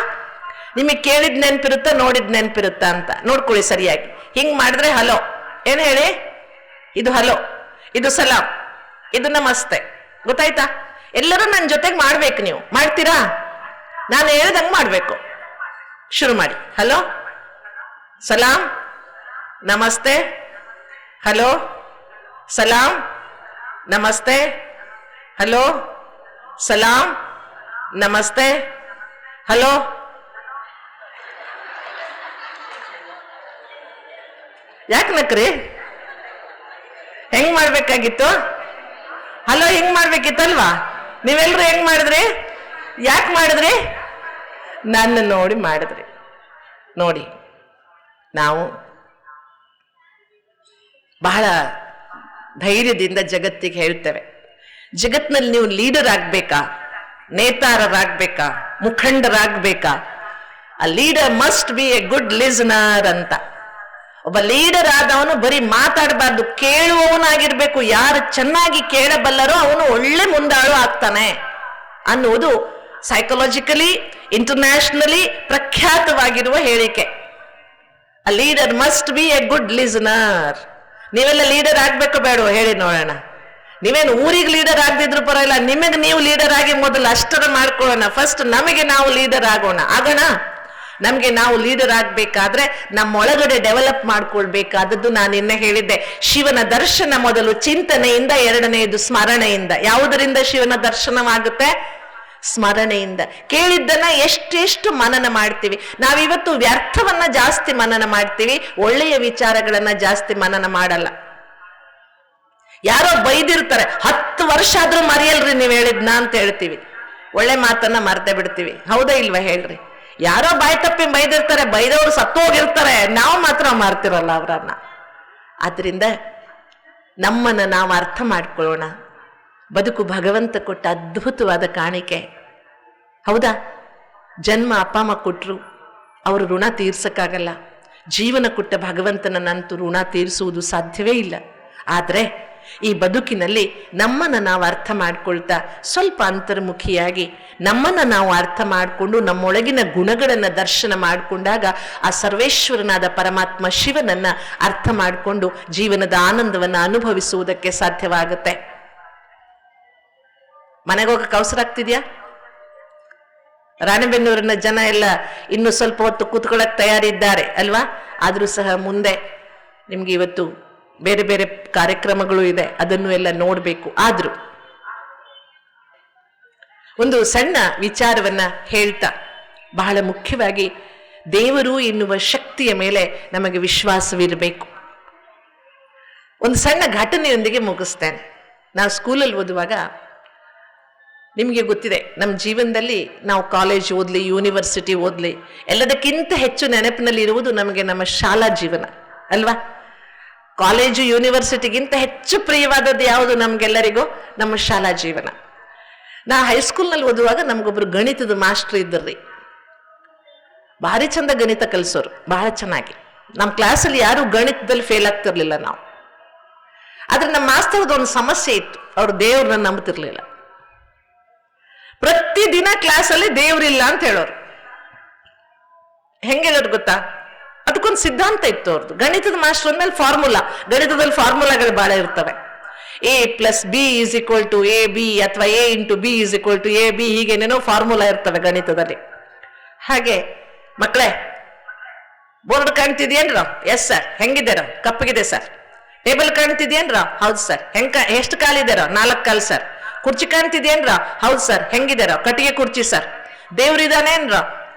ನಿಮಗೆ ಕೇಳಿದ್ ನೆನಪಿರುತ್ತಾ ನೋಡಿದ್ ನೆನಪಿರುತ್ತಾ ಅಂತ ನೋಡ್ಕೊಳ್ಳಿ ಸರಿಯಾಗಿ. ಹಿಂಗ್ ಮಾಡಿದ್ರೆ ಹಲೋ ಏನ್ ಹೇಳಿ? ಇದು ಹಲೋ, ಇದು ಸಲಾಂ, ಇದು ನಮಸ್ತೆ. ಗೊತ್ತಾಯ್ತಾ? ಎಲ್ಲರೂ ನನ್ನ ಜೊತೆಗೆ ಮಾಡ್ಬೇಕು. ನೀವು ಮಾಡ್ತೀರಾ? ನಾನು ಹೇಳ್ದಂಗೆ ಮಾಡ್ಬೇಕು. ಶುರು ಮಾಡಿ. ಹಲೋ, ಸಲಾಂ, ನಮಸ್ತೆ, ಹಲೋ, ಸಲಾಂ, ನಮಸ್ತೆ, ಹಲೋ, ಸಲಾಂ, ನಮಸ್ತೆ, ಹಲೋ. ಯಾಕೆ ನಕ್ರಿ? ಹೆಂಗ್ ಮಾಡ್ಬೇಕಾಗಿತ್ತು? ಹಲೋ ಹಿಂಗ್ ಮಾಡ್ಬೇಕಿತ್ತಲ್ವಾ? ನೀವೆಲ್ರು ಹೆಂಗ್ ಮಾಡಿದ್ರಿ? ಯಾಕೆ ಮಾಡಿದ್ರಿ? ನನ್ನ ನೋಡಿ ಮಾಡಿದ್ರಿ. ನೋಡಿ, ನಾವು ಬಹಳ ಧೈರ್ಯದಿಂದ ಜಗತ್ತಿಗೆ ಹೇಳ್ತೇವೆ, ಜಗತ್ನಲ್ಲಿ ನೀವು ಲೀಡರ್ ಆಗ್ಬೇಕಾ, ನೇತಾರರಾಗ್ಬೇಕಾ, ಮುಖಂಡರಾಗ್ಬೇಕಾ? A leader must be a good listener ಅಂತ. ಒಬ್ಬ ಲೀಡರ್ ಆದವನು ಬರೀ ಮಾತಾಡಬಾರ್ದು, ಕೇಳುವವನಾಗಿರ್ಬೇಕು. ಯಾರು ಚೆನ್ನಾಗಿ ಕೇಳಬಲ್ಲರೋ ಅವನು ಒಳ್ಳೆ ಮುಂದಾಳು ಆಗ್ತಾನೆ ಅನ್ನುವುದು ಸೈಕಲಾಜಿಕಲಿ ಇಂಟರ್ನ್ಯಾಷನಲಿ ಪ್ರಖ್ಯಾತವಾಗಿರುವ ಹೇಳಿಕೆ. ಅ leader must be a good listener. ನೀವೆಲ್ಲ ಲೀಡರ್ ಆಗ್ಬೇಕು ಬೇಡ ಹೇಳಿ ನೋಡೋಣ. ನೀವೇನು ಊರಿಗೆ ಲೀಡರ್ ಆಗದಿದ್ರು ಪರವಾಗಿಲ್ಲ, ನಿಮಗೆ ನೀವು ಲೀಡರ್ ಆಗಿ ಮೊದಲು ಅಷ್ಟರ ಮಾಡ್ಕೊಳ್ಳೋಣ. ಫಸ್ಟ್ ನಮಗೆ ನಾವು ಲೀಡರ್ ಆಗೋಣ. ನಮ್ಗೆ ನಾವು ಲೀಡರ್ ಆಗ್ಬೇಕಾದ್ರೆ ನಮ್ಮೊಳಗಡೆ ಡೆವಲಪ್ ಮಾಡ್ಕೊಳ್ಬೇಕಾದದ್ದು ನಾನು ನಿನ್ನೆ ಹೇಳಿದ್ದೆ. ಶಿವನ ದರ್ಶನ ಮೊದಲು ಚಿಂತನೆಯಿಂದ, ಎರಡನೆಯದು ಸ್ಮರಣೆಯಿಂದ. ಯಾವುದರಿಂದ ಶಿವನ ದರ್ಶನವಾಗುತ್ತೆ? ಸ್ಮರಣೆಯಿಂದ. ಕೇಳಿದ್ದನ್ನ ಎಷ್ಟೆಷ್ಟು ಮನನ ಮಾಡ್ತೀವಿ. ನಾವಿವತ್ತು ವ್ಯರ್ಥವನ್ನ ಜಾಸ್ತಿ ಮನನ ಮಾಡ್ತೀವಿ, ಒಳ್ಳೆಯ ವಿಚಾರಗಳನ್ನ ಜಾಸ್ತಿ ಮನನ ಮಾಡಲ್ಲ. ಯಾರೋ ಬೈದಿರ್ತಾರೆ, 10 ವರ್ಷ ಆದ್ರೂ ಮರೆಯಲ್ರಿ ನೀವು ಹೇಳಿದ್ನ ಅಂತ ಹೇಳ್ತೀವಿ. ಒಳ್ಳೆ ಮಾತನ್ನ ಮರ್ತೆ ಬಿಡ್ತೀವಿ. ಹೌದಾ ಇಲ್ವಾ ಹೇಳ್ರಿ? ಯಾರೋ ಬಾಯಿ ತಪ್ಪಿ ಬೈದಿರ್ತಾರೆ, ಬೈದವರು ಸತ್ತು ಹೋಗಿರ್ತಾರೆ, ನಾವು ಮಾತ್ರ ಮಾರ್ತಿರಲ್ಲ ಅವರನ್ನ. ಆದ್ರಿಂದ ನಮ್ಮನ್ನು ನಾವು ಅರ್ಥ ಮಾಡ್ಕೊಳ್ಳೋಣ. ಬದುಕು ಭಗವಂತ ಕೊಟ್ಟ ಅದ್ಭುತವಾದ ಕಾಣಿಕೆ. ಹೌದಾ? ಜನ್ಮ ಅಪ್ಪ ಅಮ್ಮ ಕೊಟ್ಟರು, ಅವರು ಋಣ ತೀರ್ಸಕ್ಕಾಗಲ್ಲ. ಜೀವನ ಕೊಟ್ಟ ಭಗವಂತನನ್ನಂತೂ ಋಣ ತೀರಿಸುವುದು ಸಾಧ್ಯವೇ ಇಲ್ಲ. ಆದರೆ ಈ ಬದುಕಿನಲ್ಲಿ ನಮ್ಮನ್ನು ನಾವು ಅರ್ಥ ಮಾಡ್ಕೊಳ್ತಾ ಸ್ವಲ್ಪ ಅಂತರ್ಮುಖಿಯಾಗಿ ನಮ್ಮನ್ನು ನಾವು ಅರ್ಥ ಮಾಡಿಕೊಂಡು ನಮ್ಮೊಳಗಿನ ಗುಣಗಳನ್ನು ದರ್ಶನ ಮಾಡಿಕೊಂಡಾಗ ಆ ಸರ್ವೇಶ್ವರನಾದ ಪರಮಾತ್ಮ ಶಿವನನ್ನು ಅರ್ಥ ಮಾಡಿಕೊಂಡು ಜೀವನದ ಆನಂದವನ್ನು ಅನುಭವಿಸುವುದಕ್ಕೆ ಸಾಧ್ಯವಾಗುತ್ತೆ. ಮನೆಗೆ ಹೋಗಕ್ಕೆ ಅವಸರ ಆಗ್ತಿದ್ಯಾ? ರಾಣೆಬೆನ್ನೂರಿನ ಜನ ಎಲ್ಲ ಇನ್ನು ಸ್ವಲ್ಪ ಹೊತ್ತು ಕೂತ್ಕೊಳ್ಳೋಕೆ ತಯಾರಿದ್ದಾರೆ ಅಲ್ವಾ? ಆದರೂ ಸಹ ಮುಂದೆ ನಿಮ್ಗೆ ಇವತ್ತು ಬೇರೆ ಬೇರೆ ಕಾರ್ಯಕ್ರಮಗಳು ಇದೆ, ಅದನ್ನು ಎಲ್ಲ ನೋಡಬೇಕು. ಆದರೂ ಒಂದು ಸಣ್ಣ ವಿಚಾರವನ್ನ ಹೇಳ್ತಾ, ಬಹಳ ಮುಖ್ಯವಾಗಿ ದೇವರು ಎನ್ನುವ ಶಕ್ತಿಯ ಮೇಲೆ ನಮಗೆ ವಿಶ್ವಾಸವಿರಬೇಕು. ಒಂದು ಸಣ್ಣ ಘಟನೆಯೊಂದಿಗೆ ಮುಗಿಸ್ತೇನೆ. ನಾವು ಸ್ಕೂಲಲ್ಲಿ ಓದುವಾಗ ನಿಮಗೆ ಗೊತ್ತಿದೆ, ನಮ್ಮ ಜೀವನದಲ್ಲಿ ನಾವು ಕಾಲೇಜ್ ಓದಲಿ, ಯೂನಿವರ್ಸಿಟಿ ಓದಲಿ, ಎಲ್ಲದಕ್ಕಿಂತ ಹೆಚ್ಚು ನೆನಪಿನಲ್ಲಿ ಇರುವುದು ನಮಗೆ ನಮ್ಮ ಶಾಲಾ ಜೀವನ ಅಲ್ವಾ? ಕಾಲೇಜು ಯೂನಿವರ್ಸಿಟಿಗಿಂತ ಹೆಚ್ಚು ಪ್ರಿಯವಾದದ್ದು ಯಾವುದು ನಮಗೆಲ್ಲರಿಗೂ? ನಮ್ಮ ಶಾಲಾ ಜೀವನ. ನಾ ಹೈಸ್ಕೂಲ್ನಲ್ಲಿ ಓದುವಾಗ ನಮಗೊಬ್ರು ಗಣಿತದ ಮಾಸ್ಟರ್ ಇದ್ದರ್ರಿ. ಭಾರಿ ಚಂದ ಗಣಿತ ಕಲಿಸೋರು, ಬಹಳ ಚೆನ್ನಾಗಿ. ನಮ್ಮ ಕ್ಲಾಸಲ್ಲಿ ಯಾರು ಗಣಿತದಲ್ಲಿ ಫೇಲ್ ಆಗ್ತಿರ್ಲಿಲ್ಲ ನಾವು. ಆದ್ರೆ ನಮ್ಮ ಮಾಸ್ತರ್ದು ಒಂದು ಸಮಸ್ಯೆ ಇತ್ತು, ಅವ್ರು ದೇವ್ರನ್ನ ನಂಬುತ್ತಿರ್ಲಿಲ್ಲ. ಪ್ರತಿದಿನ ಕ್ಲಾಸಲ್ಲಿ ದೇವ್ರಿಲ್ಲ ಅಂತ ಹೇಳೋರು. ಹೆಂಗೆ ಹೇಳೋರು ಗೊತ್ತಾ? ಅದಕ್ಕೊಂದು ಸಿದ್ಧಾಂತ ಇತ್ತು ಅವ್ರದ್ದು. ಗಣಿತದ ಮಾಸ್ಟರ್ ಅಂದ್ಮೇಲೆ ಫಾರ್ಮುಲಾ, ಗಣಿತದಲ್ಲಿ ಫಾರ್ಮುಲಾಗಳು ಬಹಳ ಇರ್ತವೆ. A+B=AB ಅಥವಾ A×B=AB, ಹೀಗೇನೇನೋ ಫಾರ್ಮುಲಾ ಇರ್ತವೆ ಗಣಿತದಲ್ಲಿ. ಹಾಗೆ ಮಕ್ಕಳೇ, ಬೋರ್ಡ್ ಕಾಣ್ತಿದ್ಯೇನ್ರ? Yes sir. ಹೆಂಗಿದ್ದಾರ? ಕಪ್ಪಗಿದೆ ಸರ್. ಟೇಬಲ್ ಕಾಣ್ತಿದ್ಯೇನ್ರ? ಹೌದು ಸರ್. ಎಷ್ಟು ಕಾಲಿದ್ದಾರ? 4 ಕಾಲು ಸರ್. ಕುರ್ಚಿ ಕಾಣ್ತಿದ್ಯೇನ್ರ? ಹೌದು ಸರ್. ಹೆಂಗಿದಾರ? ಕಟ್ಟಿಗೆ ಕುರ್ಚಿ ಸರ್. ದೇವ್ರಿದಾನೇನ್ರ?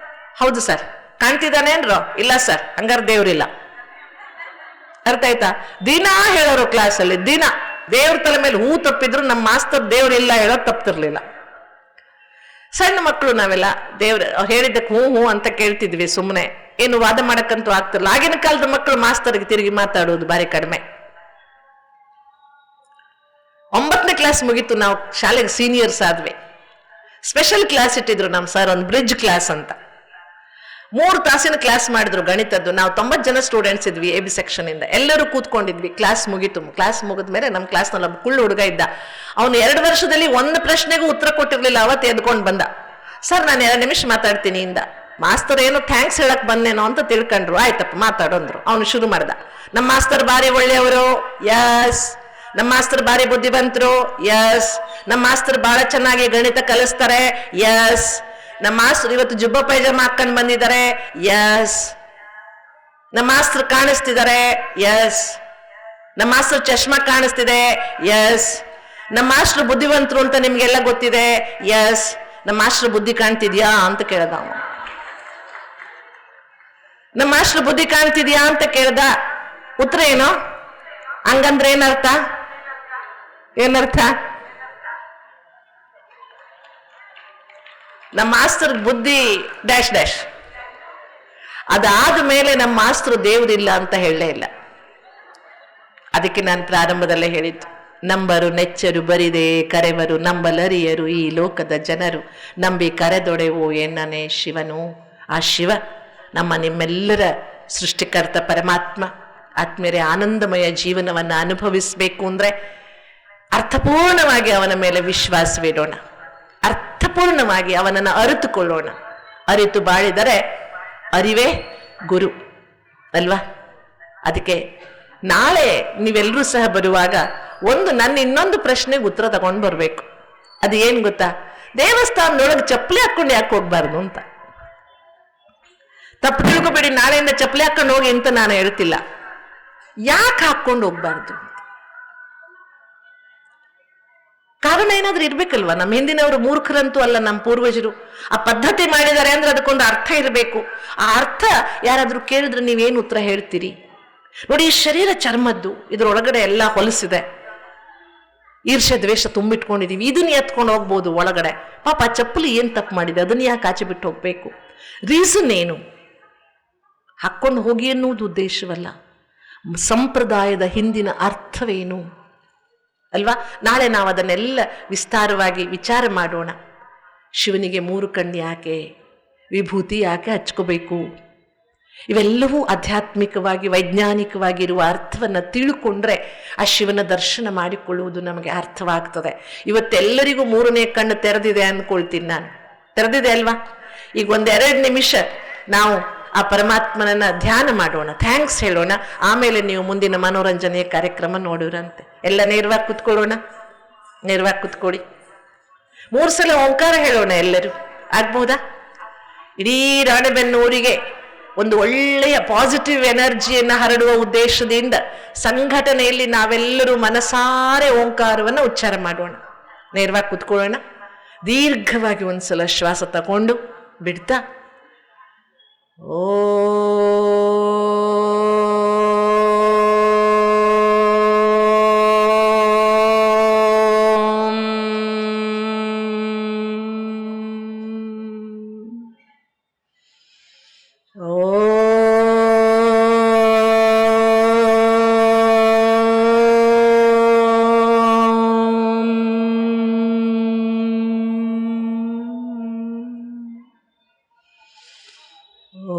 ಹೌದು ಸರ್. ಕಾಣ್ತಿದ್ದಾನೇನ್ರ? ಇಲ್ಲ ಸರ್. ಹಂಗಾರ ದೇವ್ರಿಲ್ಲ. ಅರ್ಥ ಆಯ್ತಾ? ದಿನ ಹೇಳೋರು ಕ್ಲಾಸಲ್ಲಿ, ದಿನ ದೇವ್ರ ತಲೆ ಮೇಲೆ ಹೂ ತಪ್ಪಿದ್ರು ನಮ್ಮ ಮಾಸ್ತರ್ ದೇವ್ರಿಲ್ಲ ಹೇಳೋದು ತಪ್ತಿರ್ಲಿಲ್ಲ. ಸಣ್ಣ ಮಕ್ಕಳು ನಾವೆಲ್ಲ ದೇವ್ರ ಹೇಳಿದ್ದಕ್ಕೆ ಹೂ ಹೂ ಅಂತ ಕೇಳ್ತಿದ್ವಿ ಸುಮ್ಮನೆ, ಏನು ವಾದ ಮಾಡಕ್ಕಂತೂ ಆಗ್ತಿರ್ಲಿಲ್ಲ. ಆಗಿನ ಕಾಲದ ಮಕ್ಕಳು ಮಾಸ್ತರ್ಗೆ ತಿರುಗಿ ಮಾತಾಡೋದು ಬಾರಿ ಕಡಿಮೆ. 9ನೇ ಕ್ಲಾಸ್ ಮುಗೀತು, ನಾವು ಶಾಲೆಗೆ ಸೀನಿಯರ್ಸ್ ಆದ್ವಿ. ಸ್ಪೆಷಲ್ ಕ್ಲಾಸ್ ಇಟ್ಟಿದ್ರು ನಮ್ಮ ಸರ್, ಒಂದು ಬ್ರಿಡ್ಜ್ ಕ್ಲಾಸ್ ಅಂತ. 3 ತಾಸಿನ ಕ್ಲಾಸ್ ಮಾಡಿದ್ರು ಗಣಿತದ್ದು. ನಾವು 90 ಜನ ಸ್ಟೂಡೆಂಟ್ಸ್ ಇದ್ವಿ AB ಸೆಕ್ಷನ್ ಇಂದ. ಎಲ್ಲರೂ ಕೂತ್ಕೊಂಡಿದ್ವಿ. ಕ್ಲಾಸ್ ಮುಗೀತು. ಕ್ಲಾಸ್ ಮುಗಿದ್ಮೇಲೆ ನಮ್ಮ ಕ್ಲಾಸ್ನಲ್ಲಿ ಒಬ್ಬ ಕುಳ್ಳು ಹುಡುಗ ಇದ್ದ. ಅವನು 2 ವರ್ಷದಲ್ಲಿ 1 ಪ್ರಶ್ನೆಗೂ ಉತ್ತರ ಕೊಟ್ಟಿರ್ಲಿಲ್ಲ. ಅವತ್ತು ಎದ್ಕೊಂಡು ಬಂದ. ಸರ್, ನಾನು 2 ನಿಮಿಷ ಮಾತಾಡ್ತೀನಿ ಇಂದ. ಮಾಸ್ತರ್ ಏನೋ ಥ್ಯಾಂಕ್ಸ್ ಹೇಳಕ್ ಬಂದೇನೋ ಅಂತ ತಿಳ್ಕೊಂಡ್ರು. ಆಯ್ತಪ್ಪ ಮಾತಾಡು ಅಂದ್ರು. ಅವನು ಶುರು ಮಾಡ್ದ. ನಮ್ಮ ಮಾಸ್ತರ್ ಬಾರಿ ಒಳ್ಳೆಯವರು, ಯಸ್. ನಮ್ಮ ಮಾಸ್ತರ್ ಬಾರಿ ಬುದ್ಧಿವಂತರು, ಯಸ್. ನಮ್ಮ ಮಾಸ್ತರ್ ಬಹಳ ಚೆನ್ನಾಗಿ ಗಣಿತ ಕಲಿಸ್ತಾರೆ, ಯಸ್. ನಮ್ಮ ಮಾಸ್ತರ್ ಇವತ್ತು ಜುಬ್ಬ ಪೈಜಾಮ ಹಾಕೊಂಡು ಬಂದಿದ್ದಾರೆ, ಯಸ್. ನಮ್ಮ ಮಾಸ್ತರ್ ಕಾಣಿಸ್ತಿದ್ದಾರೆ, ಯಸ್. ನಮ್ಮ ಮಾಸ್ತರ್ ಚಶ್ಮಾ ಕಾಣಿಸ್ತಿದೆ, ಯಸ್. ನಮ್ಮ ಮಾಸ್ಟರ್ ಬುದ್ಧಿವಂತರು ಅಂತ ನಿಮ್ಗೆಲ್ಲ ಗೊತ್ತಿದೆ, ಯಸ್. ನಮ್ಮ ಮಾಸ್ಟರ್ ಬುದ್ಧಿ ಕಾಣ್ತಿದ್ಯಾ ಅಂತ ಕೇಳ್ದ ಅವನು. ನಮ್ಮ ಮಾಸ್ಟರ್ ಬುದ್ಧಿ ಕಾಣ್ತಿದ್ಯಾ ಅಂತ ಕೇಳ್ದ. ಉತ್ತರ ಏನು? ಹಂಗಂದ್ರೆ ಏನರ್ಥ? ಏನರ್ಥ? ನಮ್ಮ ಮಾಸ್ತರ್ ಬುದ್ಧಿ ಡ್ಯಾಶ್ ಡ್ಯಾಶ್. ಅದಾದ ಮೇಲೆ ನಮ್ಮ ಮಾಸ್ತರು ದೇವರಿಲ್ಲ ಅಂತ ಹೇಳಲೇ ಇಲ್ಲ. ಅದಕ್ಕೆ ನಾನು ಪ್ರಾರಂಭದಲ್ಲೇ ಹೇಳಿದ್ದು, ನಂಬರು ನೆಚ್ಚರು ಬರಿದೆ ಕರೆವರು ನಂಬಲರಿಯರು ಈ ಲೋಕದ ಜನರು, ನಂಬಿ ಕರೆದೊಡೆವು ಎನ್ನನೆ ಶಿವನು. ಆ ಶಿವ ನಮ್ಮ ನಿಮ್ಮೆಲ್ಲರ ಸೃಷ್ಟಿಕರ್ತ ಪರಮಾತ್ಮ. ಆತ್ಮೀಯರೇ, ಆನಂದಮಯ ಜೀವನವನ್ನು ಅನುಭವಿಸಬೇಕು ಅಂದರೆ ಅರ್ಥಪೂರ್ಣವಾಗಿ ಅವನ ಮೇಲೆ ವಿಶ್ವಾಸವಿಡೋಣ, ಅರ್ಥಪೂರ್ಣವಾಗಿ ಅವನನ್ನು ಅರಿತುಕೊಳ್ಳೋಣ. ಅರಿತು ಬಾಳಿದರೆ ಅರಿವೇ ಗುರು ಅಲ್ವಾ? ಅದಕ್ಕೆ ನಾಳೆ ನೀವೆಲ್ಲರೂ ಸಹ ಬರುವಾಗ ನನ್ನ ಇನ್ನೊಂದು ಪ್ರಶ್ನೆಗೆ ಉತ್ತರ ತಗೊಂಡು ಬರಬೇಕು. ಅದು ಏನು ಗೊತ್ತಾ? ದೇವಸ್ಥಾನದೊಳಗೆ ಚಪ್ಪಲಿ ಹಾಕೊಂಡು ಯಾಕೆ ಹೋಗ್ಬಾರ್ದು ಅಂತ. ತಪ್ಪು ತಿಳ್ಕೊಬೇಡಿ, ನಾಳೆಯಿಂದ ಚಪ್ಪಲಿ ಹಾಕೊಂಡು ಹೋಗಿ ಅಂತ ನಾನು ಹೇಳ್ತಿಲ್ಲ. ಯಾಕೆ ಹಾಕೊಂಡು ಹೋಗ್ಬಾರ್ದು? ಕಾರಣ ಏನಾದ್ರೂ ಇರ್ಬೇಕಲ್ವಾ? ನಮ್ಮ ಹಿಂದಿನವರು ಮೂರ್ಖರಂತೂ ಅಲ್ಲ, ನಮ್ಮ ಪೂರ್ವಜರು ಆ ಪದ್ಧತಿ ಮಾಡಿದ್ದಾರೆ ಅಂದ್ರೆ ಅದಕ್ಕೊಂದು ಅರ್ಥ ಇರಬೇಕು. ಆ ಅರ್ಥ ಯಾರಾದ್ರೂ ಕೇಳಿದ್ರೆ ನೀವೇನು ಉತ್ತರ ಹೇಳ್ತೀರಿ? ನೋಡಿ, ಈ ಶರೀರ ಚರ್ಮದ್ದು, ಇದ್ರೊಳಗಡೆ ಎಲ್ಲ ಹೊಲಸಿದೆ, ಈರ್ಷ್ಯ ದ್ವೇಷ ತುಂಬಿಟ್ಕೊಂಡಿದೀವಿ. ಇದನ್ನ ಎತ್ಕೊಂಡು ಹೋಗ್ಬೋದು ಒಳಗಡೆ. ಪಾಪ ಚಪ್ಪಲಿ ಏನ್ ತಪ್ಪು ಮಾಡಿದೆ, ಅದನ್ನ ಯಾಕೆ ಆಚೆ ಬಿಟ್ಟು ಹೋಗ್ಬೇಕು? ರೀಸನ್ ಏನು? ಹಾಕೊಂಡು ಹೋಗಿ ಎನ್ನುವುದು ಉದ್ದೇಶವಲ್ಲ. ಸಂಪ್ರದಾಯದ ಹಿಂದಿನ ಅರ್ಥವೇನು? ಅಲ್ವಾ? ನಾಳೆ ನಾವು ಅದನ್ನೆಲ್ಲ ವಿಸ್ತಾರವಾಗಿ ವಿಚಾರ ಮಾಡೋಣ. ಶಿವನಿಗೆ 3 ಕಣ್ಣು ಯಾಕೆ, ವಿಭೂತಿ ಯಾಕೆ ಹಚ್ಕೋಬೇಕು, ಇವೆಲ್ಲವೂ ಆಧ್ಯಾತ್ಮಿಕವಾಗಿ ವೈಜ್ಞಾನಿಕವಾಗಿರುವ ಅರ್ಥವನ್ನು ತಿಳ್ಕೊಂಡ್ರೆ ಆ ಶಿವನ ದರ್ಶನ ಮಾಡಿಕೊಳ್ಳುವುದು ನಮಗೆ ಅರ್ಥವಾಗ್ತದೆ. ಇವತ್ತೆಲ್ಲರಿಗೂ 3ನೇ ಕಣ್ಣು ತೆರೆದಿದೆ ಅಂದ್ಕೊಳ್ತೀನಿ ನಾನು. ತೆರೆದಿದೆ ಅಲ್ವಾ? ಈಗ 1-2 ನಿಮಿಷ ನಾವು ಆ ಪರಮಾತ್ಮನನ್ನ ಧ್ಯಾನ ಮಾಡೋಣ, ಥ್ಯಾಂಕ್ಸ್ ಹೇಳೋಣ. ಆಮೇಲೆ ನೀವು ಮುಂದಿನ ಮನೋರಂಜನೆಯ ಕಾರ್ಯಕ್ರಮ ನೋಡೋರಂತೆ. ಎಲ್ಲ ನೇರವಾಗಿ ಕುತ್ಕೊಳ್ಳೋಣ, ನೇರವಾಗಿ ಕುತ್ಕೊಳ್ಳಿ. 3 ಸಲ ಓಂಕಾರ ಹೇಳೋಣ ಎಲ್ಲರೂ. ಆಗ್ಬಹುದಾ? ಇಡೀ ರಾಣೆಬೆನ್ನೂರಿಗೆ ಒಂದು ಒಳ್ಳೆಯ ಪಾಸಿಟಿವ್ ಎನರ್ಜಿಯನ್ನು ಹರಡುವ ಉದ್ದೇಶದಿಂದ ಸಂಘಟನೆಯಲ್ಲಿ ನಾವೆಲ್ಲರೂ ಮನಸಾರೆ ಓಂಕಾರವನ್ನು ಉಚ್ಚಾರ ಮಾಡೋಣ. ನೇರವಾಗಿ ಕುತ್ಕೊಳ್ಳೋಣ. ದೀರ್ಘವಾಗಿ ಒಂದ್ಸಲ ಶ್ವಾಸ ತಗೊಂಡು ಬಿಡ್ತಾ ಓ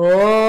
ಓ